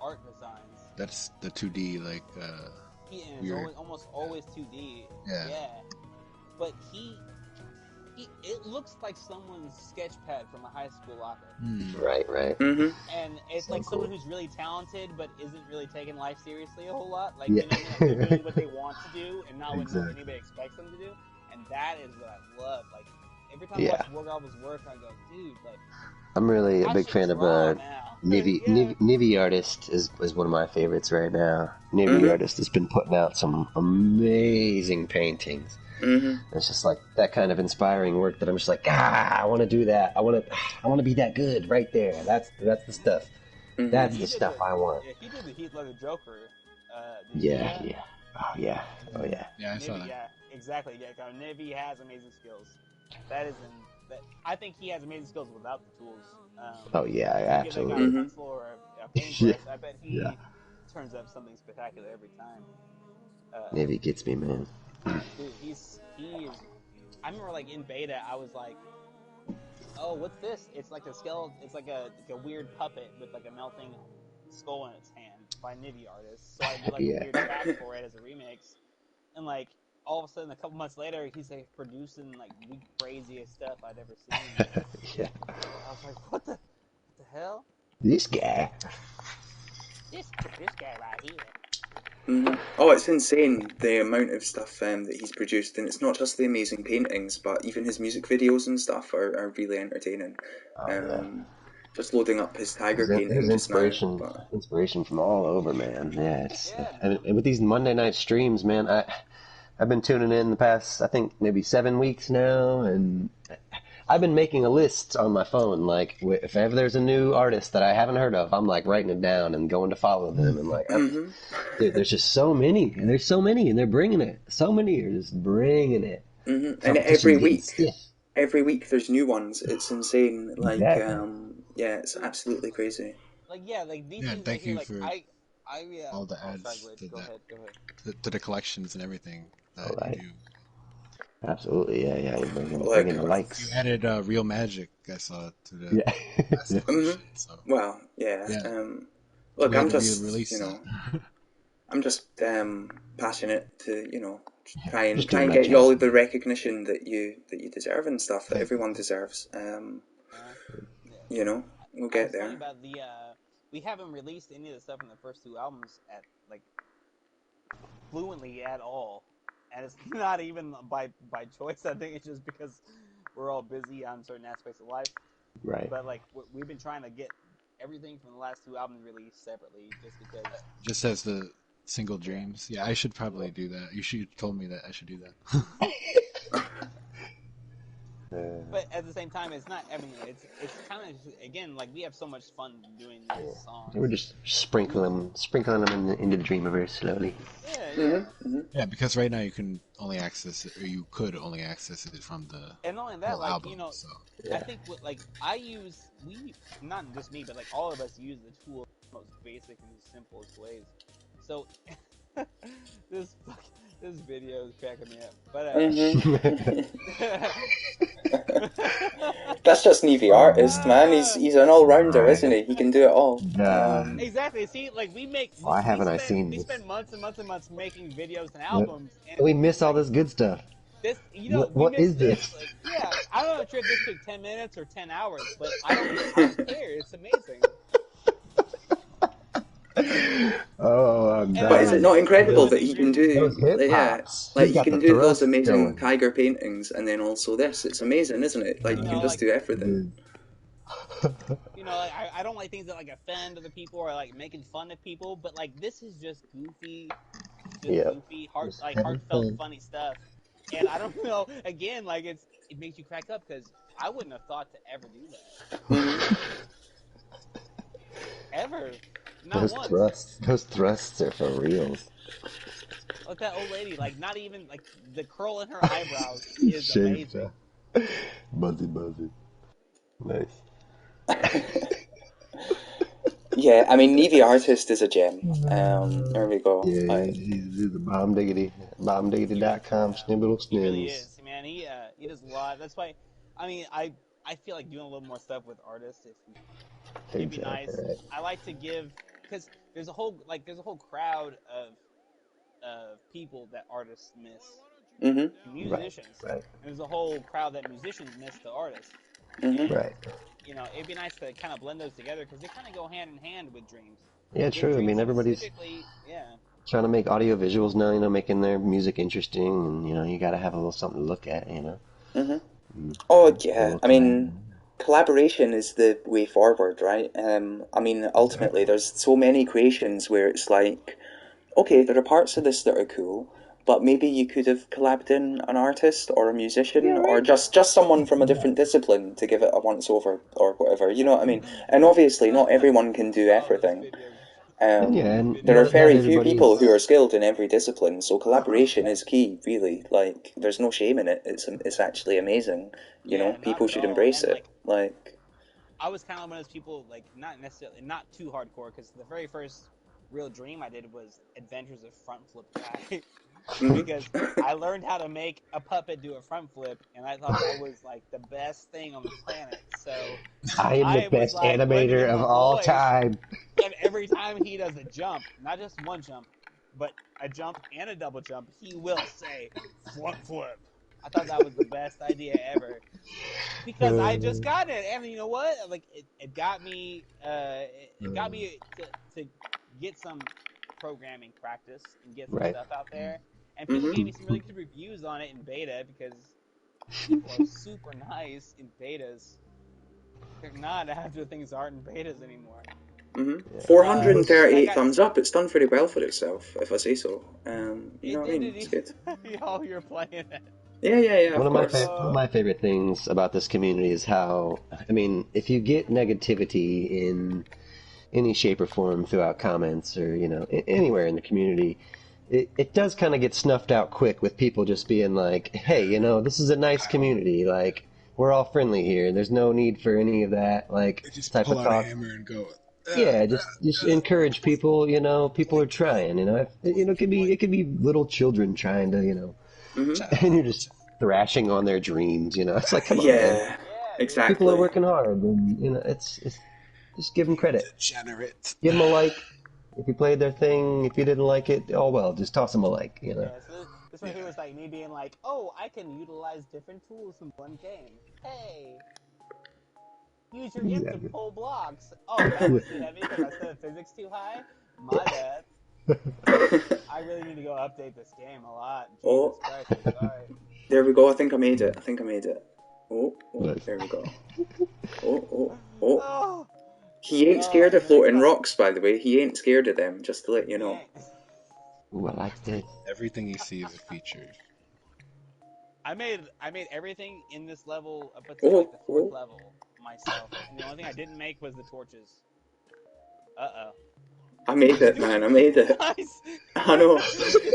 art designs. That's the 2D He is weird. almost always 2D. Yeah. Yeah, but he it looks like someone's sketch pad from a high school locker. Right. Hmm. And it's So like someone cool. who's really talented but isn't really taking life seriously a whole lot. Like, Yeah. you know what I mean? Like, they're doing what they want to do and not what Exactly. anybody expects them to do. And that is what I love. Like, every time I Yeah. watch War Garble's work, I go, dude, like, I'm really a I big should fan of draw now. Yeah. Nivi Artist is one of my favorites right now. Nivi Mhm. Artist has been putting out some amazing paintings. Hmm. It's just like that kind of inspiring work that I'm just like, I want to do that. I want to be that good right there. That's the stuff. Hmm. That's He the did stuff I want. Yeah, he did the Heath Ledger Joker. Did you see Yeah, that? yeah. Oh yeah. Oh yeah. Yeah, I saw Nivi, that. yeah, exactly. Yeah, Nivi has amazing skills. That is that. I think he has amazing skills without the tools. Oh yeah, If you give that guy a absolutely. Mhm. pencil or a paintbrush, Yeah. I bet he Yeah. turns up something spectacular every time. Nivi gets me, man. Dude, he is. I remember like in beta, I was like, "Oh, what's this? It's like a skeleton. It's like a weird puppet with like a melting skull in its hand by Nivi artists." So I did like a Yeah. weird track for it as a remix, and like all of a sudden, a couple months later, he's like producing like the craziest stuff I'd ever seen. Yeah. I was like, "What the hell? This guy. This guy right here." Hmm. Oh, it's insane the amount of stuff that he's produced, and it's not just the amazing paintings, but even his music videos and stuff are really entertaining. Oh yeah. Just loading up his tiger There's painting just now. inspiration from all over, man. Yeah, it's Yeah, and with these Monday night streams, man, I've been tuning in the past, I think maybe 7 weeks now, and I've been making a list on my phone. Like, if ever there's a new artist that I haven't heard of, I'm like writing it down and going to follow them. And like, Hmm. dude, there's just so many, and they're bringing it. So many are just bringing it. Hmm. And Competition's getting stiff. every week there's new ones. It's insane. Like, Exactly. yeah, it's absolutely crazy. like yeah, like these Yeah, things thank right here. you Like for all the oh, sorry, ads Glitch. to Go that, ahead. to the collections and everything All that right. you do. Absolutely. Yeah. You're Like, bringing the You likes. added Real Magic, I saw, to the Yeah. last Yeah. collection. So well, yeah. yeah, Look, we had I'm to just, re-release that. I'm just passionate to, try Just and doing my get you job. all the recognition that you deserve and stuff that Thank you. everyone deserves. Yeah. We'll I get was telling you there. about the we haven't released any of the stuff in the first two albums at like fluently at all, and it's not even by choice. I think it's just because we're all busy on certain aspects of life. Right. But like we've been trying to get everything from the last two albums released separately, just because. Just as the single dreams. Yeah, I should probably do that. You should have told me that I should do that. But at the same time, it's not. I mean, it's kind of again like we have so much fun doing these songs. We're just sprinkling them into the Dreamiverse slowly. Yeah. Yeah, because right now you can only access it, or you could only access it from the And not only that, whole like album. So I think what like not just me, but like all of us use the tool in the most basic and simplest ways. So this video is cracking me up. But That's just Nevy artist, man. He's an all rounder, Right. isn't he? He can do it all. Exactly. See, like Why haven't I seen we this? spend months and months and months making videos and albums, and We miss all this good stuff. this, What we missed is this? Like, yeah, I don't know if this took 10 minutes or 10 hours, but I don't care. It's amazing. Oh, I'm And But is it not incredible that Those he can do? Those hip Yeah, hops. like He's he got can the do those thrust amazing going. tiger paintings, and then also this. It's amazing, isn't it? Like you can just do everything. Like, I don't like things that like offend other people or like making fun of people, but like this is just goofy, just Yeah. goofy, Just having heartfelt, fun. funny stuff. And I don't know. Again, like it makes you crack up because I wouldn't have thought to ever do that Mhm. ever, not Those once. thrusts are for reals. Like that old lady, like not even like the curl in her eyebrows is Shaved. amazing. Buzzy, buzzy. Nice. Yeah, I mean, Nevie Artist is a gem. There we go. Yeah, Like, he's a bomb diggity. He really, Bombdiggity.com, yeah, Snibble he really Snims. is, man. He does a lot. That's why, I mean, I feel like doing a little more stuff with artists. If it'd be Exactly nice. right. I like to give because there's a whole crowd of people that artists miss, mhm, Right, musicians, right, and there's a whole crowd that musicians miss the artists. mhm, And right. it'd be nice to kind of blend those together because they kind of go hand in hand with dreams. Yeah, With true. I dreams mean, everybody's specifically, yeah, trying to make audio visuals now, making their music interesting, and, you got to have a little something to look at. mhm. Mm. Oh A yeah, little I collab. mean, collaboration is the way forward, right? I mean, ultimately, Exactly. there's so many creations where it's like, okay, there are parts of this that are cool, but maybe you could have collabed in an artist or a Yeah, musician or right. just someone from a Yeah. different discipline to give it a once over or whatever. You know what I mean? And obviously, not everyone can do oh, those everything. videos, And yeah, those and There are videos not very are few everybody people who is. are skilled in every discipline, so collaboration Yeah. is key, really. Like, there's no shame in it. It's actually amazing. You know, yeah, not people at should all. embrace And it. like Like, I was kind of one of those people, like not necessarily not too hardcore because the very first real dream I did was Adventures of Front Flip Guy mhm, because I learned how to make a puppet do a front flip and I thought that was like the best thing on the planet. So I am the I was best like learning animator in of my all voice, time. and every time he does a jump, not just one jump, but a jump and a double jump, he will say front flip. I thought that was the best idea ever because I just Uh, got it, and you know what? Like it got me, it got uh, me to get some programming practice and get some right. stuff out there. And people mhm, gave me some really good reviews on it in beta because people are super nice in betas. They're not after things aren't in betas anymore. mhm. Yeah. Most. Like I 438 got, thumbs up. It's done very well for itself, if I say so. You know it what I did mean? It's it. good. Oh, you're playing it. Yeah, yeah, yeah, One of of my course. one of my favorite things about this community is how, I mean, if you get negativity in any shape or form throughout comments or anywhere in the community, it does kind of get snuffed out quick with people just being like, hey, this is a nice Kyle, community, like we're all friendly here, there's no need for any of that like they just type pull of out a talk. hammer and go. Yeah, just encourage people. People are trying. It could be little children trying to, Mhm. and you're Child. just thrashing on their dreams. It's like, come on, man. Yeah, Yeah, dude. People are exactly. working hard, and it's just give them You credit. degenerate. Give them a like. If you played their thing, if you didn't like it, oh well, just toss them a like. Yeah, so this Yeah. right here was like me being like, oh, I can utilize different tools from one game. Hey, use your imp to Exactly. pull blocks. Oh, that was too heavy because I set the physics too high? My bad. I really need to go update this game a lot. Jesus Oh, Christ, I'm sorry. there we go. I think I made it. I think I made it. Oh, Nice. there we go. Oh. Oh, He ain't scared oh, of here they floating come. rocks, by the way. He ain't scared of them, just to let you He know. ain't. Ooh, I like this. Everything you see is a feature. I made everything in this level up until like Oh, the fourth oh. level myself, and the only thing I didn't make was the torches. Uh oh. I made He's it, doing man. I made it. nice. I know.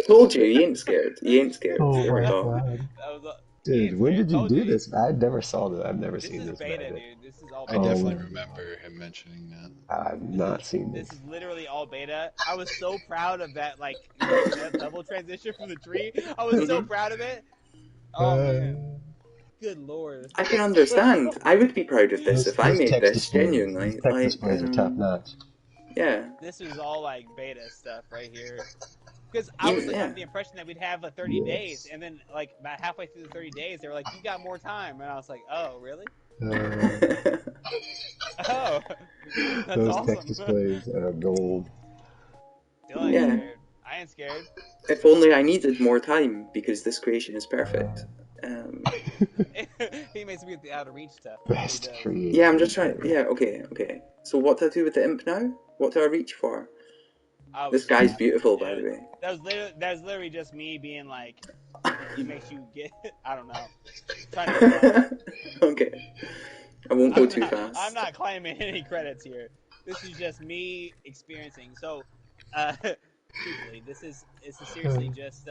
Told you, he ain't scared. He ain't scared. Oh There we my go. god. That was he Dude, ain't when scared. did you Told do you. this? I never saw that. I've never This seen is this beta, magic. dude. This is all I beta. Oh my definitely god. remember him mentioning that. I've not seen This this. is literally all beta. I was so proud of that, that double transition from the tree. I was so Hmm. proud of it. Oh man, Uh, good lord. I can But understand. I would be proud of this those if I those made text this, displays, those genuinely. text displays are top notch. Yeah. this was all like beta stuff right here. Because I was You, under yeah. the impression that we'd have 30 days, Yes. and then like about halfway through the 30 days, they were like, "You got more time," and I was like, "Oh, really? Uh, Oh, that's those text awesome." displays are gold. Still ain't Yeah. scared. I ain't scared. If only I needed more time, because this creation is perfect. Um, He makes me get the out of reach stuff. That's what he Best does. yeah, I'm just creation trying. ever. Yeah, okay, okay. So what do I do with the imp now? What do I reach for? I was This just guy's laughing. beautiful, by the way. That was literally just me being like, it makes you get, I don't know, trying to get funny. Okay, I won't go too I'm fast. not claiming any credits here. This is just me experiencing. So, truthfully, this is seriously just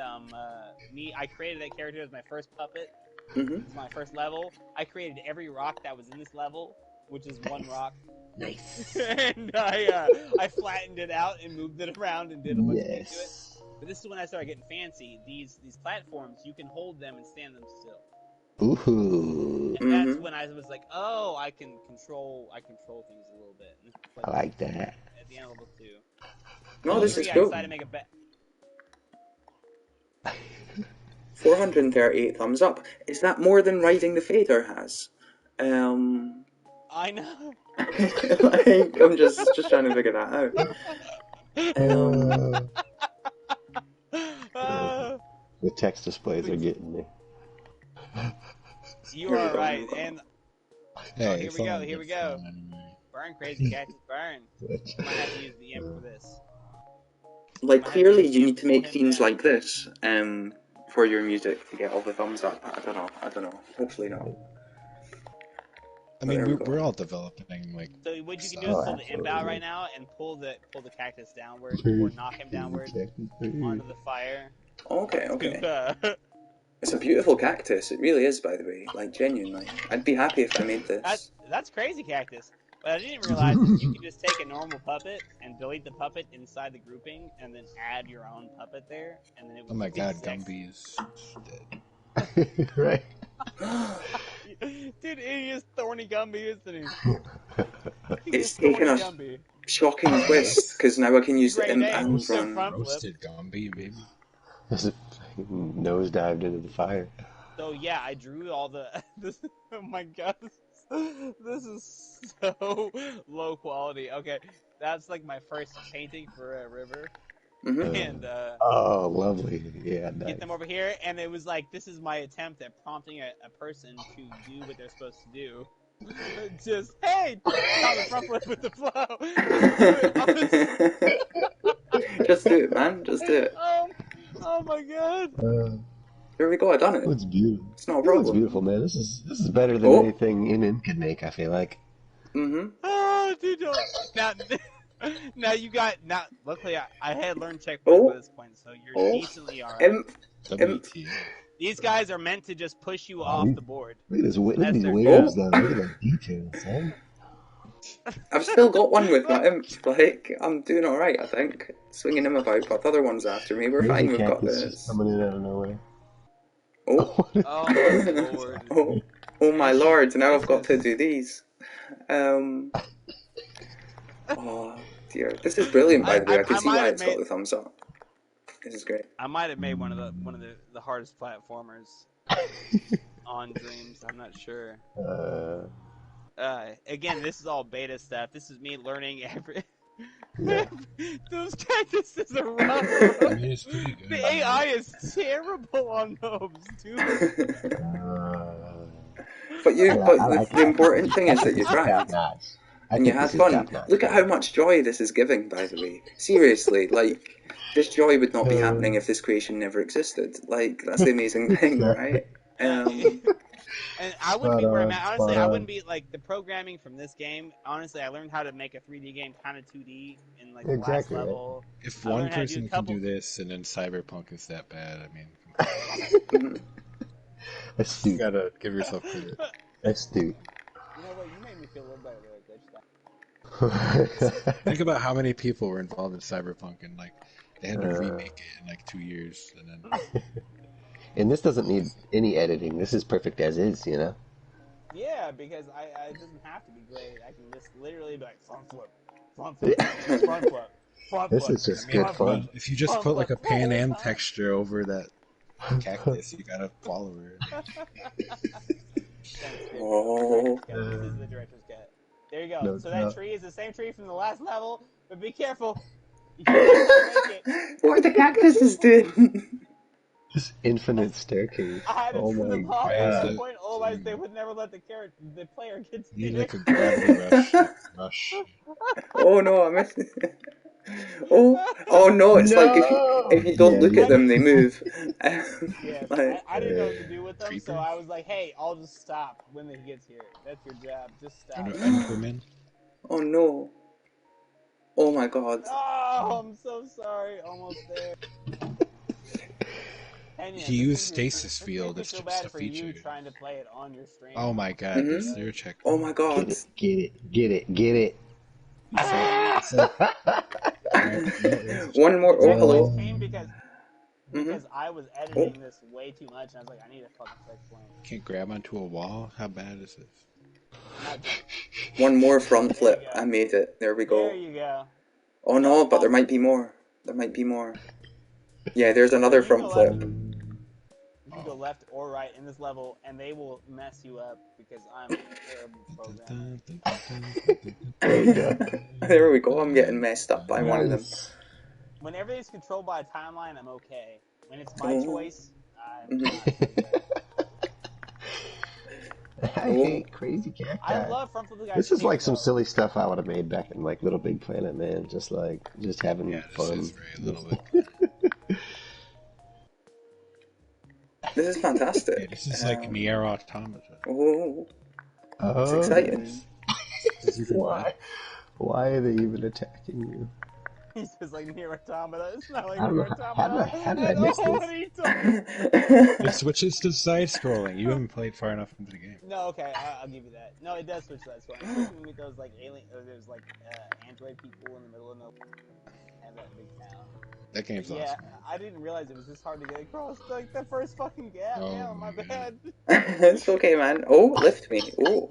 me. I created that character as my first puppet. Hmm. It's my first level. I created every rock that was in this level, which is one rock, Nice. and I flattened it out and moved it around and did a bunch of things to it. Yes. But this is when I started getting fancy. These platforms, you can hold them and stand them still. Ooh. And that's Hmm. when I was like, oh, I control things a little bit. But I like that. at the end of level 2. No, Level this is 3, I cool. decided to make a bet. 438 thumbs up. Is that more than Riding the Fader has? I know. Like, I'm just trying to figure that out. uh, The text displays are getting me. you Here we are go. Here right. we go. And Hey, here it's we go. all Here we good go. fun anyway. Burn, crazy cactus, burn. I might have to use the imp for this. Like, Might have to clearly, use the you imp need to to slow make him themes down. like this for your music to get all the thumbs up. I don't know. I don't know. Hopefully not. I But mean, there we we're go. all developing like So what you can do is Oh, stuff. pull the imp out absolutely. right now and pull the cactus downward or knock him downward onto the fire. Okay, okay. To It's a beautiful cactus. It really is, by the way. Like, genuinely. I'd be happy if I made this. that's crazy cactus. What I didn't realize is you can just take a normal puppet and delete the puppet inside the grouping, and then add your own puppet there, and then it Oh would my look the God, exact. Gumby is dead. Right. Dude, he is thorny Gumby, isn't he? He is It's taken thorny a Gumby. shocking twist, because now I can It's a use the great imp name. and Except run. front flip. Roasted Gumby, baby. Just nose dived into the fire. So yeah, I drew all the. This, oh my god, this is so low quality. Okay, that's like my first painting for a river, Hmm. and Oh, lovely. Yeah, get nice. them over here, and it was like this is my attempt at prompting a person to do what they're supposed to do. Just hey, Thomas front flip with the flow. Just do it. Just do it, man. Just do it. Oh my god. There we go. I done it. It's beautiful. It's not a It's problem. beautiful, man. This is better than Oh. anything Imp could make. I feel like. Mm-hmm. Oh, dude, don't. Now, now you got now. Luckily, I had learned checkpoints by Oh. this point, so you're Oh. decently all right. Imp. Imp. WT. These guys are meant to just push you Wow, off the board. look at this. Look at That's these their waves, job. though. Look at that detail, son. I've still got one with my imp. Like, I'm doing alright, I think. Swinging him about, but the other one's after me. We're Crazy fine. We've got cactus just this. coming in out of nowhere. Oh. Oh my lord. Oh my This is lord. Now I've this got to is. do these. Um. Oh dear. This is brilliant, by the way. I can I see might why have it's got made the thumbs up. This is great. I might have made one of the hardest platformers on Dreams. I'm not sure. Uh, Again, this is all beta stuff. This is me learning every. yeah. Those cactuses are rough. I mean, it's pretty good. The AI is terrible on those, dude. But I, you. I But like the it. important thing I is think that you this is top tried. notch. I And you think had this is fun. top notch. Look at how much joy this is giving, by the way. Seriously, like, this joy would not be happening if this creation never existed. Like, that's the amazing thing, Exactly. right? Um, And I wouldn't Spot be where I'm on. at. Spot Honestly, I on. wouldn't be like the programming from this game. Honestly, I learned how to make a 3D game kind of 2D in like the last Exactly. Right. level. If I one learned how to do a person can couple. do this and then Cyberpunk is that bad, I mean, you Astute. gotta give yourself credit. Astute. You know what? You made me feel a little better there, Glitch. Think about how many people were involved in Cyberpunk and like they had to Uh, remake it in like 2 years and then and this doesn't need any editing. This is perfect as is, you know? Yeah, because it doesn't have to be great. I can just literally be like front flip, front flip, front flip, front This flip, is just I mean, good front flip, fun. if you just front put flip like a the whole Pan Am time. texture over that cactus, you gotta follow her. Thanks, dude. oh. Director's cut. This is the director's cut. There you go. No So doubt. that tree is the same tree from the last level, but be careful. You might not make it. What are the cactuses doing? Just infinite staircase. I had to Oh turn my them off at some god. point, otherwise they would never let the player get to You the need like a next. gravity rush. Like, rush. Oh no, I missed it. Oh no! It's like if you don't Yeah, look at them, they move. Yes, Like, I didn't know what to do with them, so Creeper? I was like, "Hey, I'll just stop when he gets here. That's your job. Just Oh stop." no, Enderman. oh no! Oh my god! Oh, I'm so sorry. Almost there. He Henyon, used stasis this makes field. me It's feel just a bad for you feature. trying to play it on your stream. Oh my god, Mhm. this zero check. Oh my god! Get it, get it, get it, get it. It's like alright, no, One more. The Oh checkpoints hello. came Mhm. because I was Oh, editing this way too much, and I was like, I need a fucking checkpoint. can't grab onto a wall. How bad is this? Not jump. one more front There you flip. go. I made it. There we There go. you go. Oh no, but there might be more. There might be more. Yeah, there's another You can go front left. flip. You can go left or right in this level, and they will mess you up because I'm a terrible programmer. There you go. There we go. I'm getting messed up by one of them. Nice. When everything's controlled by a timeline, I'm okay. When it's my Oh. choice, I'm Mhm. not so good. I hate crazy cacti. I love front flip the guy's This is cape, like some though. silly stuff I would have made back in like Little Big Planet, man. Just having Yeah, this fun. is very little bit. This is fantastic. Yeah, this is like Nier Automata. Oh, Oh, it's exciting. Why? Why are they even attacking you? He's just like Nier Automata. It's not like I don't Nier know. Automata How did I at miss all. this? What are you talking? It switches to side scrolling. You haven't played far enough into the game. No, okay, I'll give you that. No, it does switch to that score. Especially when we meet those like alien, or there's like android people in the middle of nowhere and that big town. That game's But yeah, awesome. I didn't realize it was this hard to get across like the first fucking gap. Oh Yeah, my my bad. It's okay, man. Oh, lift me. Oh,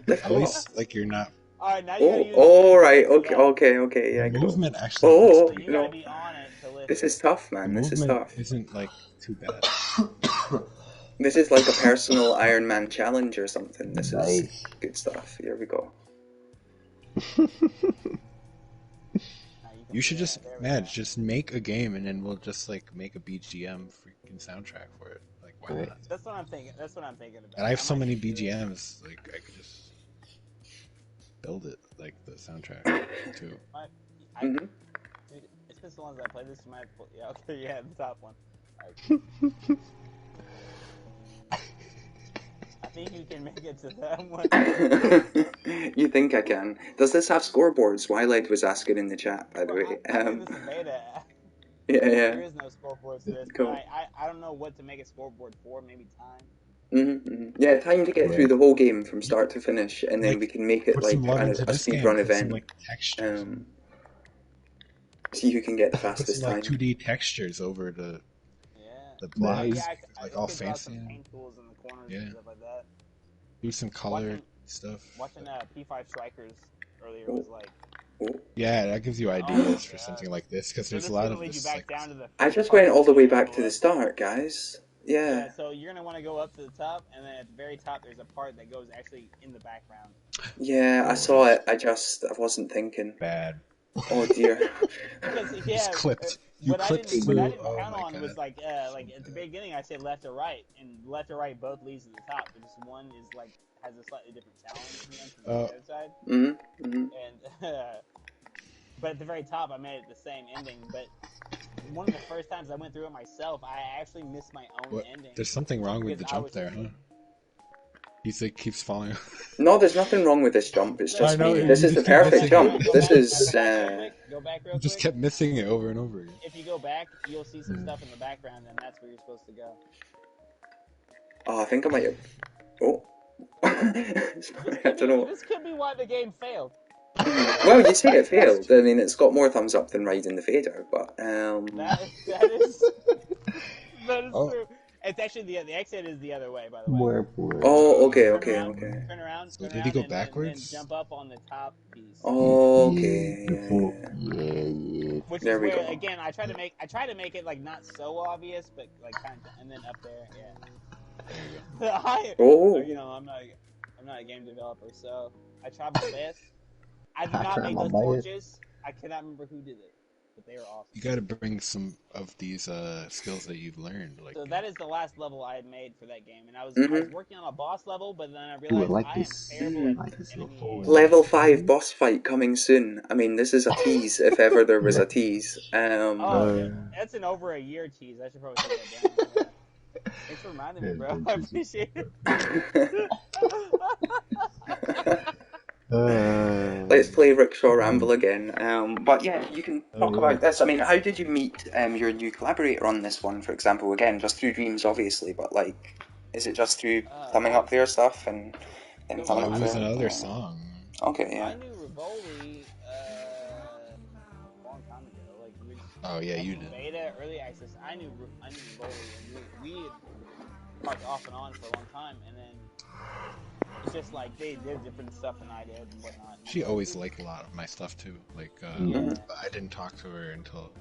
lift At me. least like you're not. All right, now you gotta Oh, use all A to right. lift it Okay, up. okay, okay. The Yeah, go. movement actually looks Oh, So pretty you good. gotta no. be on it to lift This it. is tough, The man. This is movement tough. isn't like too bad. This is like a personal Iron Man challenge or something. This is Nice. good stuff. Here we go. Now you can, You should yeah, just, there we Madge, go. just make a game and then we'll just like make a BGM freaking soundtrack for it. Like, why Right. not? That's what I'm thinking. That's what I'm thinking about. And I have so might many just do it. BGMs, like I could just build it, like the soundtrack too. Mhm. Dude, it's just the ones I played. This is my yeah. Okay, yeah, the top one. Alright. I think you can make it to that one. You think I can? Does this have scoreboards? Wyled was asking in the chat, by the way. I think this is beta. Yeah, There yeah. is no scoreboard for this. Cool. But I don't know what to make a scoreboard for. Maybe time. Yeah, time to get through the whole game from start to finish, and then Like, we can make it put like some love into a this game. speedrun Put some event. like textures. See who can get the Put fastest some like time. 2D textures over the Yeah. blocks, Nice. Yeah, like I all could draw fancy. some paint tools in the corners Yeah. and stuff like that. Do some color stuff. Watching P5 Strikers earlier was like. Yeah, that gives you ideas for something like this because So there's this a is lot gonna of lead you this. back Like, down to the. I first just part went of all the way game. back to the start, guys. Yeah, Yeah. so you're gonna want to go up to the top, and then at the very top, there's a part that goes actually in the background. Yeah, I saw it. I wasn't thinking. bad. Oh dear. Because It's yeah, clipped. You what I clipped didn't through. Oh count my on god. was like at the beginning I said left or right, and left or right both leads to the top. But just one is like has a slightly different challenge than the other side. And but at the very top, I made it the same ending. But one of the first times I went through it myself, I actually missed my own What? ending. There's something wrong with the Because I jump was- there, huh? He's like keeps falling. No, there's nothing wrong with this jump. It's just I know, me. you This is the just keep perfect missing jump. it. This is. Go back real You just quick. kept missing it over and over again. If you go back, you'll see some stuff in the background, and that's where you're supposed to go. Oh, I think I might have. Oh. Sorry, I don't know. This could be why the game failed. Well, you say it failed. I mean, it's got more thumbs up than riding the fader, but That is Oh. true. It's actually the exit is the other way, by the way. More. Oh, okay, Turn okay, around, okay. Turn around. So Turn did he around go and backwards? Then jump up on the top piece. Oh, okay. Beautiful. Yeah. Yeah. Which There is we where go. again I try to make it like not so obvious, but like kind of, and then up there, yeah. There you go. Oh. You know, I'm not a game developer, so I try my best. I did I not try make my those best. torches. I cannot remember who did it. but they are awesome. You got to bring some of these skills that you've learned. Like, So that is the last level I had made for that game, and I was Mm-hmm. working on a boss level, but then I Ooh, I realized like I am this. terrible I at like this little enemy forward. Level 5 boss fight coming soon. I mean, this is a tease if ever there was a tease. Oh, that's an over a year tease. I should probably take that down. Yeah. Thanks for reminding me, bro. I appreciate it. Let's play Rickshaw Ramble again. But yeah, you can Oh, talk yeah. about this. I mean, how did you meet your new collaborator on this one, for example? Again, just through Dreams, obviously, but like, is it just through thumbing up their stuff and then thumbing it up was their? another song. Okay, So I yeah. knew Rivoli a long time ago. Like we Oh yeah, back you in did. beta, early access. I knew Rivoli, and we had talked off and on for a long time, and then it's just like they did different stuff than I did and whatnot. And She I'm like, always liked a lot of my stuff too. Like, yeah. but I didn't talk to her until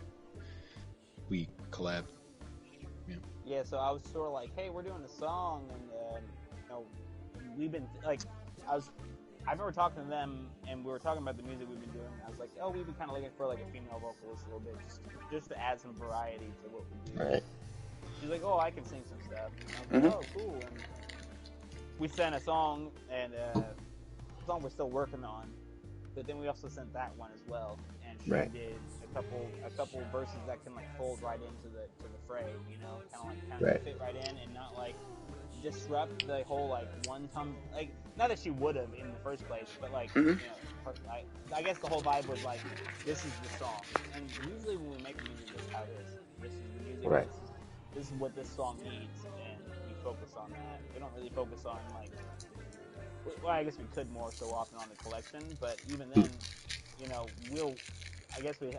we collabed. Yeah. Yeah, so I was sort of like, hey, we're doing a song, and you know, we've been like, I remember talking to them, and we were talking about the music we've been doing. And I was like, oh, we've been kind of looking for like a female vocalist a little bit, just to add some variety to what we do. Right. She's like, oh, I can sing some stuff. And I was like, oh, cool. And we sent a song, and a song we're still working on. But then we also sent that one as well, and she Right. did a couple verses that can like fold right into the fray, you know, kind of Right. fit right in and not like disrupt the whole like one time, like not that she would have in the first place, but like you know, I guess the whole vibe was like this is the song, and usually when we make music, this is how it is. This is the music. Right. This is what this song needs, and we focus on that. We don't really focus on like. Well, I guess we could more so often on the collection, but even then, you know, I guess we,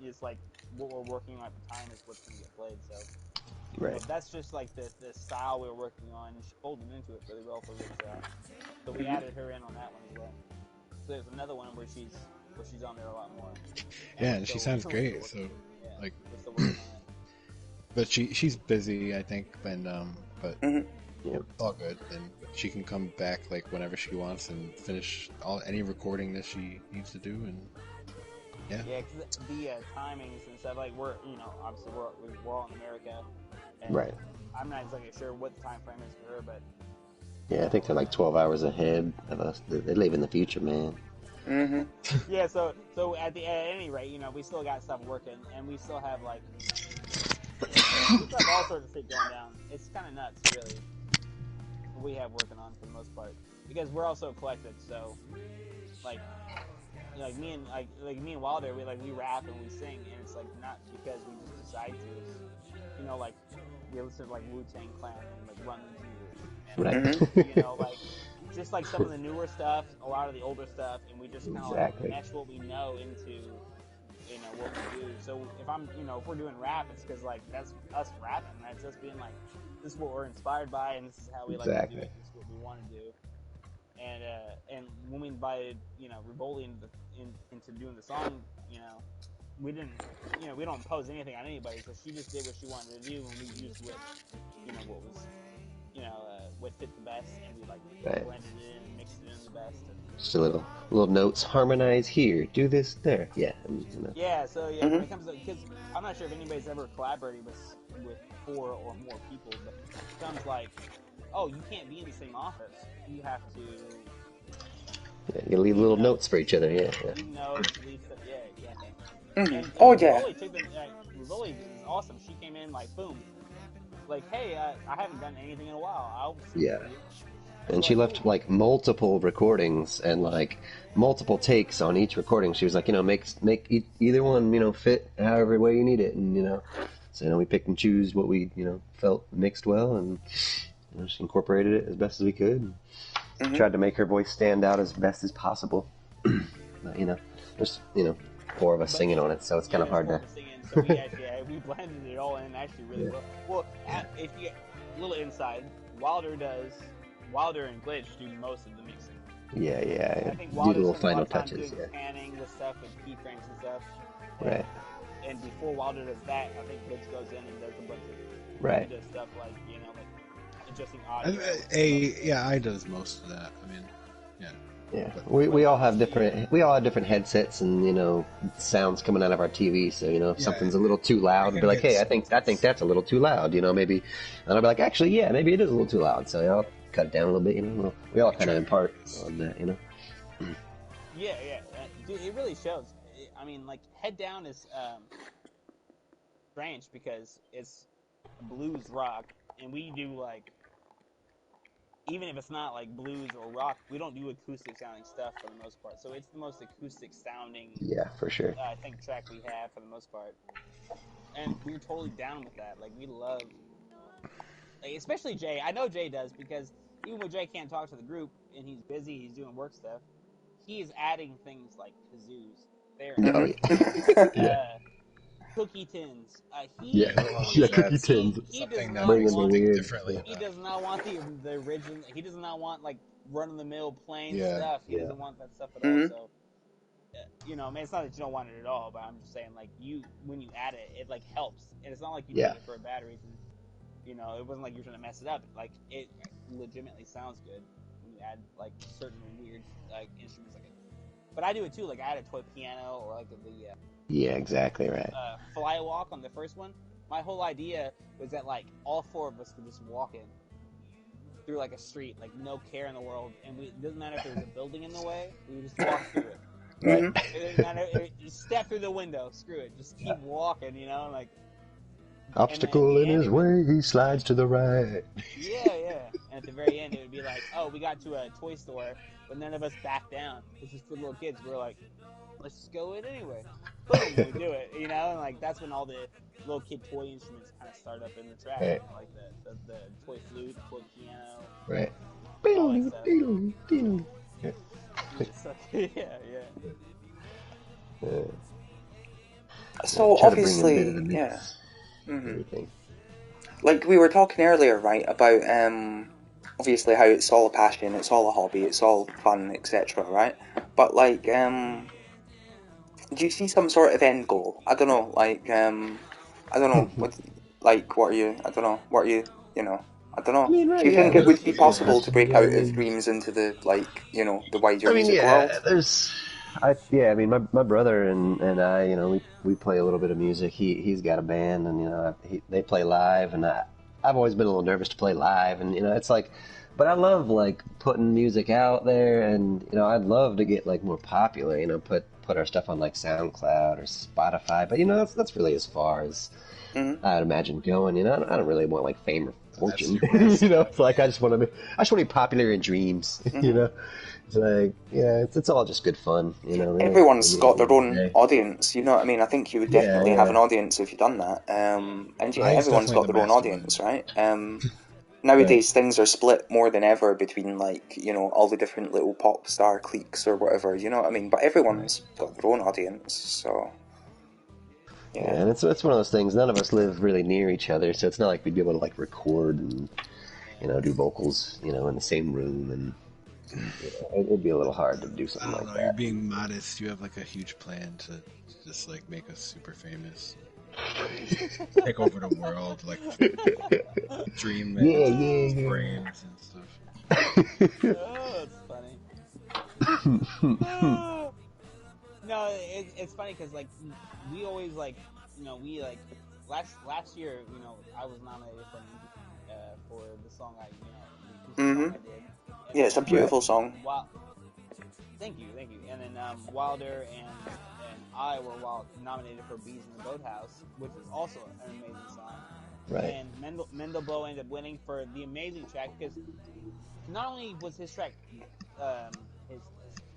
it's like what we're working on at the time is what's going to get played. So, you know, Right. that's just like the style we were working on, and she folded into it really well for Rickshaw. So we added her in on that one as well. So there's another one where she's on there a lot more. Yeah, and she sounds great. So, like, but she's busy, I think, and but Yep. all good. And she can come back like whenever she wants and finish any recording that she needs to do. And yeah, because the timings and stuff, like we're, you know, obviously we're all in America, and Right. I'm not exactly sure what the time frame is for her, but Yeah, I think they're like 12 hours ahead of us. They live in the future, man. yeah. So at any rate, you know, we still got stuff working, and we still have like we still have all sorts of shit going down. It's kind of nuts, really. What we have working on for the most part, because we're also eclectic. So like me and Wilder, we rap and we sing, and it's like not because we just decide to. It's, you know, like we listen to like Wu-Tang Clan and like Run the Jewels, and Right. you know, like just like some of the newer stuff, a lot of the older stuff, and we just kind of Exactly. like mesh what we know into, you know, what we do. So if we're doing rap, it's because like that's us rapping. That's us being like, this is what we're inspired by, and this is how we like to do Exactly. it. This is what we want to do. And when we invited, you know, Rivoli into doing the song, you know, we didn't, you know, we don't impose anything on anybody. So she just did what she wanted to do, and we used what, you know, what was, you know, what fit the best, and we like Right. blended it in and mixed it in the best. Just a little notes. Harmonize here. Do this there. Yeah. And, you know. Yeah. So yeah, when it comes to, because I'm not sure if anybody's ever collaborated with 4 or more people, but it sounds like, oh, you can't be in the same office. You have to. Yeah, you leave little notes for each other. Yeah. Leave notes, leave stuff. Yeah, exactly. And Oh yeah. Rivoli is awesome. She came in like boom, like hey, I haven't done anything in a while. I'll sing Yeah. for you. And she left like multiple recordings and like multiple takes on each recording. She was like, you know, make either one, you know, fit however way you need it, and you know, so you know, we picked and choose what we, you know, felt mixed well, and you know, she incorporated it as best as we could. Tried to make her voice stand out as best as possible. But, you know, there's, you know, 4 of us singing on it, so it's kind of hard to. So we actually we blended it all in actually really well. Well, if you a little inside, Wilder and Glitch do most of the mixing. Yeah. I think Do Wilder little spends a lot final of time touches. doing Yeah. panning with stuff with keyframes and stuff. Right. And before Wilder does that, I think Glitch goes in and does a bunch of Right. does stuff like, you know, like adjusting audio. yeah, I does most of that. I mean, yeah. Yeah, But we all have different headsets and sounds coming out of our TV. So if yeah, something's a little too loud, it we'll can be like, get hey, I think that's a little too loud. Maybe, and I'll be like, actually, yeah, maybe it is a little too loud. So I'll cut it down a little bit. We all we kind of try our impart best. on that. Yeah, yeah, dude, it really shows. I mean, like Head Down is strange because it's blues rock, and we do like even if it's not like blues or rock, we don't do acoustic sounding stuff for the most part. So it's the most acoustic sounding, Yeah, for sure. I think, track we have for the most part, and we're totally down with that. Like we love, like, especially Jay. I know Jay does because even when Jay can't talk to the group and he's busy, he's doing work stuff. He is adding things like kazoos, Oh theremins, yeah, yeah, uh, cookie tins. yeah, We'll yeah. always add Cookie tins, He does something that not makes bringing the it want think weird differently. stuff. he does not want the original. He does not want like run of the mill plain Yeah, stuff. He Yeah, doesn't want that stuff at all. Hmm. So I mean, it's not that you don't want it at all, but I'm just saying like when you add it, it like helps, and it's not like you did yeah, it for a bad reason. It wasn't like you're trying to mess it up. Like it legitimately sounds good when you add like certain weird like instruments like it. But I do it too. Like I add a toy piano or like the yeah. Exactly right. fly walk on the first one. My whole idea was that like all four of us could just walk in through like a street, like no care in the world, and it doesn't matter if there was a building in the way. We would just walk through it. Right. Hmm. It doesn't matter. Just step through the window. Screw it. Just keep walking. Like. And then at Obstacle the in end, his it would. way, he slides to the right. Yeah, yeah. And at the very end, it would be like, oh, we got to a toy store, but none of us backed down. It's just for little kids. We're like, let's just go in anyway. Boom, we do it. And like that's when all the little kid toy instruments kind of start up in the track, Right, like the toy flute, toy piano, right. all that stuff. Yeah. So, yeah, yeah. So Try to bring in a bit of the obviously, yeah. mix, Hmm. everything. Like we were talking earlier, right, about obviously how it's all a passion, it's all a hobby, it's all fun, etc. Right? But like do you see some sort of end goal? I don't know, like I don't know what are you? I don't know. What are you? I don't I know. mean, Do right? you Yeah, think it would there's be no possible to question. break I out of mean, dreams into the the wider I mean, music yeah, world? yeah. I mean, my brother and I, we play a little bit of music. He's got a band, and they play live, and I've always been a little nervous to play live, and it's like, but I love like putting music out there, and I'd love to get like more popular. Put our stuff on like SoundCloud or Spotify, but that's really as far as Hmm. I'd imagine going. I don't really want like fame or that's fortune. your best stuff. It's like I just want to be popular in dreams. Hmm. It's like it's all just good fun. Really. I Everyone's mean, at got the their end of the own day. audience, you know what I mean? I think you would Yeah, definitely have an yeah, audience if you've done that. And yeah, Mine's everyone's definitely got the their own masculine. audience, right? right. Nowadays things are split more than ever between like, all the different little pop star cliques or whatever, you know what I mean? But Right. everyone's got their own audience, so Yeah, yeah. and it's one of those things. None of us live really near each other, so it's not like we'd be able to like record and do vocals, in the same room, and it'd be a little hard to do I something don't like know. You're that. being modest. You have like a huge plan to just like make us super famous, take over the world, like dream it Yeah, into yeah, people's yeah. brains and stuff. Oh, it's funny. No, it's funny because like we always like we like last year I was nominated for the song the acoustic song Mhm. I did, and Yeah, then it's a Right. beautiful song. thank you, and then Wilder and I were nominated for Bees in the Boathouse, which is also an amazing song, Right. and Mendelbo ended up winning for the amazing track because not only was his track um,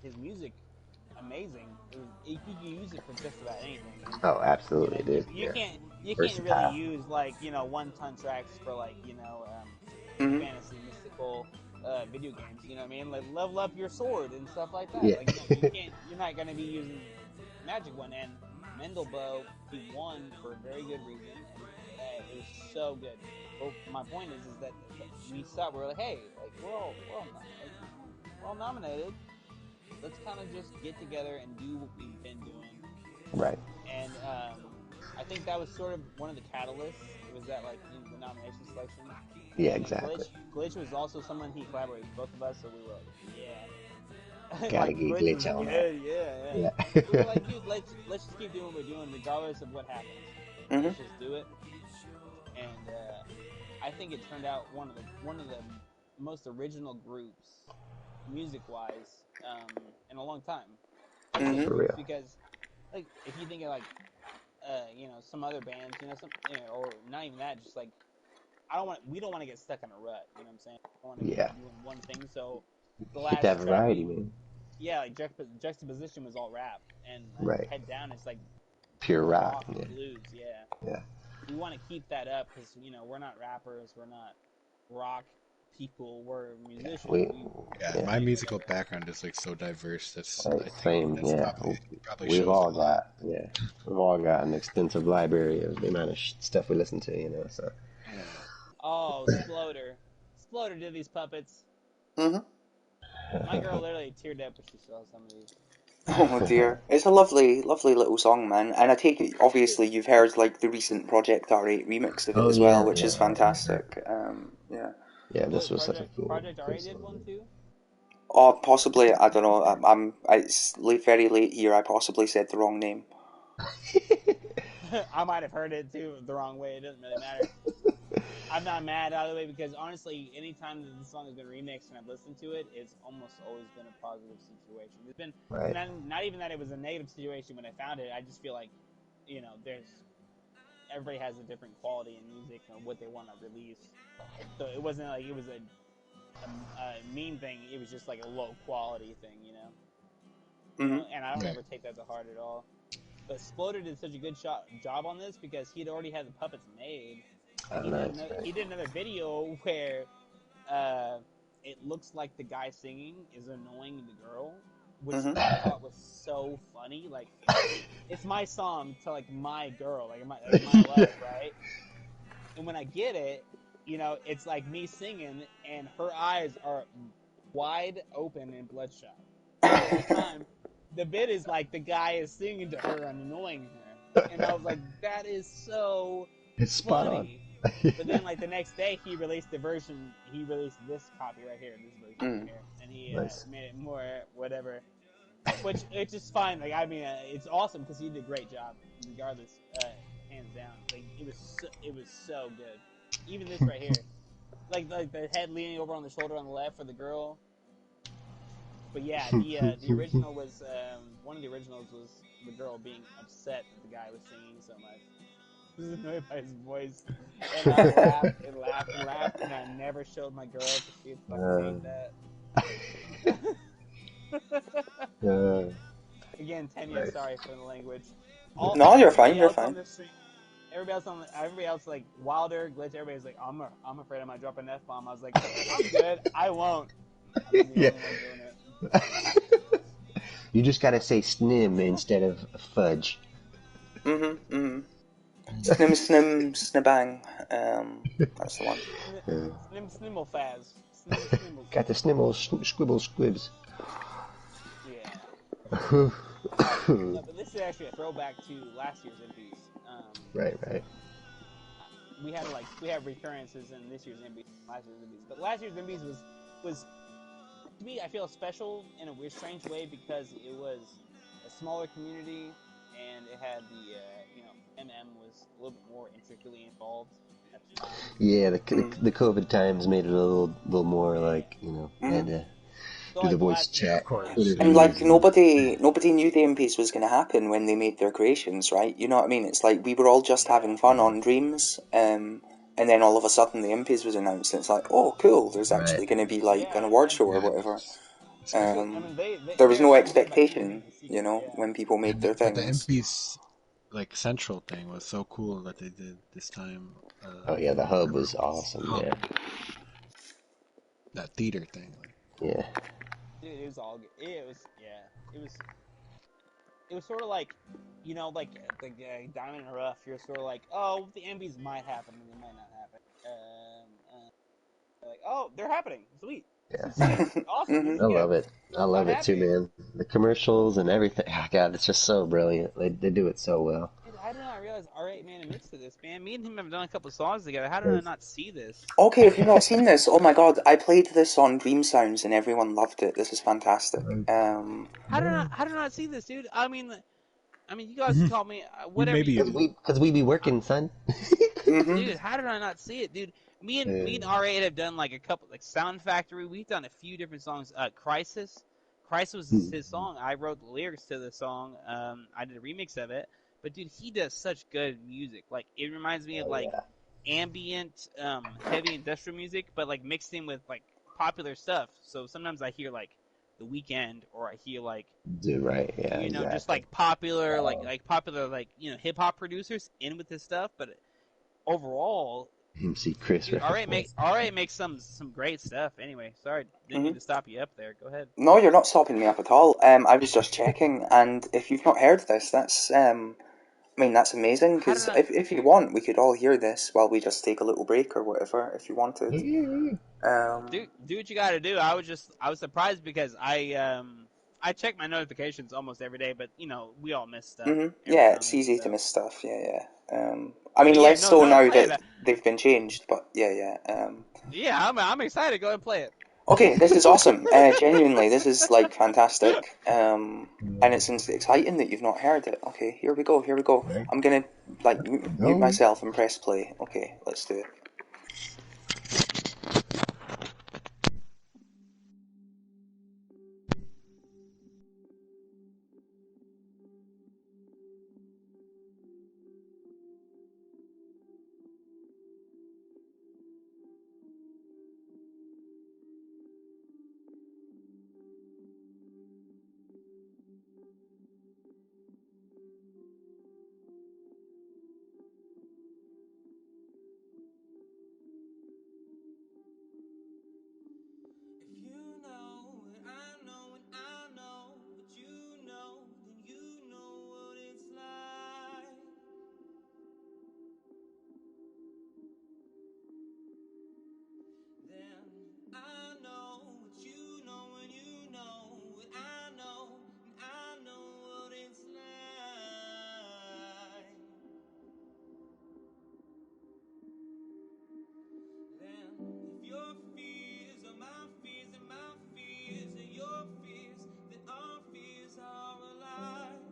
his music amazing. You can use it for just about anything. Oh, absolutely, You, dude. you Yeah. can't really Versatile. use like 1 ton tracks for like Mhm. fantasy mystical video games. You know what I mean? Like level up your sword and stuff like that. Yeah. Like no, you can't. You're not gonna be using Magic One and Mendelbo. He won for a very good reason, and it was so good. But my point is that we saw we're like, hey, like we're all nominated. Let's kind of just get together and do what we've been doing. Right. And I think that was sort of one of the catalysts. It was that like the nomination selection. Yeah, And then exactly. Glitch was also someone he collaborated with both of us, so we were like, Gotta like get Glitch was glitch on that. good, yeah. We were Yeah. like, dude, let's just keep doing what we're doing regardless of what happens. Mhm. Let's just do it. And I think it turned out one of the most original groups, music wise, in a long time. Like just Mhm. For just real. because, like, if you think of like, some other bands, some, or not even that, just like we don't want to get stuck in a rut. You know what I'm saying? We want to Yeah. keep doing one thing. So the Get that last track variety, man. yeah, like juxtaposition was all rap, and Right. head down is like Pure pure rock. rock Yeah. and blues. Yeah, Yeah. we want to keep that up because we're not rappers, we're not rock people, we're Yeah. musicians. We. We Yeah, Yeah. can my make musical whatever. background is like so diverse. Right. I think Same. that's Yeah. probably We've shows a all lot. got. Yeah. We've all got an extensive library of the amount of stuff we listen to. So. Yeah. Oh, Sploder did these puppets. Mhm. My girl literally teared up when she saw some of these. Oh dear, it's a lovely, lovely little song, man. And I take it, obviously, you've heard like the recent Project R8 remix of it Oh as well, yeah. which Yeah. is I heard. fantastic. Yeah. Yeah. This What was such a Project cool RA did one song. too? Or possibly, I don't know. It's very late here. I possibly said the wrong name. I might have heard it too the wrong way. It doesn't really matter. I'm not mad either way because honestly, anytime that the song has been remixed and I've listened to it, it's almost always been a positive situation. It's been Right. not even that it was a negative situation when I found it. I just feel like, there's everybody has a different quality in music or what they want to release. So it wasn't like it was a mean thing. It was just like a low quality thing, Mhm. And I don't Yeah. ever take that to heart at all. But Sploder did such a good job on this because he'd already had the puppets made, and Oh, nice. he Right. did another video where uh, it looks like the guy singing is annoying the girl, which Mhm. I thought was so funny. Like it's my song to like my girl, like my love, right? And when I get it, it's like me singing, and her eyes are wide open and bloodshot. And the whole time, the bit is like the guy is singing to her and annoying her. And I was like, that is so It's spot on. funny. But then, like the next day, he released this copy right here, this version right Mm. here, and he Nice. made it more whatever, which it's just fine. Like I mean, it's awesome because he did a great job, regardless, hands down. Like it was so good. Even this right here, like the head leaning over on the shoulder on the left for the girl. But yeah, the original was one of the originals was the girl being upset that the guy was singing so much. She was annoyed by his voice, and I laughed and laughed and laughed, and I never showed my girl because she'd fucking hate that. uh, Again, Tanya, nice. sorry for the language. All No, you're fine. everybody You're else on fine. the stream, everybody else like Wilder, Glitch. Everybody's like, I'm afraid I might drop an F bomb. I was like, I'm good. I won't. I'm the Yeah. only one doing it. You just gotta say snim instead of fudge. Mhm. Mhm. Snim snim snibang. That's the one. Yeah. Snimble faz. Snimble. Got the snimbles, squibbles, squibs. Yeah. Right, No, but this is actually a throwback to last year's MPs. right. We have recurrences in this year's MPs, last year's MPs, but last year's MPs was to me I feel special in a weird, strange way because it was a smaller community and it had the MM was a little bit more intricately involved at the time. Yeah, the, Mm. the COVID times made it a little more Yeah. like they had Mhm. to So do the like the voice last Yeah, chat of course. And interviews like and nobody knew the MPs was going to happen when they made their creations, right? You know what I mean? It's like we were all just having Yeah. fun on Dreams, and then all of a sudden the MPs was announced. And it's like, oh, cool! There's right. actually going to be like an Yeah, award and show or Yeah, whatever. especially I mean There was they're no very good about keeping expectation, things a you secret. know, Yeah. when people made their but the things. MP's like central thing was so cool that they did this time. Oh yeah, the hub Whatever was it was, awesome. hub, Yeah, that theater thing. Like, yeah. Dude, it was all good. It was sort of like, like Diamond in the Rough. You're sort of like, oh, the MVs might happen and they might not happen. Like, oh, they're happening. Sweet. Yeah. Sick. Awesome. Hmm. I love it. I I'm love it too, happy. man. The commercials and everything. Oh, God, it's just so brilliant. They do it so well. Dude, I did not realize realize R8 man admits to this, man. Me and him have done a couple songs together. How did I not see this? Okay, have you not seen this? Oh my god, I played this on Dream Sounds and everyone loved it. This is fantastic. How did I not see this, dude? I mean, you guys can call me We whatever you. maybe Because we be working, son. Mm-hmm. Dude, how did I not see it, dude? Me and Uh, R8 have done like a couple, like Sound Factory. We've done a few different songs. Crisis was his song. I wrote the lyrics to the song. I did a remix of it. But dude, he does such good music. Like it reminds me of oh like yeah. ambient, heavy industrial music, but like mixed in with like popular stuff. So sometimes I hear like The Weeknd, or I hear like Dude, right. Yeah, just exactly. like popular, Um, popular, hip hop producers in with this stuff. But overall, see Chris dude, reference. RA makes some great stuff. Anyway, sorry, didn't mean Mm-hmm. to stop you up there. Go ahead. No, you're not stopping me up at all. I was just checking, and if you've not heard this, that's I mean, that's amazing. How did Because I, if you want, we could all hear this while we just take a little break or whatever, if you wanted. do what you got to do? I was surprised because I check my notifications almost every day, but we all miss stuff every Yeah, now and it's then. easy to So, miss stuff. Yeah, yeah. I mean, but yeah, less no, so go and now play that it. they've been changed, but yeah, yeah. Yeah, I'm excited. Go and play it. Okay, this is awesome. Genuinely, this is like fantastic. And it's exciting that you've not heard it. Okay, here we go. Here we go. I'm gonna like mute Go. myself and press play. Okay, let's do it. If you know what I know and I know what you know, then you know what it's like. Then I know what you know and you know what I know and I know what it's like. Then if your fears are my fears and my fears are your fears, then our fears are alive.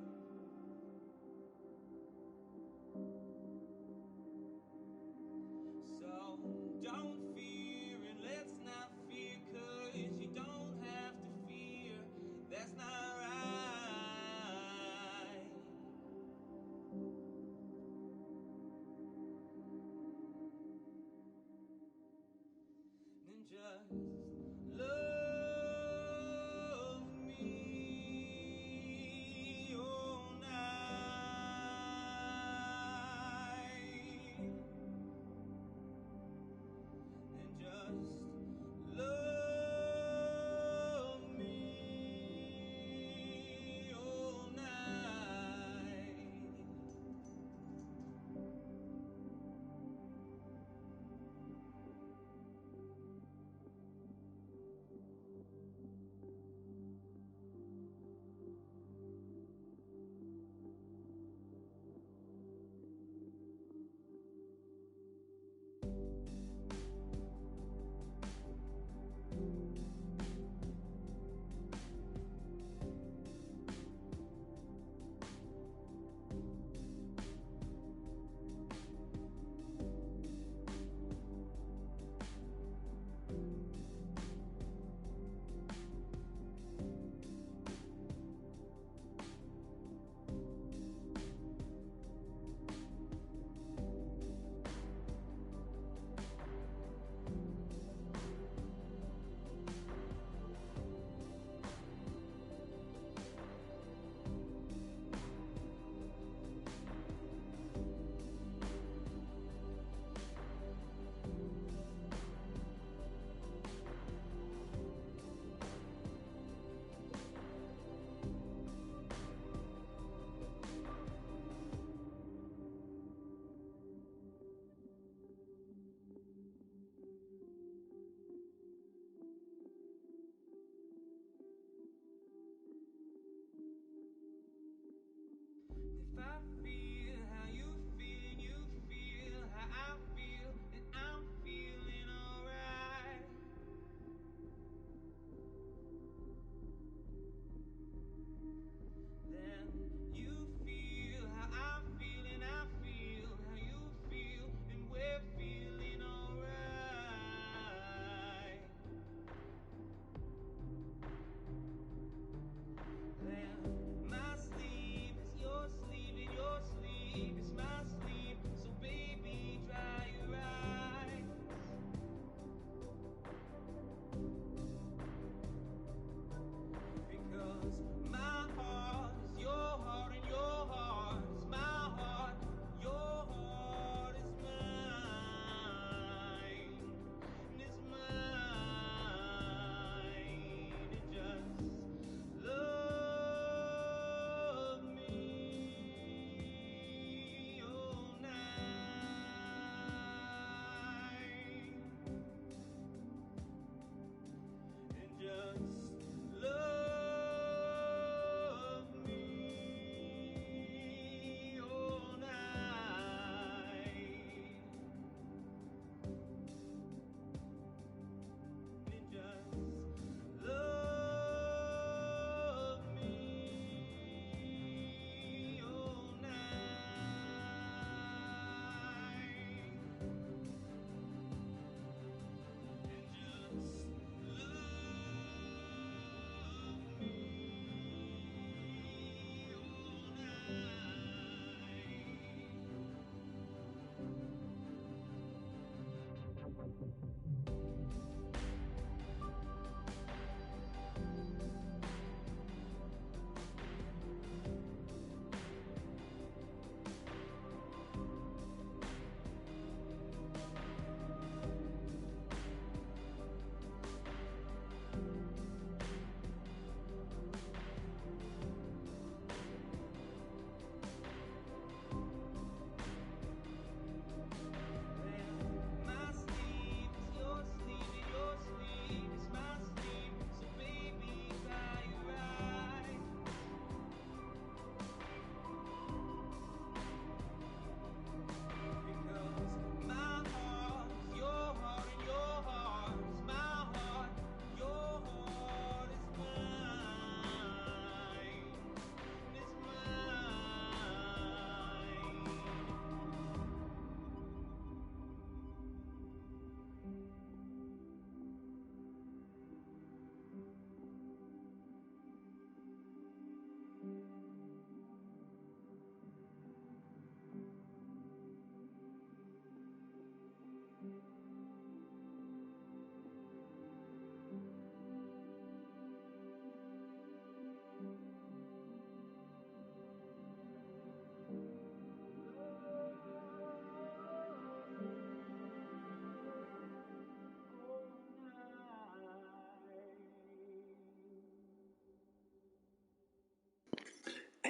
So don't fear and let's not fear, 'cause you don't have to fear. That's not right. Then just love me all night. And just love me all night. If I feel how you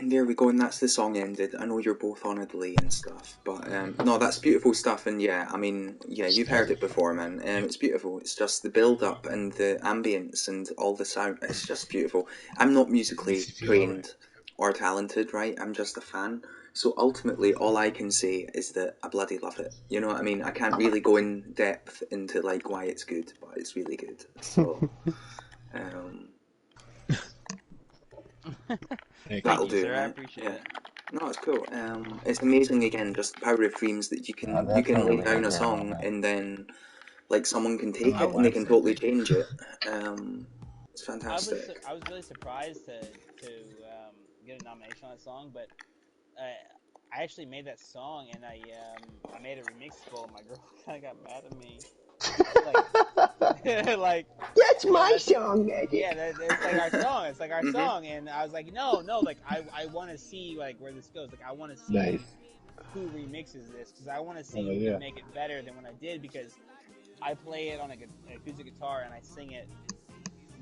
And there we go, and that's the song ended. I know you're both on a delay and stuff, but no, that's beautiful stuff. And yeah, I mean, yeah, you've heard it before, man. It's beautiful. It's just the build up and the ambience and all the sound. It's just beautiful. I'm not musically trained or talented, right? I'm just a fan. So ultimately, all I can say is that I bloody love it. You know what I mean? I can't really go in depth into like why it's good, but it's really good. So, that'll you, do, sir. I right? appreciate Yeah. it. No, it's cool. It's amazing again, just the power of dreams that you can lay down a song and then like someone can take it and they can totally change it. It's fantastic. I was really surprised to get a nomination on that song, but I actually made that song and I made a remix for my girl. Kind of got mad at me. Like, like That's you know, my that's song, Magic. yeah, it's like our song. It's like our Mhm. song, and I was like, no, like I want to see like where this goes. Like I want to see Nice. who remixes this because I want to see Oh, who yeah. can make it better than when I did because I play it on an acoustic guitar and I sing it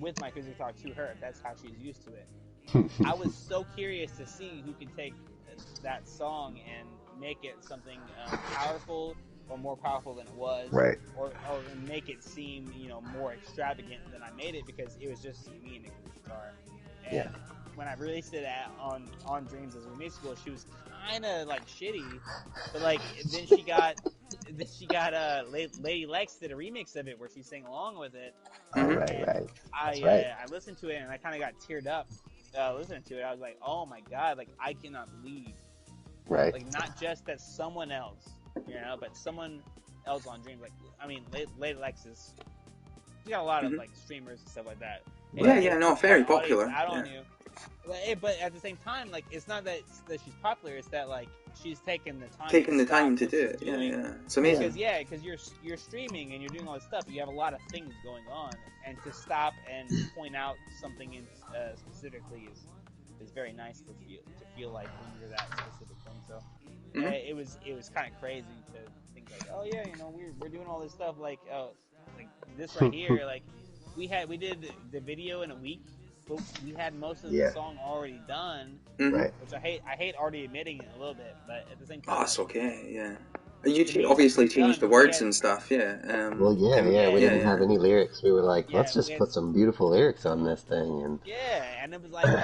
with my acoustic guitar to her. That's how she's used to it. I was so curious to see who could take that song and make it something powerful or more powerful than it was, Right. or make it seem more extravagant than I made it because it was just me and the guitar. And Yeah. when I released it on Dreams as a remix school, she was kind of like shitty, but like then she got Lady Lex did a remix of it where she sang along with it. Oh, Mhm. right, And right. That's right. I listened to it and I kind of got teared up listening to it. I was like, oh my god, like I cannot believe, Right. like not just that someone else, but someone else on Dreams. Like I mean, Lady Lexus, she got a lot of Mhm. like streamers and stuff like that. Yeah, And yeah, no, quite very an audience popular. out on Yeah. you. But at the same time, like it's not that she's popular; it's that like she's taking the time Taking to the time stop to what do she's it. Yeah, doing. yeah. It's amazing. Because you're streaming and you're doing all this stuff. You have a lot of things going on, and to stop and point out something specifically is very nice to feel like when you're that specific thing. So Mhm. it was kind of crazy to think like, oh yeah, we're doing all this stuff like like this right here. Like we did the video in a week. But we had most of the Yeah. song already done, Mhm. Right. which I hate already admitting it a little bit, but at the same Oh, time, it's like okay. Yeah. to You me, obviously it's done. changed the But we words had and stuff. Yeah. Well, yeah, And, yeah. We yeah, didn't have yeah. any lyrics. We were like, let's yeah we just had put some beautiful lyrics on this thing, and and it was like the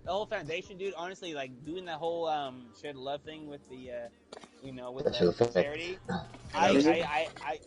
whole foundation, dude. Honestly, like doing that whole share the love thing with the with special the effects. charity. Yeah, that was Mhm. fun.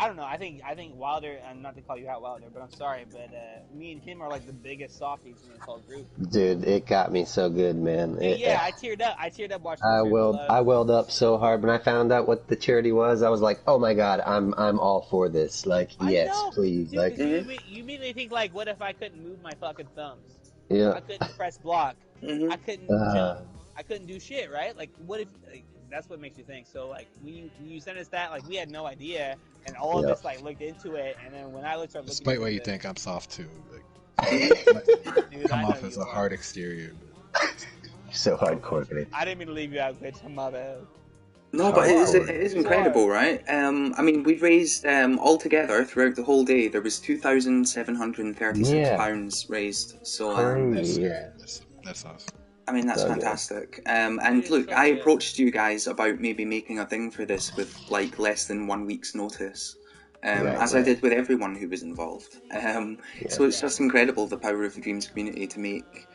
I don't know. I think Wilder, and not to call you out Wilder, but I'm sorry, but me and him are like the biggest softies in this whole group. Dude, it got me so good, man. Dude, yeah, I teared up. I teared up watching I Share the welled Love. I welled up so hard when I found out what the charity was. I was like, "Oh my god, I'm all for this." Like, I yes, know, please. dude, Like, because Mhm. you immediately think like, what if I couldn't move my fucking thumbs? yeah. I couldn't press block. I Mhm. couldn't Uh, jump. I couldn't do shit, right? Like, what if? Like, that's what makes you think. So, like, when you sent us that, like, we had no idea, and all of yeah. us like looked into it, and then when I started looking Despite into what it, you think, I'm soft too. Like, Mhm. dude, come I know off as you a are. hard exterior. So hardcore, man. I didn't mean to leave you out, bitch. My bad. No, but Hardcore. it is You are. incredible, right? I mean, we raised altogether throughout the whole day. There was £2,736 Yeah. raised. So That's Crazy. great. Yeah. That's awesome. I mean, that's So good. fantastic. Dude, And it's look, so I good. approached you guys about maybe making a thing for this with like less than 1 week's notice, Right, as I right. did with everyone who was involved. Yeah. So it's Yeah. just incredible the power of the Dreams community to make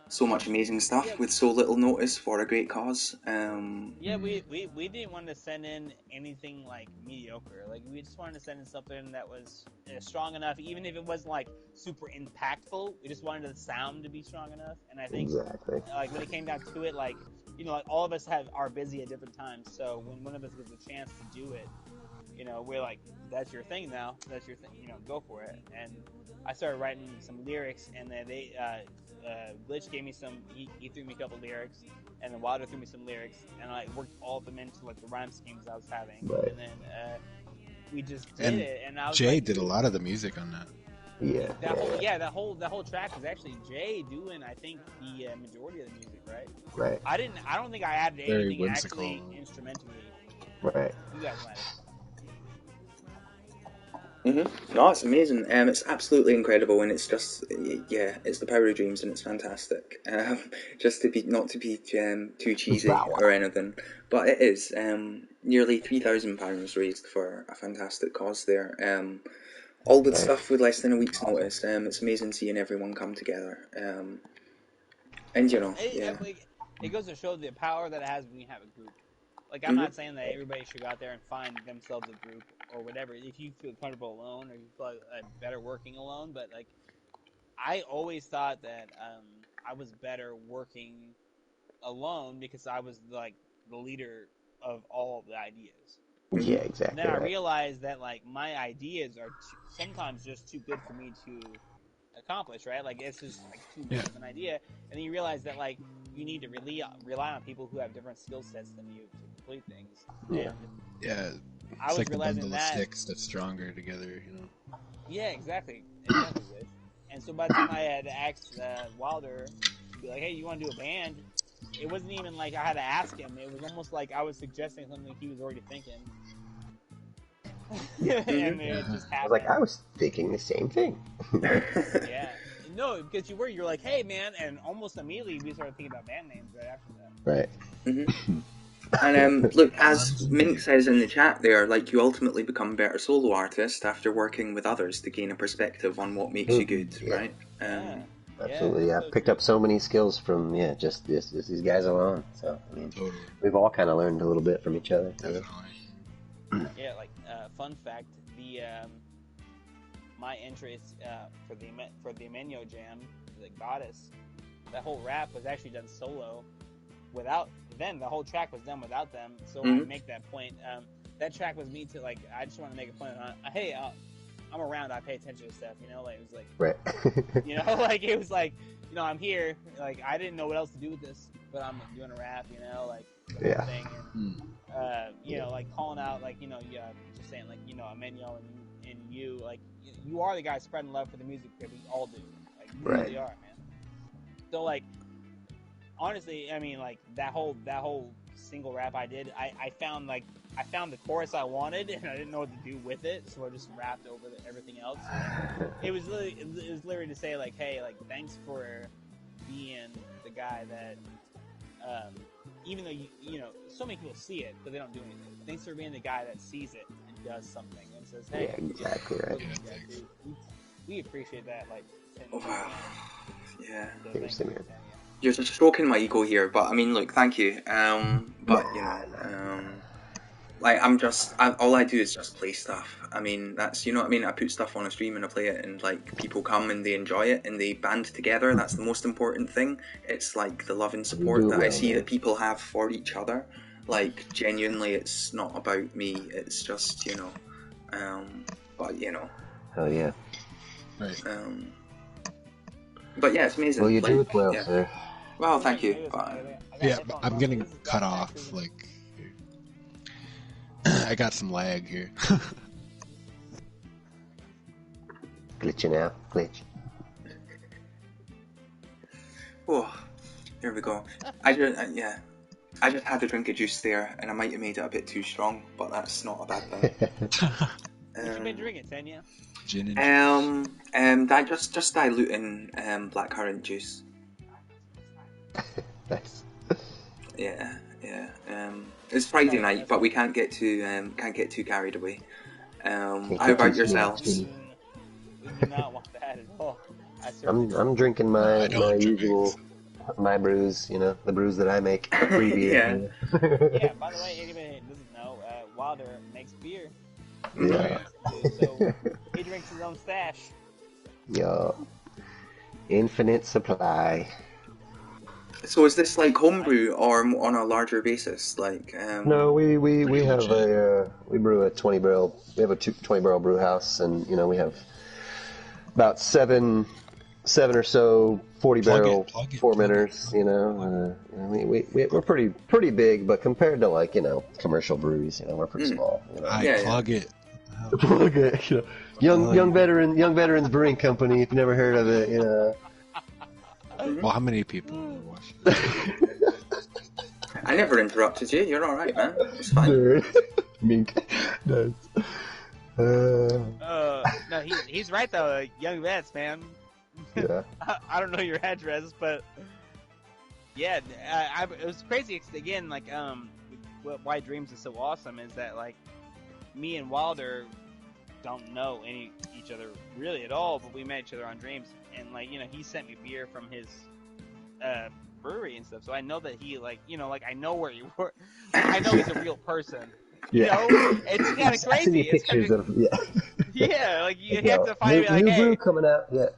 so much amazing Yeah. stuff with so little notice for a great cause. Yeah, we didn't want to send in anything like mediocre. Like we just wanted to send in something that was strong enough, even if it wasn't like super impactful. We just wanted the sound to be strong enough. And I think Exactly. like when it came down to it, like like all of us are busy at different times. So when one of us gets a chance to do it, we're like, that's your thing now. That's your thing. Go for it. And I started writing some lyrics, and then they Glitch gave me some. He threw me a couple lyrics, and then Wilder threw me some lyrics, and I worked all of them into like the rhyme schemes I was having, Right. and then we just did And it. And I was Jay like, did a lot of the music on that. Yeah. that whole track was actually Jay doing, I think, the majority of the music, right? Right. I don't think I added Very anything whimsical. actually instrumentally. Right. You guys might have. No, it's amazing. It's absolutely incredible, and it's just, yeah, it's the power of dreams, and it's fantastic. Just to be not to be too cheesy or anything, but it is. Nearly £3,000 raised for a fantastic cause there. All the stuff with less than a week's notice. It's amazing seeing everyone come together. And yeah. It goes to show the power that it has when you have a group. Like, I'm Mhm. not saying that everybody should go out there and find themselves a group or whatever. If you feel comfortable alone or you feel better working alone, but like, I always thought that I was better working alone because I was like the leader of all of the ideas. Yeah, Mhm. exactly And then I right. realized that like my ideas are sometimes just too good for me to accomplish, right? Like it's just like too Yeah. big of an idea, and then you realize that like you need to rely on people who have different skill sets than you to complete things. Yeah. And Yeah. I It's was like the realizing bundle of that, sticks that's stronger together, you know. yeah, exactly, Rich. And so by the time I had asked Wilder to be like, "Hey, you want to do a band?" It wasn't even like I had to ask him. It was almost like I was suggesting something he was already thinking, Mhm. and it just I was like, happened. I was thinking the same thing. Yeah, no, because you're like, "Hey, man," and almost immediately we started thinking about band names right after that. Right. Mhm. And look, as Mink says in the chat there, like you ultimately become a better solo artist after working with others to gain a perspective on what makes you good, Yeah, right? Yeah, yeah, absolutely. that's Yeah, so I've picked true. up so many skills from just these guys alone. So I mean, Totally. we've all kind of learned a little bit from each other. Yeah, like fun fact, the my interest for the Amenyo Jam, the Goddess, that whole rap was actually done solo, without them. The whole track was done without them. So I Mhm. make that point. That track was me to like. I just want to make a point on. Hey, I'm around. I pay attention to stuff. Like it was like, Right. like it was like, I'm here. Like I didn't know what else to do with this, but I'm doing a rap. Like the whole Yeah. thing. And, Hmm. like calling out, like just saying like Emmanuel and you, like you are the guy spreading love for the music that we all do. Like you Right. really are, man. So like honestly, I mean like that whole single rap I did, I found the chorus I wanted and I didn't know what to do with it, so I just rapped over everything else. And it was literally to say like, hey, like thanks for being the guy that even though so many people see it, but they don't do anything. Thanks for being the guy that sees it and does something and says, "Hey, Yeah, exactly right. look what you guys do." We appreciate that, like, 10 Oh, years wow. in. Yeah. So Here, thank you, Samir. You're just stroking my ego here, but I mean, look, thank you. But Nah. like all I do is just play stuff. I mean, that's what I mean. I put stuff on a stream and I play it, and like people come and they enjoy it and they band together. That's the most important thing. It's like the love and You support do it that I well, see man. that people have for each other. Like genuinely, it's not about me. It's just but Oh yeah. Right. but yeah, it's amazing. Well, you do Like, it well, yeah. sir. Well, Here, thank you. listen, But I got Yeah, but headphones I'm on, so getting this is cut back off. actually. Like, I got some lag here. Glitching out. Glitch. oh, here we go. I just I just had a drink of juice there, and I might have made it a bit too strong, but that's not a bad thing. What you been drinking, Tanya? Gin and juice. Just diluting blackcurrant juice. Nice. Yeah, yeah. It's Friday Oh, night, that's but we good. can't get too carried away. Can't How get too about skinny. yourselves? We do not want that at all. I certainly I'm don't. I'm drinking No, my I don't drink. usual So. my brews. The brews that I make. Free beer. Yeah. Yeah, by the way, anybody who doesn't know, Wilder makes beer. Mhm. Oh Yeah. yeah. So he drinks his own stash. Yeah. Infinite supply. So is this like homebrew or on a larger basis? Like, No, we Pretty have legit. we brew a 20 barrel. We have a 20 barrel brew house, and we have about seven or so 40 barrel Plug it. fermenters. We're pretty big, but compared to like commercial breweries, we're pretty small. I yeah, plug it. Plug it, young veterans brewing company. If you never heard of it, Well, how many people are watching? I never interrupted you. You're all right, man. It's fine. Nerd. Mink. Nice. Oh No, he's right though. Young vets, man. Yeah. I don't know your address, but yeah, it was crazy. Again, like why Dreams is so awesome is that like me and Wilder don't know each other really at all, but we met each other on Dreams, and like he sent me beer from his brewery and stuff, so I know that he like I know where you work. I know he's a real person. Yeah. It's kind of I see crazy. pictures of Yeah, like you have to find me like, new hey, brew coming out. Yeah.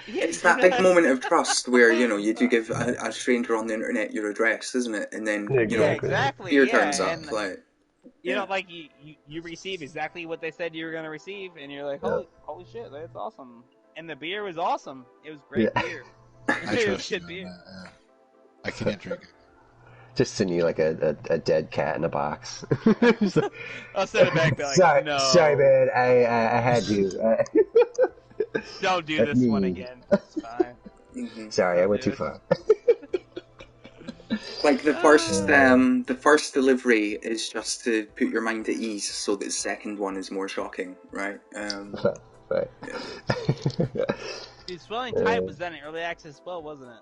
It's that big moment of trust where you do give a stranger on the internet your address, isn't it? And then yeah, exactly, beer yeah, turns up, and like like you receive exactly what they said you were gonna receive, and you're like, holy shit, that's awesome. And the beer was awesome. It was great beer. I It was trust good you beer. on that, yeah. I can't drink it. Just send you like a dead cat in a box. I'll send it back. Be like, sorry, no, sorry, man. I had you. don't do That's this one me. again. It's fine. Sorry, I went too far. Like the first delivery is just to put your mind at ease, so that the second one is more shocking, right? Right. Dude, Swelling Tide was done in early access as well, wasn't it?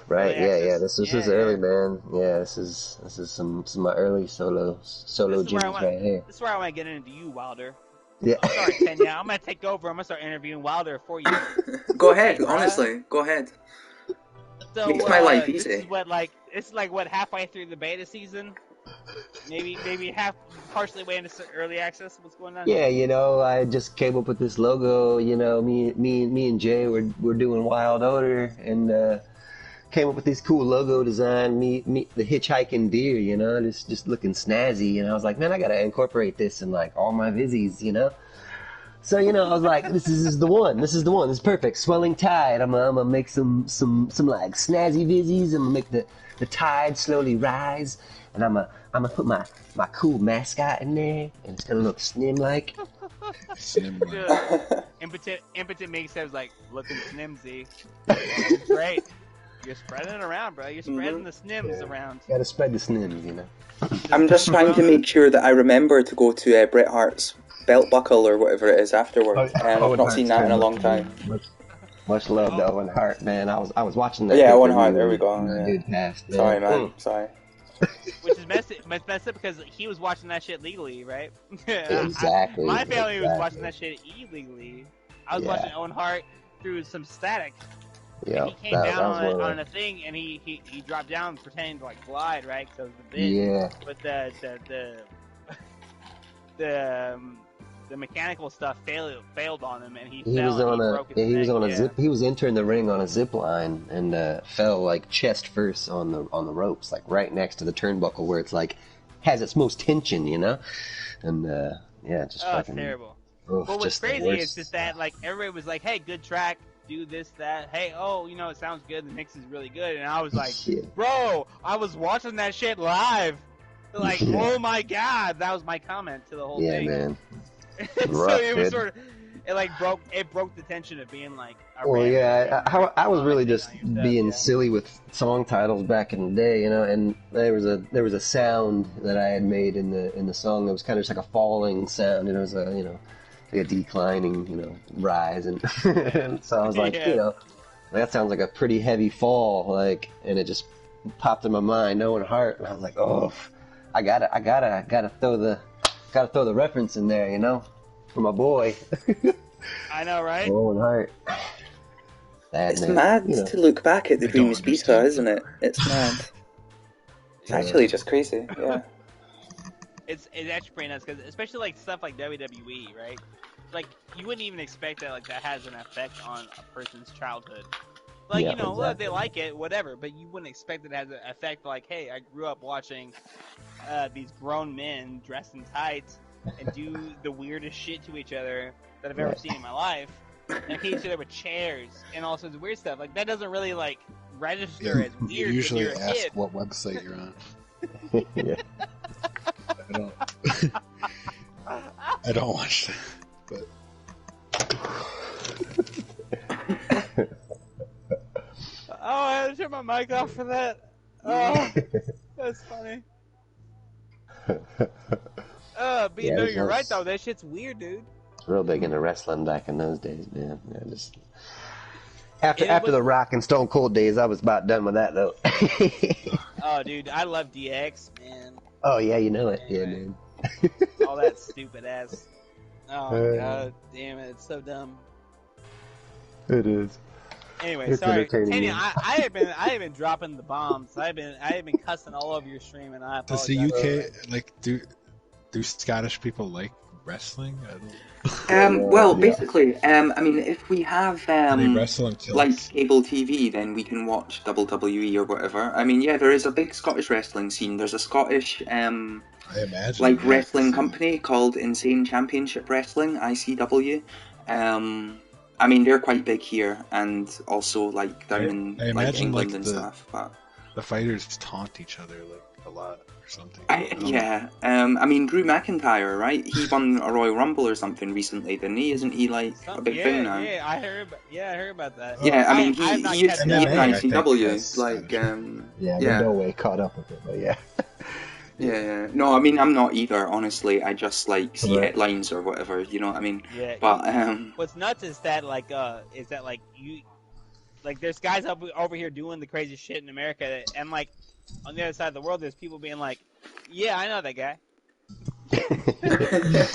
Right. Early Yeah. access? This is early, man. Yeah. This is some of my early solo jams right here. This is where I want to get into you, Wilder. Yeah. I'm sorry, Kenya. I'm gonna take over. I'm gonna start interviewing Wilder for you. Go ahead, Hey, honestly, go ahead. So Makes my life this easy. is what halfway through the beta season, maybe partially way into early access. What's going on? Yeah, I just came up with this logo. Me and Jay were doing Wild Odor and came up with this cool logo design. Me the hitchhiking deer. Just looking snazzy. And I was like, man, I gotta incorporate this in like all my vizzies. So I was like, this is the one. This is perfect. Swelling Tide. I'm gonna make some like snazzy vizzies. I'm gonna make the tide slowly rise, and I'm gonna put my cool mascot in there, and it's gonna look snim like. Impotent makes sense, like looking snimsy. It's great. You're spreading it around, bro. You're spreading the snims around. Gotta spread the snims. I'm just trying to make sure that I remember to go to Bret Hart's belt buckle or whatever it is afterwards. I've not seen that in a long time. Much love to Owen Hart, man. I was watching that. Yeah, Owen Hart. There we go. That dude passed. Man. Sorry, man. Sorry. Which is messed up because he was watching that shit legally, right? Exactly. My family was watching that shit illegally. I was watching Owen Hart through some static. Yeah, he came down on a thing, and he dropped down pretending to like glide, right? So the bit, but the mechanical stuff failed on him, and he fell. He was entering the ring on a zip line and fell like chest first on the ropes, like right next to the turnbuckle where it's like has its most tension, and just fucking. It's terrible. Oof, but what's crazy worst. is just that like everybody was like, "Hey, good track." Do this, that. Hey, it sounds good. The mix is really good. And I was like, bro, I was watching that shit live. Like, oh my god, that was my comment to the whole thing. Yeah, man. So it was sort of, it broke the tension of being like. I was really just being silly with song titles back in the day, and there was a sound that I had made in the song that was kind of just like a falling sound, and it was like a declining, rise, and, and so I was like, that sounds like a pretty heavy fall, and it just popped in my mind, Owen Hart, and I was like, oh, I gotta throw the reference in there, for my boy. I know, right? Owen Hart. It's mad to look back at the Dreams beta, isn't it? It's mad. It's actually just crazy, yeah. It's actually pretty nuts, because especially like stuff like WWE, right? Like you wouldn't even expect that that has an effect on a person's childhood. Like exactly. They like it, whatever, but you wouldn't expect it to have an effect. Like, hey, I grew up watching these grown men dressed in tights and do the weirdest shit to each other that I've ever seen in my life, and hit each other with chairs and all sorts of weird stuff. Like that doesn't really like register as weird. You usually when you're a ask kid. what website you're on. I don't watch that. But I had to turn my mic off for that. Oh, that's funny. But you're right though. That shit's weird, dude. real big into wrestling back in those days, man. Yeah, just after It was, the Rock and Stone Cold days, I was about done with that though. oh, dude, I love DX, man. Oh yeah, you know it, yeah, Anyway, man. all that stupid ass. Oh Uh, god, damn it, it's so dumb. It is. Anyway, It's sorry, entertaining. Tanya. I have been dropping the bombs. I have been cussing all over your stream, and I Does the apologize. UK like do Scottish people like wrestling? I don't. Well, Yeah. basically, I mean, if we have They wrestle on like kilts. cable TV, then we can watch WWE or whatever. I mean, yeah, there is a big Scottish wrestling scene. There's a Scottish I imagine, like yeah, wrestling 'cause, company called Insane Championship Wrestling (ICW). I mean, they're quite big here, and also like down in I like imagine England like and stuff. But the fighters taunt each other like a lot or something. yeah, I mean, Drew McIntyre, right? He won a Royal Rumble or something recently, didn't he? Isn't he like a big thing now? I heard. I heard about that. Yeah, I mean, I have he not used to be in MMA, I think, ICW, has like, Yeah, we're yeah. no way caught up with it, but yeah. Yeah. No, I mean, I'm not either, honestly. I just, like, see Right. headlines or whatever, you know what I mean? Yeah. But, What's nuts is that you like there's guys over here doing the crazy shit in America, and like on the other side of the world, there's people being like, yeah, I know that guy.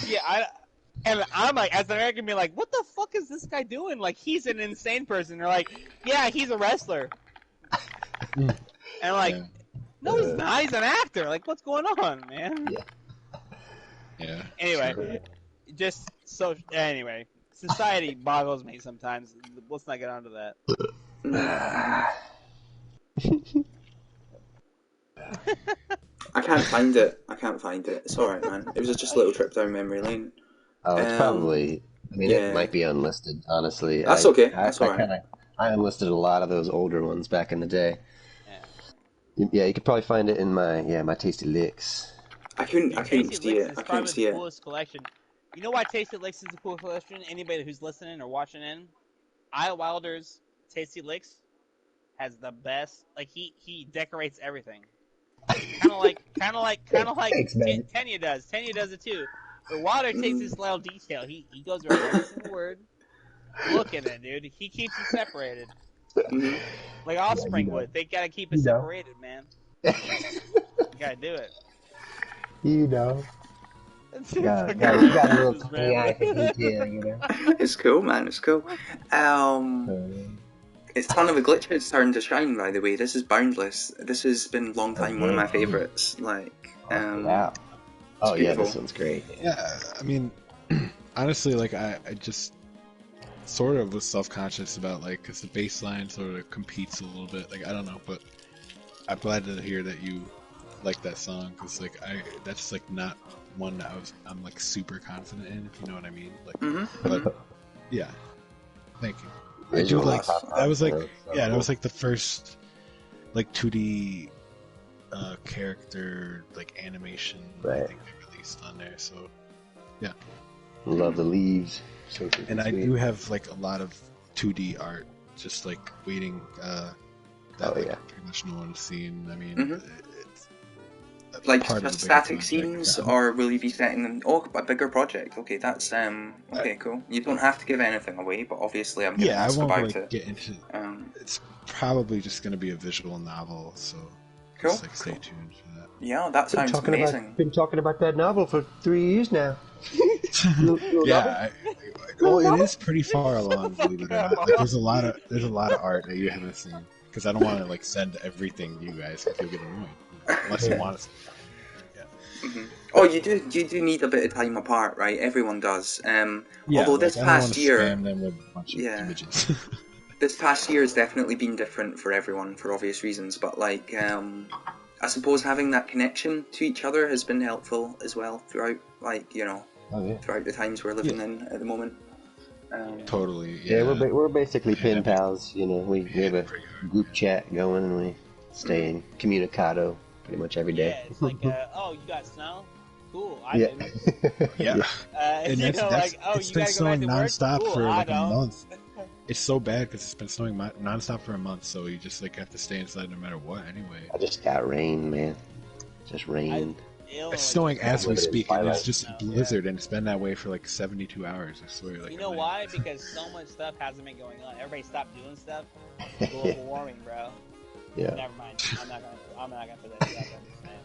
Yeah, and I'm like, as an American, being like, what the fuck is this guy doing? Like, he's an insane person. They're like, yeah, he's a wrestler. And I'm like, Yeah. no, he's not. He's an actor. Like, what's going on, man? Yeah. Anyway, anyway, society boggles me sometimes. Let's not get onto that. I can't find it. It's alright, man. It was just a little trip down memory lane. Oh, it's probably. I mean, yeah. it might be unlisted. Honestly, That's okay. That's I alright. I unlisted a lot of those older ones back in the day. Yeah, you could probably find it in my Tasty Licks. I couldn't Tasty see Licks it. is I couldn't probably see the it. coolest collection. You know why Tasty Licks is the coolest collection? Anybody who's listening or watching in, I Wilder's Tasty Licks has the best. Like he decorates everything. Kind of like Thanks, man. Tanya does. Tanya does it too. But Wilder takes this little detail. He goes around every single word. Look at it, dude. He keeps it separated. Mhm. Like Offspring would. They gotta keep it separated, man. You gotta do it. You know. Got a little tiny eye for detail, you know. It's cool, man. It's cool. It's Son of a Glitch's turn to shine, by the way. This is Boundless. This has been a long time one of my favourites. Like, Wow. Oh yeah, beautiful. this one's great. Yeah, I mean, honestly, like I just sort of was self-conscious about like because the bass line sort of competes a little bit. Like I don't know, but I'm glad to hear that you like that song because like that's like not one that I'm like super confident in, if you know what I mean. Like, but yeah, thank you. I do like that was like that was like the first like 2D character like animation I think they released on there. So yeah, Love the leaves. So and I do have like a lot of 2D art just like waiting that pretty much no one's seen. I mean, it's like part of just the bigger static project. scenes, or will you be setting them? Oh, a bigger project. Okay, that's okay, cool. You don't have to give anything away, but obviously I'm gonna ask I won't about like it. get into. It's probably just going to be a visual novel, so Cool. just like stay tuned for that. Yeah, that sounds amazing. Been talking about that novel for 3 years now. Yeah, well, it is pretty far along, believe it or not. Like, there's a lot of art that you haven't seen because I don't want to like send everything to you guys because you'll get annoyed unless you want to. Oh, you do need a bit of time apart, right? Everyone does. Although like, this I don't past want to year, spam them with a bunch of images. this past year has definitely been different for everyone for obvious reasons. But like, I suppose having that connection to each other has been helpful as well throughout, like throughout the times we're living in at the moment. Totally. Yeah, we're basically pen pals. You know, we have a group chat going, and we stay in communicado pretty much every day. Yeah, it's like, oh, you got snow? Cool, I Yeah. didn't. Yeah. And that's, like, oh, it's you been gotta go back snowing to work? nonstop Cool, for I like a don't. month. It's so bad because it's been snowing nonstop for a month, so you just like have to stay inside no matter what. Anyway. I just got rain, man. Just rain. Illinois It's snowing just got as we Living in speak, and there's twilight. just snow. blizzard, and it's been that way for like 72 hours. I swear. Like, You know why? Because so much stuff hasn't been going on. Everybody stopped doing stuff. Global warming, bro. Yeah. Never mind. I'm not gonna put that stuff. I'm just saying.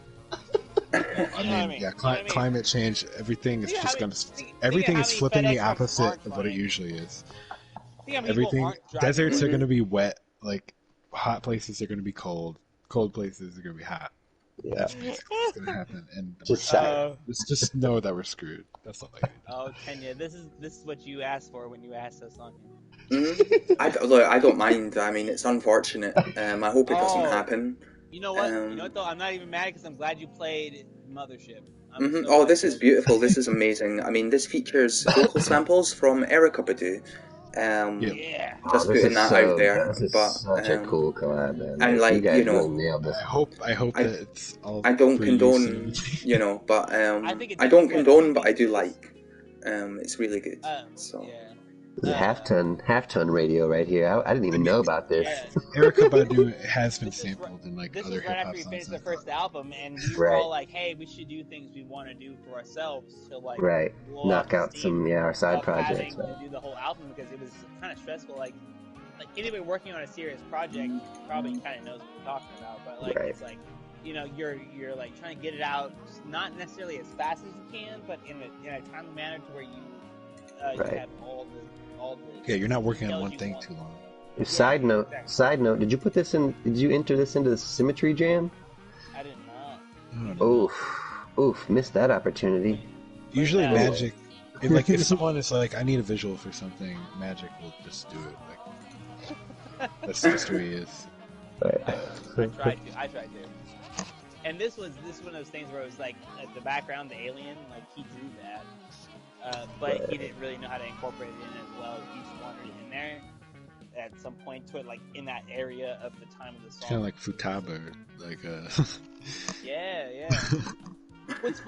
Well, I You know what I mean, mean? yeah, You know what I mean? climate change. Everything is Think of how just many, gonna. think of Everything how is many flipping the FedEx trucks opposite aren't of what it running. usually is. Think how many people Everything. aren't driving to Deserts work. are gonna be wet. Like hot places are gonna be cold. Cold places are gonna be hot. Yeah. That's basically what's gonna happen, and we're Just screwed. Just know that we're screwed. That's all I need. Oh, Tanya, this is what you asked for when you asked us on here. Look, I don't mind. I mean, it's unfortunate. I hope it doesn't Oh, happen. you know what? You know what though? I'm not even mad because I'm glad you played Mothership. I'm so Oh, glad this you is played beautiful. This is amazing. I mean, this features vocal samples from Erica Badu. Yeah. Yeah. Just this putting is that out there. this is But such a cool collab, man. and Like, you like, guys really nailed this. I hope I that it's all I don't free use and condone, everything. but I think it I does don't what condone, but I music do is. like. It's really good. So Yeah. The half ton radio right here. I didn't even know about this. Yeah. Erica Badu has been This is sampled in like this other was right hip hop after we songs. finished I the first thought. album, and we were Right. all like, "Hey, we should do things we want to do for ourselves to like Right. blow Knock off out steam some our side of projects. having Right. to do the whole album because it was kind of stressful. Like anybody working on a serious project probably kind of knows what we're talking about, but like Right. it's like you're like trying to get it out not necessarily as fast as you can, but in a timely manner to where you Right. have all the Yeah, you're not working on details one you thing want. too long. Side note. Exactly. Side note. Did you put this in? Did you enter this into the Symmetry Jam? I did not. Oof. Missed that opportunity. Usually, Yeah. Magic. If someone is like, I need a visual for something, Magic will just do it. Like that's just who he is. Right. I tried to. And this was one of those things where it was like the background, the alien, like he drew that, but he didn't really know how to incorporate it in as well. He just wanted it in there at some point to it, like in that area of the time of the song. Kind of like Futaba, like Yeah. What's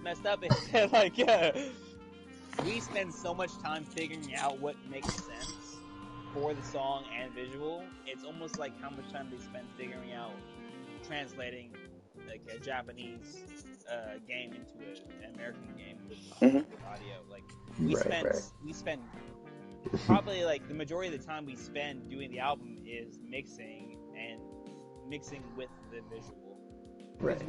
messed up is that like we spend so much time figuring out what makes sense for the song and visual. It's almost like how much time they spend figuring out translating like a Japanese game into an American game with audio. Like we spend probably like the majority of the time we spend doing the album is mixing with the visual. Right.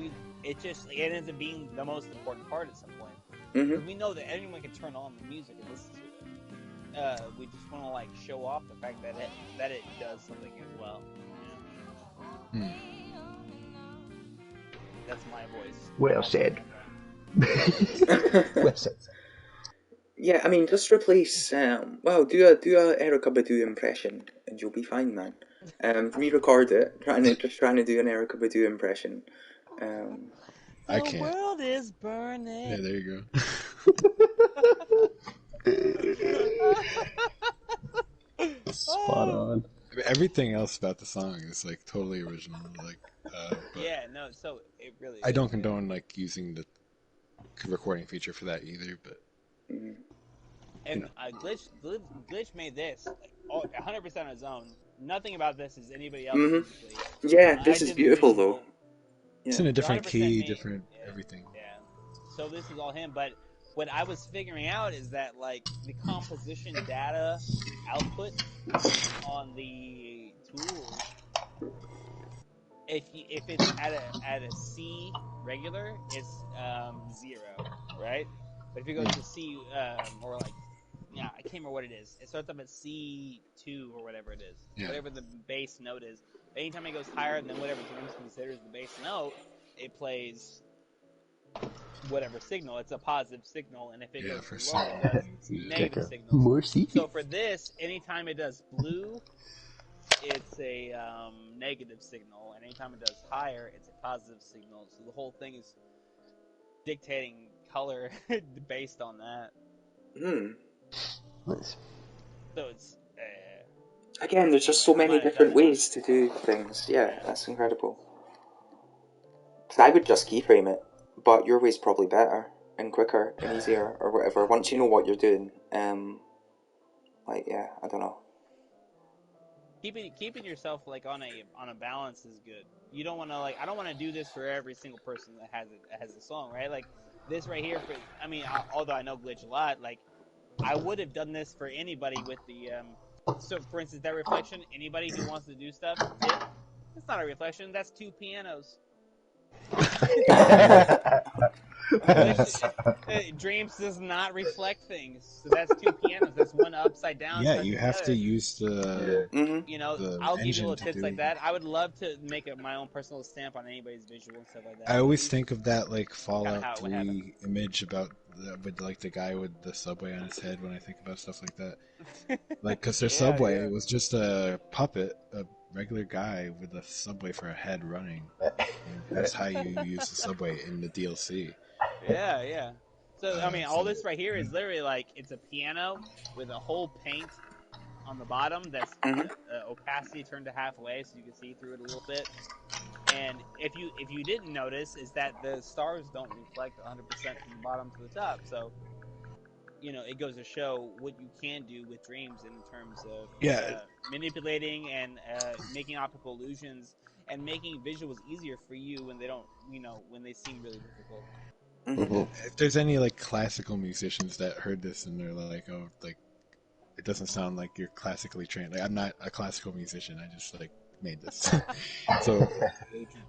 It ends up being the most important part at some point. Because we know that anyone can turn on the music and listen to it. We just want to like show off the fact that it does something as well. You know? That's my voice. Well said. Well said. yeah, I mean, just replace. Do a Erica Badu impression, and you'll be fine, man. Re-record it, trying to do an Erica Badu impression. I can't. The world is burning. Yeah, there you go. Spot on. Everything else about the song is like totally original. Like, so it really. I don't condone like using the recording feature for that either, but. And Glitch made this like 100% on his own. Nothing about this is anybody else. Yeah, this is beautiful though. It's in a different key, different everything. Yeah. So this is all him, but what I was figuring out is that like the composition data output on the tools, if it's at a C regular, it's 0, right? But if it goes to C or like I can't remember what it is. It starts up at C2 or whatever it is, whatever the bass note is. Anytime it goes higher than whatever Drums considers the bass note, it plays whatever signal. It's a positive signal, and if it goes lower, it does negative signals. More C. So for this, anytime it does blue, it's a negative signal, and anytime it does higher, it's a positive signal. So the whole thing is dictating color based on that. Nice. So it's again, there's just so many different ways to do things. Yeah, that's incredible. Because I would just keyframe it, but your way's probably better and quicker and easier or whatever. Once you know what you're doing, I don't know. keeping yourself like on a balance is good. You don't want to like I don't want to do this for every single person that has a song, right? Like this right here for I mean, although I know Glitch a lot, like I would have done this for anybody with the so for instance that reflection, anybody who wants to do stuff, it's not a reflection, that's two pianos. Glitch Dreams does not reflect things. So that's two pianos. That's one upside down Yeah, you touching the have to other. use the Mhm. You know, the I'll give you engine little to tips do. like that. I would love to make my own personal stamp on anybody's visual and stuff like I that. But always these are think just of that like kind of Fallout how it would happen. 3 image about with like the guy with the subway on his head when I think about stuff like that. Like, because their Yeah, subway yeah. was just a puppet, a regular guy with a subway for a head running. And that's how you use the subway in the DLC. Yeah, yeah. So I mean, all So this right here is literally like it's a piano with a whole paint on the bottom that's Mhm. opacity turned to halfway so you can see through it a little bit. And if you didn't notice, is that the stars don't reflect 100% from the bottom to the top. So it goes to show what you can do with dreams in terms of yeah, manipulating and making optical illusions and making visuals easier for you when they don't, when they seem really difficult. Mhm. Mhm. if there's any like classical musicians that heard this and they're like, oh, like it doesn't sound like you're classically trained. Like I'm not a classical musician. I just like made this. So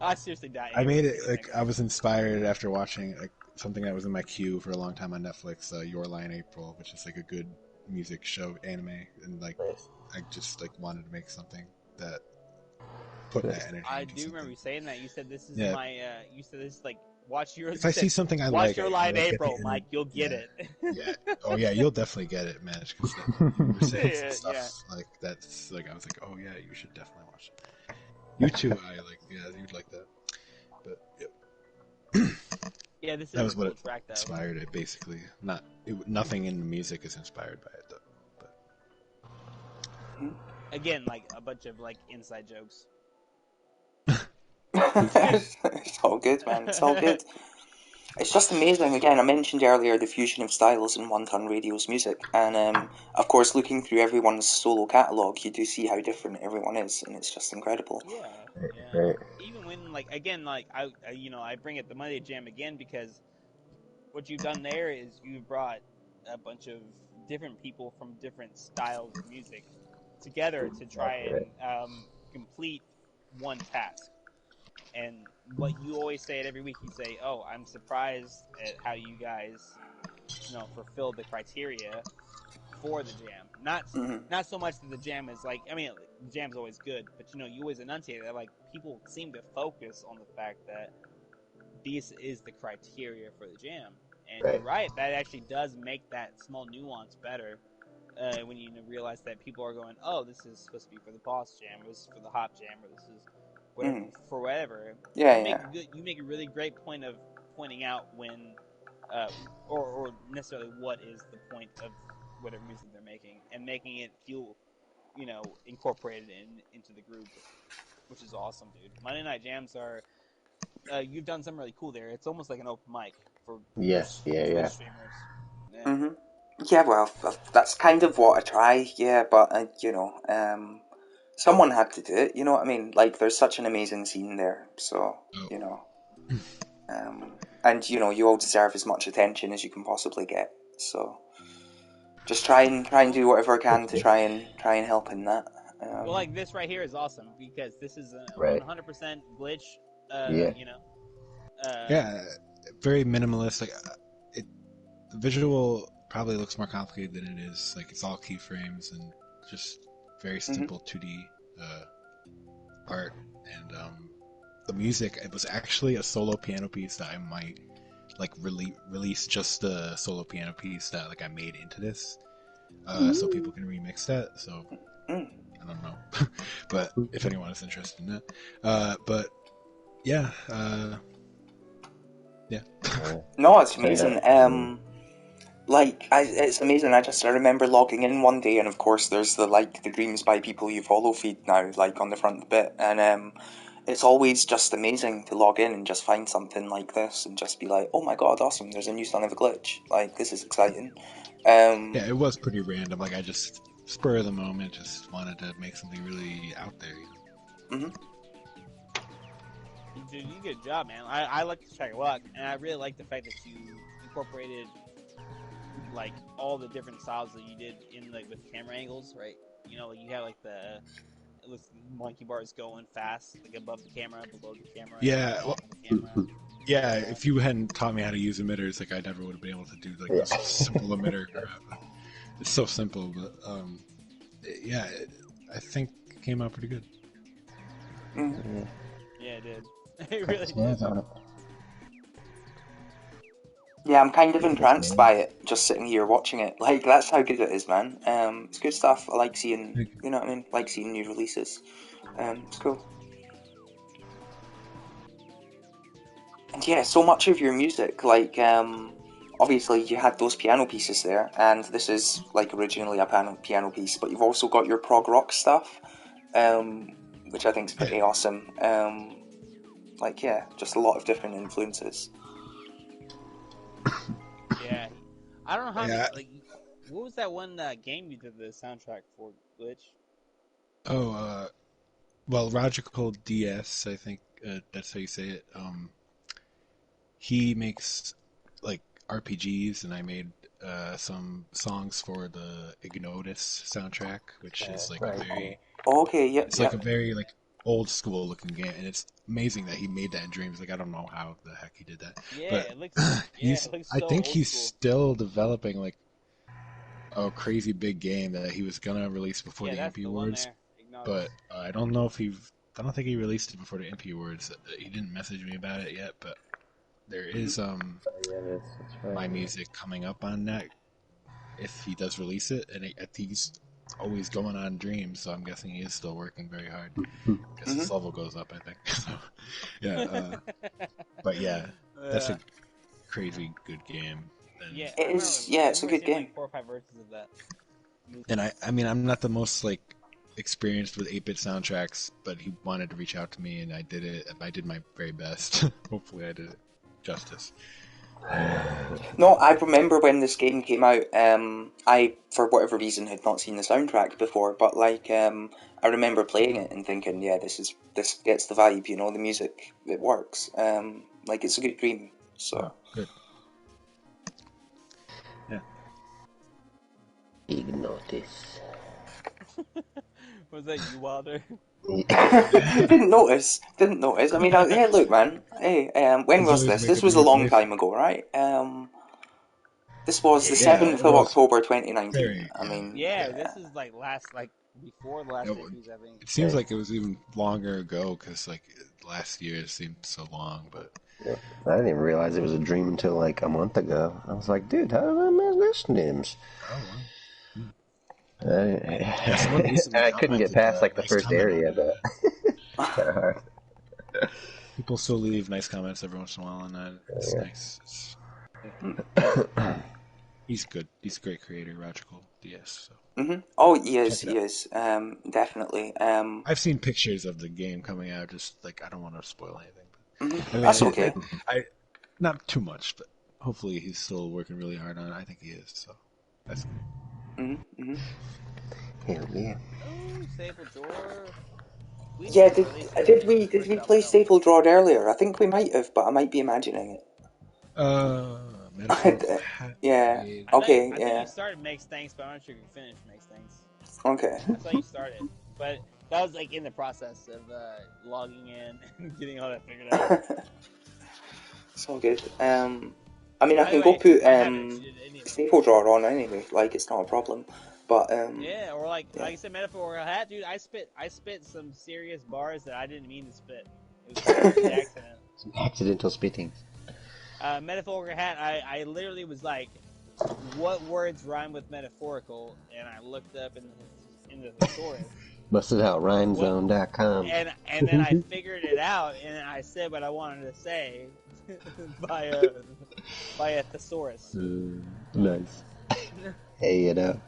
I seriously doubt I made anybody's it gonna like think I that. was inspired after watching like something that was in my queue for a long time on Netflix, Your Lie in April, which is like a good music show anime, and like Nice. I just like wanted to make something that put that energy I into do remember something. you saying that. You said this is Yeah, my. You said this is like watch your. if You I said see something I watch like, your I live like get the April, energy. Mike. You'll get Yeah, it. yeah. Oh yeah, you'll definitely get it, man. Because you were saying some Yeah, yeah. stuff like that's like I was like, oh yeah, you should definitely watch it. You too, I like. Yeah, you'd like that. But yeah, Yeah, this that is a was what cool track though. inspired it. Basically, nothing in the music is inspired by it though. Again, like a bunch of like inside jokes. It's all good, man. It's all good. It's just amazing. Again, I mentioned earlier the fusion of styles in One Ton Radio's music, and of course, looking through everyone's solo catalogue, you do see how different everyone is, and it's just incredible. Yeah, yeah. Right. Even when like again, like I bring up the Monday Jam again because what you've done there is you've brought a bunch of different people from different styles of music together to try Exactly and right. complete one task. And what you always say it every week, you say, "Oh, I'm surprised at how you guys, fulfill the criteria for the jam. Not Mhm. not so much that the jam is like, I mean, the jam's always good, but you always enunciate that like people seem to focus on the fact that this is the criteria for the jam. And you're Right. right, that actually does make that small nuance better when you realize that people are going, oh, this is supposed to be for the boss jam, or this is for the hop jam, or this is whatever Mhm. for whatever. Yeah, You make yeah. you make a really great point of pointing out when, uh, or necessarily what is the point of whatever music they're making, and making it feel, incorporated into the group, which is awesome, dude. Monday night jams are you've done something really cool there. It's almost like an open mic for Yes. Yeah. Twitch Yeah. streamers. Yeah. Mhm. Yeah, well, that's kind of what I try. Yeah, but someone had to do it. You know what I mean? Like, there's such an amazing scene there, so Oh, you know, and you all deserve as much attention as you can possibly get. So just try and do whatever I can to Hopefully. try and help in that. Well, like this right here is awesome because this is a Right. 100% glitch. Yeah. Uh, yeah, very minimalist. Like it, the visual probably looks more complicated than it is. Like it's all keyframes and just very Hmm. simple 2D art. And the music, it was actually a solo piano piece that I might like release just the solo piano piece that like I made into this, so people can remix that. So Mm. I don't know, but if anyone is interested in that, but yeah, yeah. No, it's Check it out. amazing. It's amazing. I remember logging in one day, and of course, there's the Dreams by People You Follow feed now, like on the front bit, and it's always just amazing to log in and just find something like this, and just be like, oh my god, awesome! There's a new Son of a Glitch. Like, this is exciting. Yeah, it was pretty random. Like I just spur of the moment, just wanted to make something really out there. Mhm. Dude, you did a good job, man. I like this track a lot, and I really like the fact that you incorporated like all the different styles that you did in like with camera angles, right? You know, like you had like the it looks monkey bars going fast, like above the camera, below the camera, and Yeah, then well, off of the camera. yeah. If you hadn't taught me how to use emitters, like I never would have been able to do like Yeah. this simple emitter crap. It's so simple, but yeah, I think it came out pretty good. Mhm. Yeah, it did. It really Snares did. on it. Yeah, I'm kind of Yeah, the entranced snares. by it, just sitting here watching it. Like, that's how good it is, man. It's good stuff. I like seeing, Thank you. you know what I mean? Like seeing new releases. It's cool. And yeah, so much of your music, like, obviously you had those piano pieces there, and this is like originally a piano piece, but you've also got your prog rock stuff, which I think is pretty awesome. Like, yeah, just a lot of different influences. Yeah, I don't know how many Yeah. like. What was that one game you did the soundtrack for, Glitch? Oh, well, Logical DS, I think that's how you say it. He makes like RPGs, and I made some songs for the Ignotus soundtrack, which is like Right. a very, Oh, okay, yep, it's like a yep. very like old school looking game, and it's amazing that he made that in Dreams. Like I don't know how the heck he did that, Yeah, but it looks. Yeah, he's, it looks I so think old he's school. still developing like a crazy big game that he was gonna release before Yeah, the that's MP the one Awards, there. Ignatus. but I don't know if I don't think he released it before the MP Awards. He didn't message me about it yet, but there is Yeah, that's my right. music coming up on that if he does release it, and he's always going on Dreams, so I'm guessing he is still working very hard because Hmm. his level goes up, I think. So, yeah, but yeah, that's Yeah. a crazy good game, and Yeah, It is, yeah, I it's a remember good seeing game. like 4 or 5 versions of that. I mean, I'm not the most like experienced with 8-bit soundtracks, but he wanted to reach out to me, and I did it. I did my very best. Hopefully, I did it justice. No, I remember when this game came out. I, for whatever reason, had not seen the soundtrack before, but like, I remember playing it and thinking, yeah, this gets the vibe. You know, the music, it works. Like it's a good dream. So. Oh, good. Yeah. Ignotis. Was that you, Wilder? Didn't notice. Didn't notice. I mean, hey, look, man. Hey, when He's was always this? This making was a weird long voices. time ago, right? This was the Yeah, 7th it of was October, 2019. very. I mean, Yeah, yeah. this is like before the last It, series, I think. it seems like it was even longer ago because like last year seemed so long, but Yeah. I didn't even realize it was a dream until like a month ago. I was like, dude, how did I miss this names? oh wow. Yeah, someone I, recently I couldn't get commented past a like the nice first comment on area, it. but it's kind of hard. People still leave nice comments every once in a while, and that it's Yeah. nice. He's good. He's a great creator, Logical DS. So Oh, he check is. it He out. is. Definitely. I've seen pictures of the game coming out. Just like I don't want to spoil anything. But, I That's mean, okay. I not too much, but hopefully he's still working really hard on it. I think he is. So that's Hell yeah. Oh, Sable Drawer. We Yeah. didn't Did release did the we first album, play no. Staple Draw earlier? I think we might have, but I might be imagining metaphorical it. hat. Yeah. Made. Okay. I know you Yeah. started Makes Thanks, but I'm not sure if you finished Makes Thanks. Okay. I saw you started, but that was like in the process of logging in and getting all that figured out. It's all good. I mean, I By the can go way, put I haven't actually did any of them. Staple Draw on anyway. Like it's not a problem. But Yeah, or like yeah. like I said, metaphorical hat, dude. I spit some serious bars that I didn't mean to spit. It was an accident. Some accidental spitting. Metaphorical hat. I literally was like, what words rhyme with metaphorical? And I looked up in the thesaurus. Busted out rhymezone.com. And then I figured it out, and I said what I wanted to say by a thesaurus. Nice. Hey, you know.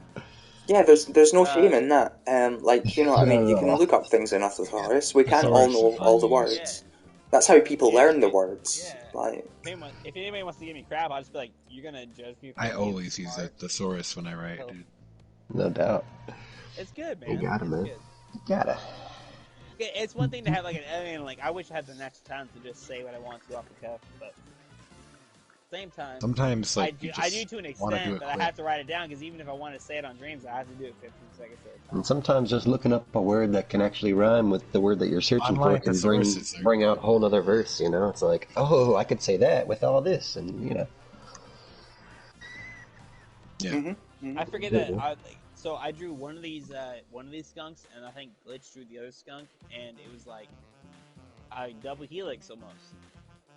Yeah, there's no shame in that. Like you know, what I mean, you can Oh. look up things in a thesaurus. We can't all Thesaurus know is all the funny. words. That's how people Yeah, learn the words. yeah. Like, If anybody wants to give me crap, I'll just be like, "You're gonna judge me." For I being always use a smart." thesaurus when I write, dude. No doubt. It's good, man. You gotta, It's man. good. You gotta. It's one thing to have like I wish I had the next time to just say what I want to off the cuff, but at the same time, Sometimes I like do you I do just to an want to do extent, it but I quick. have to write it down because even if I want to say it on Dreams, I have to do it 15 seconds at a time. And sometimes just looking up a word that can actually rhyme with the word that you're searching for Online can bring thesauruses are bring out good. a whole nother verse, you know? It's like, oh, I could say that with all this, and, you know. Yeah. Mm-hmm. I forget that. So I drew one of these skunks, and I think Glitch drew the other skunk, and it was like a double helix almost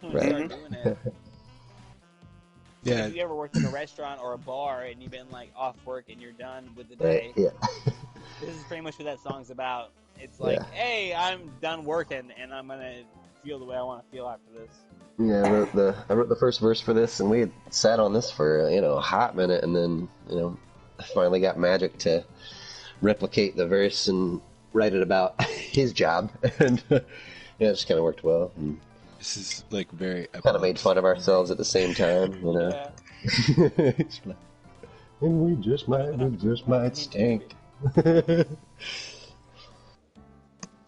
when we Right. started doing it. So Yeah. if you ever worked in a restaurant or a bar and you've been like off work and you're done with the Right, day, yeah. this is pretty much what that song's about. It's Yeah. like, hey, I'm done working and I'm gonna feel the way I want to feel after this. Yeah, I wrote the first verse for this, and we had sat on this for, you know, a hot minute, and then, you know, I finally got Magic to replicate the verse and write it about his job, and yeah, it just kind of worked well. And This is like very kind of made fun of ourselves at the same time, you know. Yeah. It's like, and we just might stink.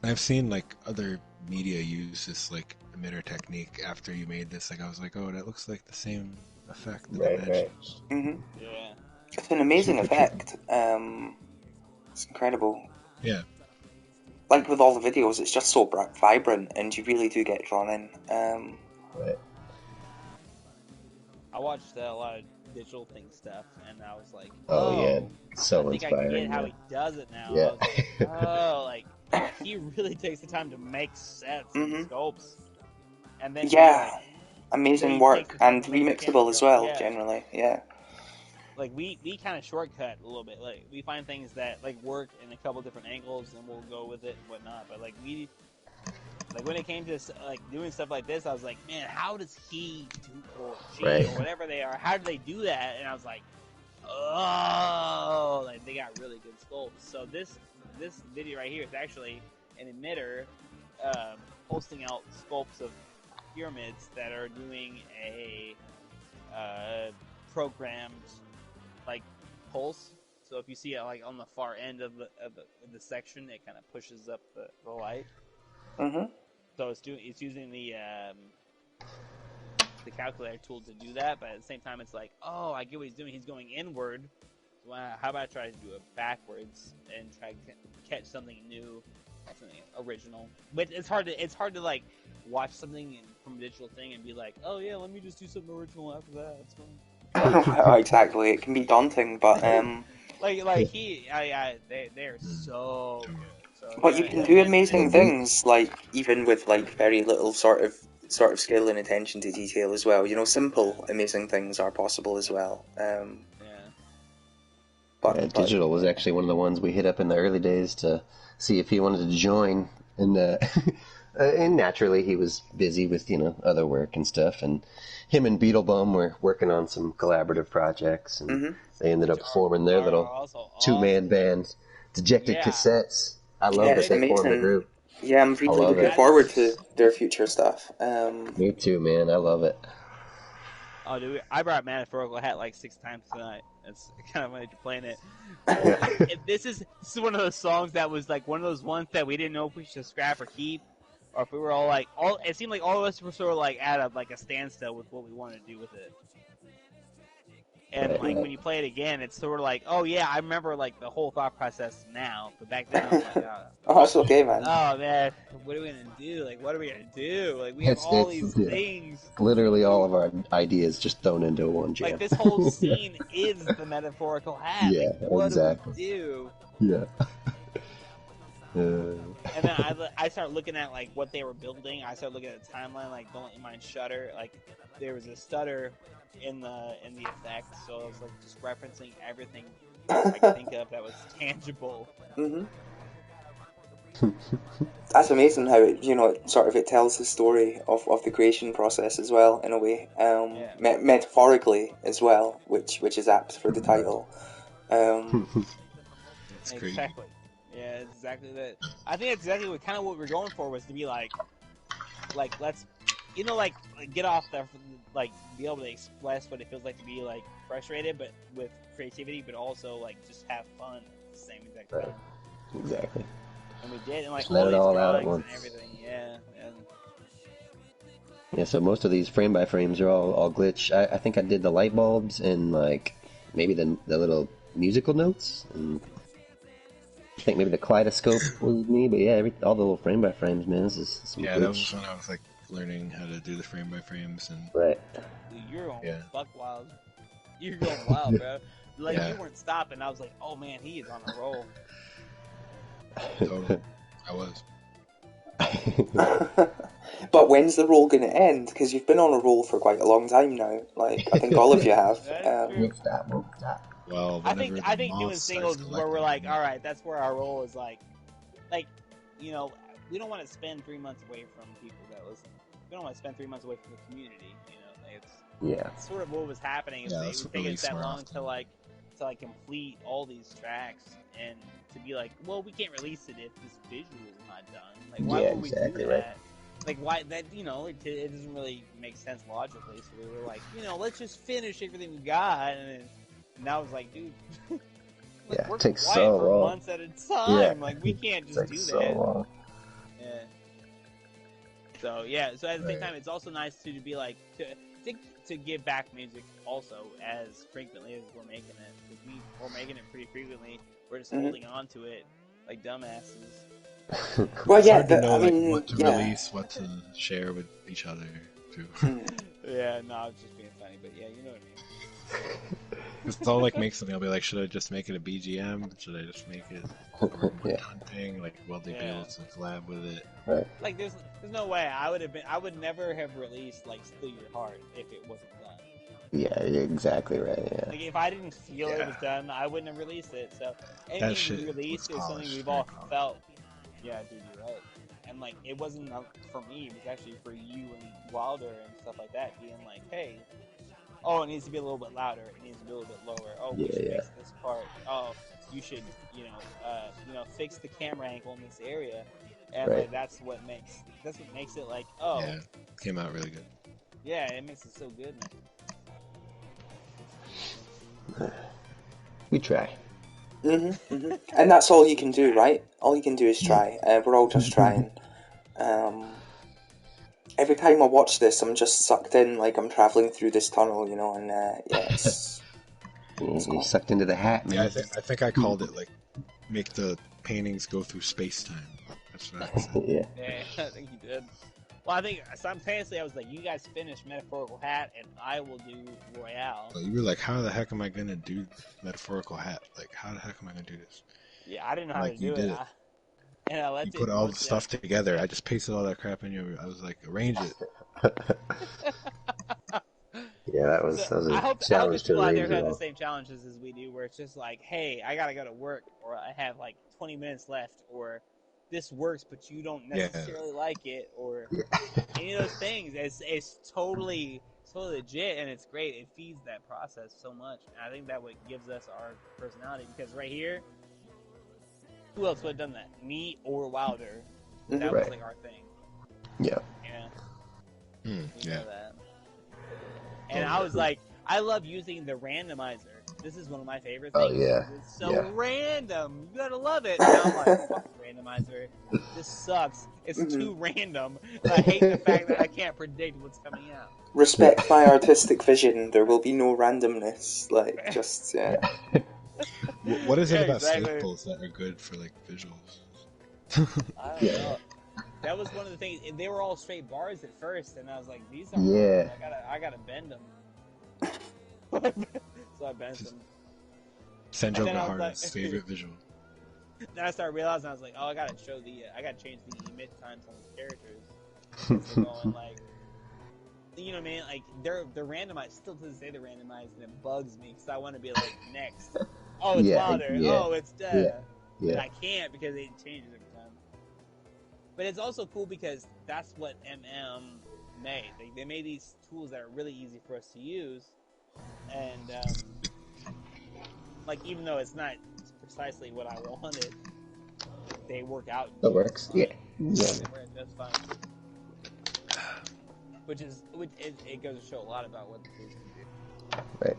I've seen like other media use this like emitter technique after you made this. Like I was like, oh, that looks like the same effect that Right, image. right. Mm-hmm. Yeah. It's an amazing Super effect. It's incredible. Yeah. Like with all the videos, it's just so vibrant, and you really do get drawn in. Right. I watched a lot of digital thing stuff, and I was like, Oh, yeah. So I think I inspiring. get how Yeah. he does it now. Yeah. I was like, oh, like he really takes the time to make sets and Mhm. scopes, and then Yeah, then amazing he work, takes the time and to make the remixable as camera well. yeah. Generally, yeah. Like we kind of shortcut a little bit. Like we find things that like work in a couple different angles, and we'll go with it and whatnot. But like when it came to like doing stuff like this, I was like, man, how does he do, or she Right. or whatever they are? How do they do that? And I was like, oh, like they got really good sculpts. So this video right here is actually an emitter posting out sculpts of pyramids that are doing a programmed like pulse. So if you see it like on the far end of the section, it kind of pushes up the light. Mhm. So it's using the calculator tool to do that, but at the same time, it's like, oh, I get what he's doing. He's going inward. So how about I try to do it backwards and try to catch something new, something original? But it's hard to like watch something from a digital thing and be like, oh yeah, let me just do something original after that. It's fine. Exactly. It can be daunting, but Like they're so good. So but you can do amazing things, like even with like very little sort of skill and attention to detail as well. You know, simple amazing things are possible as well. Yeah. But Digital was actually one of the ones we hit up in the early days to see if he wanted to join, and and naturally he was busy with, you know, other work and stuff, and him and Beetlebum were working on some collaborative projects, and they ended up forming their little two-man band, Dejected Yeah. Cassettes. I love yeah, that it's they formed a amazing. group. Yeah, I'm really love looking it. forward to their future stuff. Me too, man. I love it. Oh, dude, I brought Metaphorical Hat like 6 times tonight. It's kind of funny to playing it. This is one of those songs that was like one of those ones that we didn't know if we should scrap or keep, or if we were all like it seemed like all of us were sort of like at a standstill with what we wanted to do with it. And Right. like when you play it again, it's sort of like, oh yeah, I remember like the whole thought process now, but back then I was like, Oh, it's okay, man. oh man, what are we gonna do? Like, what are we gonna do? Like, we have all these things. Literally all of our ideas just thrown into one jam. Like this whole scene is the metaphorical hat. Yeah, like, what exactly. do we do? Yeah. And then I started looking at like what they were building. I started looking at the timeline, like don't let your mind shudder. Like there was a stutter in the effect, so I was like just referencing everything I could think of that was tangible. Mm-hmm. That's amazing how it tells the story of the creation process as well, in a way, metaphorically as well, which is apt for the title. Exactly. Yeah, it's exactly that. I think that's exactly what we're going for, was to be like let's like get off the like be able to express what it feels like to be like frustrated, but with creativity, but also like just have fun at the the same exact Right. time. Exactly. And we did, and like Just let all it these all out at drawings and once. everything, yeah. And Yeah, so most of these frame by frames are all glitch. I think I did the light bulbs and like maybe the little musical notes, and I think maybe the kaleidoscope was me. But yeah, all the little frame by frames, man, this is some Yeah, that was glitch. when I was like learning how to do the frame by frames, and Right. dude, you're going yeah, buck wild. You're going wild, bro. Like yeah, you weren't stopping. I was like, oh man, he is on a roll. totally. I was. But when's the roll going to end? Because you've been on a roll for quite a long time now. Like, I think all of you have. That's true. Won't stop, won't stop. Well, I whenever the think moth doing starts singles is where we're collecting like, them, all right, that's where our role is like, you know, we don't want to spend 3 months away from people that listen. We don't want to spend 3 months away from the community. You know, like Yeah. it's sort of what was happening. yeah, It let's was taking us release that more long often. to complete all these tracks and to be like, well, we can't release it if this visual is not done. Like, why Yeah, would we exactly do right. that? Like, why that? You know, it doesn't really make sense logically. So we were like, you know, let's just finish everything we got, and now it's like, dude. Like, Yeah, we're it takes quiet so for long. months at a Yeah, time. Like, we can't it just do takes so that. long. Yeah. So yeah. So at the same Right. time, it's also nice to be like to give back music also as frequently as we're making it. Because we're making it pretty frequently. We're just Mhm. holding on to it like dumbasses. Well, It's yeah, hard to know I like mean, what to yeah. release, what to share with each other too. Yeah. No, I was just being funny, but yeah, you know what I mean. It's all like make something. I'll be like, should I just make it a BGM? Should I just make it a one Yeah. done thing? Like, will they be Yeah. able to collab with it? Right. Like, there's no way I would never have released like "Steal Your Heart" if it wasn't done. Yeah, you're exactly right. Yeah. Like, if I didn't feel it Yeah. was done, I wouldn't have released it. So That anything shit we released was is something polished, we've very all polished. felt. Yeah, dude, you're right. And like, it wasn't for me. It was actually for you and Wilder and stuff like that, being like, hey, oh, it needs to be a little bit louder. It needs to be a little bit lower. Oh, we Yeah, should yeah. fix this part. Oh, you should, fix the camera angle in this area. And Right. like, that's what makes it like, oh, Yeah, came out really good. yeah, it makes it so good, man. We try. And that's all you can do, right? All you can do is try. We're all just trying. Every time I watch this, I'm just sucked in, like I'm traveling through this tunnel, you know. And yeah, it's You're cool. sucked into the hat, Yeah, man. I think I called it like make the paintings go through space time. That's what I said. Yeah. Yeah, I think you did. Well, I think simultaneously I was like, you guys finish Metaphorical Hat, and I will do Royale. So you were like, how the heck am I gonna do metaphorical hat? Like, how the heck am I gonna do this? Yeah, I didn't know how Like, to you do did it. it. And I let You it put all the mostly- stuff together. I just pasted all that crap in you. I was like, arrange it. Yeah, that was So, a I hope challenge there's to people out there arrange who it have the all. same challenges as we do, where it's just like, hey, I gotta go to work, or I have like 20 minutes left, or this works, but you don't necessarily like it, or any of those things. It's totally legit, and it's great. It feeds that process so much, and I think that what gives us our personality. Because right here, who else would have done that? Me or Wilder? That was Right. like our thing. Yeah. Yeah. Hmm, You yeah. know that. And Oh, I yeah. was like, I love using the randomizer. This is one of my favorite Oh, things. yeah. It's so Yeah. random. You gotta love it. And I'm like, fuck the randomizer. This sucks. It's too random. And I hate the fact that I can't predict what's coming out. Respect my artistic vision. There will be no randomness. Like, just yeah. What is it Yeah, about exactly. staples that are good for like visuals? I don't Yeah. know. That was one of the things. They were all straight bars at first, and I was like, these are Yeah. I gotta bend them. So I bent them. Senjo And then I was Gahara's like- favorite visual. Then I started realizing I was like, oh, I gotta change the emit times on the characters. 'Cause they're going like, you know what I mean? Like they're randomized. Still to this day they're randomized, and it bugs me because I want to be like next. Oh, it's Yeah, Wilder. yeah, Oh, it's Dead. yeah. And I can't because it changes every time. But it's also cool because that's what MM made. They made these tools that are really easy for us to use, and like even though it's not precisely what I wanted, they work out. That works. fine. Yeah. Yeah. They work just fine. It goes to show a lot about what the tools can do. Right.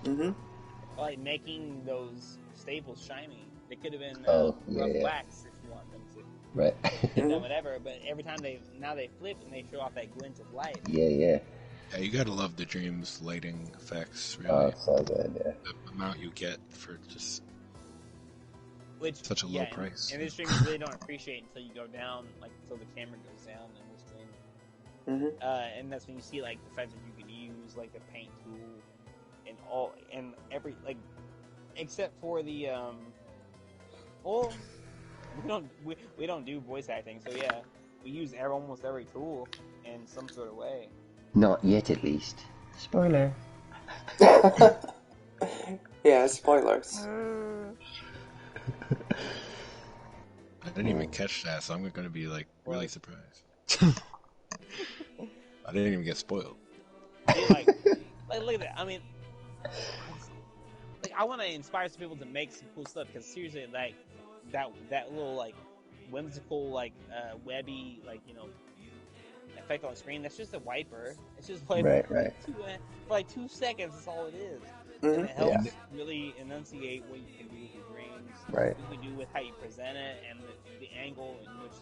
Mm-hmm. Like making those staples shiny. They could have been Oh, yeah, rough yeah. wax if you want them to. Right. They've done whatever, but every time they flip and they show off that glint of light. Yeah, yeah. Yeah, you gotta love the Dreams lighting effects, Oh, really. so good, yeah. The amount you get for just Which such a low price. And this stream you really don't appreciate until you go down, like until the camera goes down in the stream. And that's when you see like the fact that you can use like the paint tool and every like except for the well we don't do voice acting, so yeah, we use almost every tool in some sort of way. Not yet, at least. Spoiler. Yeah, spoilers. I didn't even catch that, so I'm gonna be like really surprised. I didn't even get spoiled. Like look at that. I mean, like I want to inspire some people to make some cool stuff because seriously, like that little like whimsical like webby like effect on the screen. That's just a wiper. It's just like Right. for like 2 seconds. That's all it is. And it helps really enunciate what you can do with your dreams. Right. What you can do with how you present it and the angle in which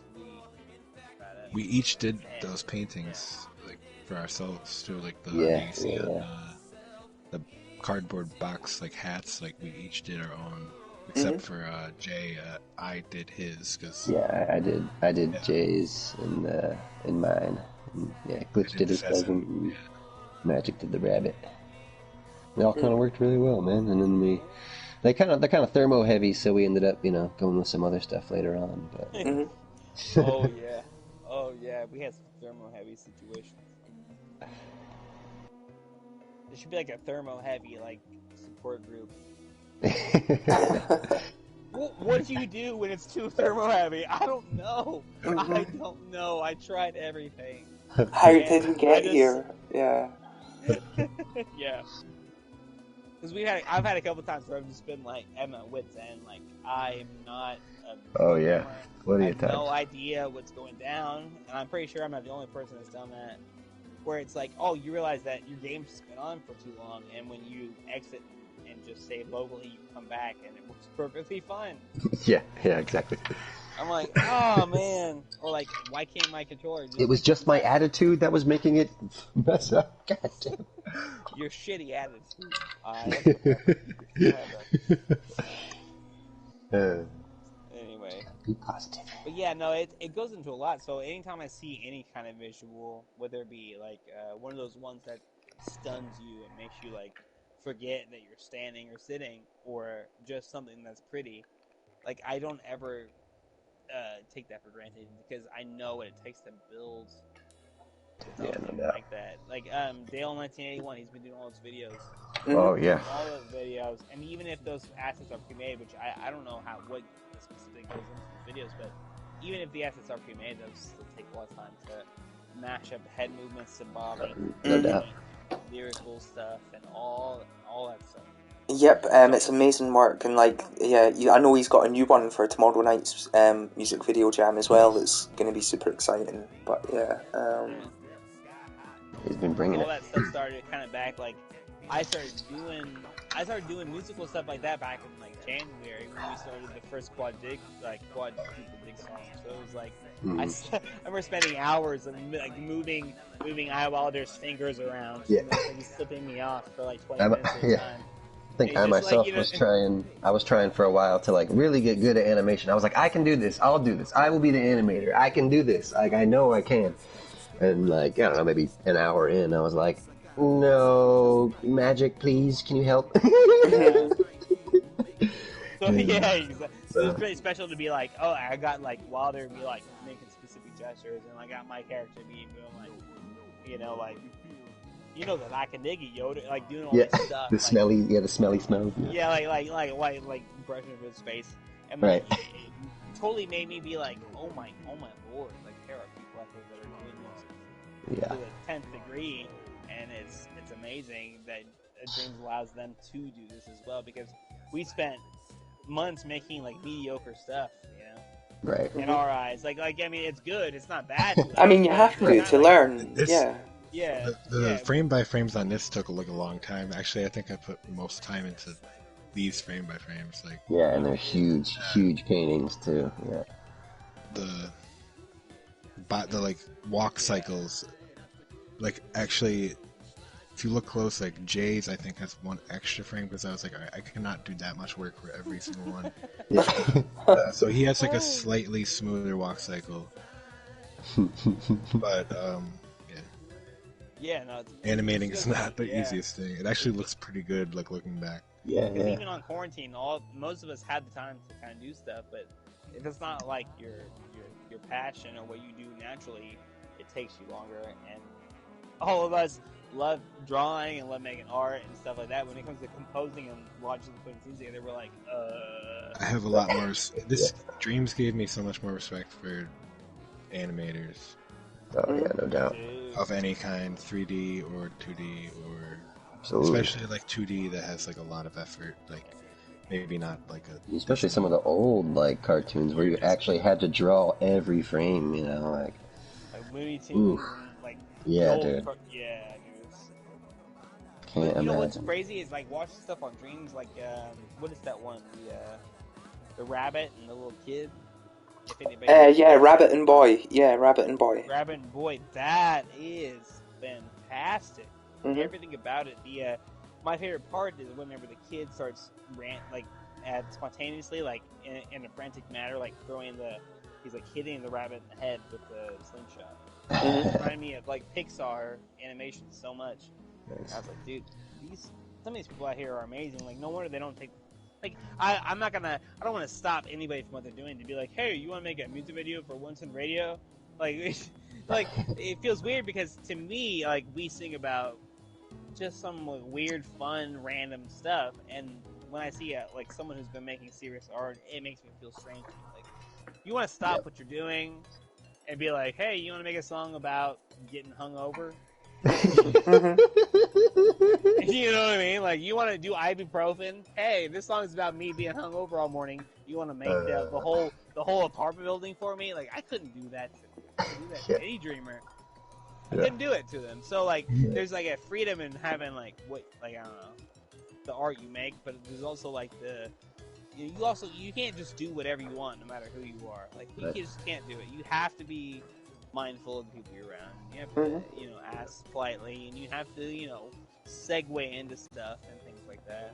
We each did those paintings like for ourselves too, like the Yeah, you see yeah, on yeah. the cardboard box like hats. Like we each did our own, except for Jay. I did his because Yeah, I did Jay's in mine. And, yeah, Glitch did his cousin. And Magic did the rabbit. They all kind of worked really well, man. And then they're kind of thermo heavy, so we ended up going with some other stuff later on. But oh yeah, we had some thermo heavy situations. There should be like a thermo heavy like support group. What do you do when it's too thermo heavy? I don't know. I don't know. I tried everything. How did we get here? Yeah. Yeah. Because I've had a couple times where I've just been like at my wits end, like I'm not. Oh yeah, I have no idea what's going down, and I'm pretty sure I'm not the only person that's done that. Where it's like, oh, you realize that your game's been on for too long, and when you exit and just save locally, you come back and it works perfectly fine. yeah, exactly. I'm like, oh man, or like, why can't my controller? It was just my attitude that was making it mess up. God damn. Your shitty attitude. Anyway. Be positive. But yeah, no, it goes into a lot. So anytime I see any kind of visual, whether it be like one of those ones that stuns you and makes you like forget that you're standing or sitting, or just something that's pretty, like I don't ever take that for granted because I know what it takes to build something like that. Like Dale 1981, he's been doing all those videos. Oh yeah. All those videos, and even if those assets are pre-made, which I don't know what specific goes into the videos, but even if the assets are pre-made, they'll still take a lot of time to mash up head movements, symbolic, No doubt. lyrical stuff, and all that stuff. Yep, it's amazing work, and like, yeah, I know he's got a new one for tomorrow night's music video jam as well. It's going to be super exciting, but yeah, he's been bringing all that stuff started kind of back. Like, I started doing musical stuff like that back in like January when we started the first quadruple dig song. So it was like I remember spending hours of like moving Eye Wilder's fingers around. Yeah. And like, he's slipping me off for like 20 minutes at a time. I think I myself was trying for a while to like really get good at animation. I was like, I can do this. I'll do this. I will be the animator. I can do this. Like, I know I can. And like, I don't know, maybe an hour in, I was like, no, Magic, please, can you help? So yeah, exactly. So it was pretty special to be like, oh, I got like Wilder to be like making specific gestures, and I got my character being doing like, that I can dig it, Yoda, like doing all this stuff. The smelly smell. Yeah, like brushing over his face, and right. Like, it totally made me be like, oh my lord, like there are people out there that are doing this to the 10th degree, and it's amazing that Dreams allows them to do this as well, because we spent months making like mediocre stuff, right? In our eyes, like I mean, it's good, it's not bad. I mean, you have to learn. The frame by frames on this took like a long time. Actually, I think I put most time into these frame by frames, like Yeah, and they're huge, huge paintings too. Yeah. the the like walk cycles. Like actually, if you look close, like Jay's, I think has one extra frame because I was like, I cannot do that much work for every single one. Yeah. So he has like a slightly smoother walk cycle, but yeah, Yeah, no, animating it's is good. not the Yeah. easiest thing. It actually looks pretty good, like looking back. Yeah, Because yeah. even on quarantine, most of us had the time to kind of do stuff, but if it's not like your passion or what you do naturally, it takes you longer. And all of us love drawing and love making art and stuff like that. When it comes to composing and logically putting things together, we're like, I have a lot more. This Dreams gave me so much more respect for animators Oh yeah, no doubt. dude. of any kind, 3D or 2D, or Absolutely. especially like 2D that has like a lot of effort. Like maybe not like a Especially some of the old like cartoons where you actually had to draw every frame. You know, like Like Looney Tunes oof. and like Yeah, old, dude. yeah, dude. Can't But you know what's imagine. crazy is like watching stuff on Dreams, like what is that one? The rabbit and the little kid. If anybody knows Yeah, Rabbit and Boy. Yeah, Rabbit and Boy. Rabbit and Boy, that is fantastic. Mhm. Everything about it. My favorite part is whenever the kid starts spontaneously, like in a frantic manner, like he's like hitting the rabbit in the head with the slingshot. It reminded me of like Pixar animation so much. I was like, dude, some of these people out here are amazing. Like, no wonder they don't take. Like, I don't want to stop anybody from what they're doing to be like, hey, you want to make a music video for Winston Radio? Like, like it feels weird because to me, like, we sing about just some like, weird, fun, random stuff, and when I see like someone who's been making serious art, it makes me feel strange. Like, you want to stop what you're doing and be like, hey, you want to make a song about getting hungover? Mhm. You know what I mean? Like, you want to do ibuprofen? Hey, this song is about me being hungover all morning. You want to make the whole apartment building for me? Like, I couldn't do that. I couldn't do that to any dreamer. I couldn't do it to them. So like, there's like a freedom in having like I don't know, the art you make, but there's also like you can't just do whatever you want no matter who you are. Like you just can't do it. You have to be mindful of the people you're around. You have to ask politely, and you have to segue into stuff and things like that.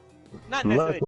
Not necessarily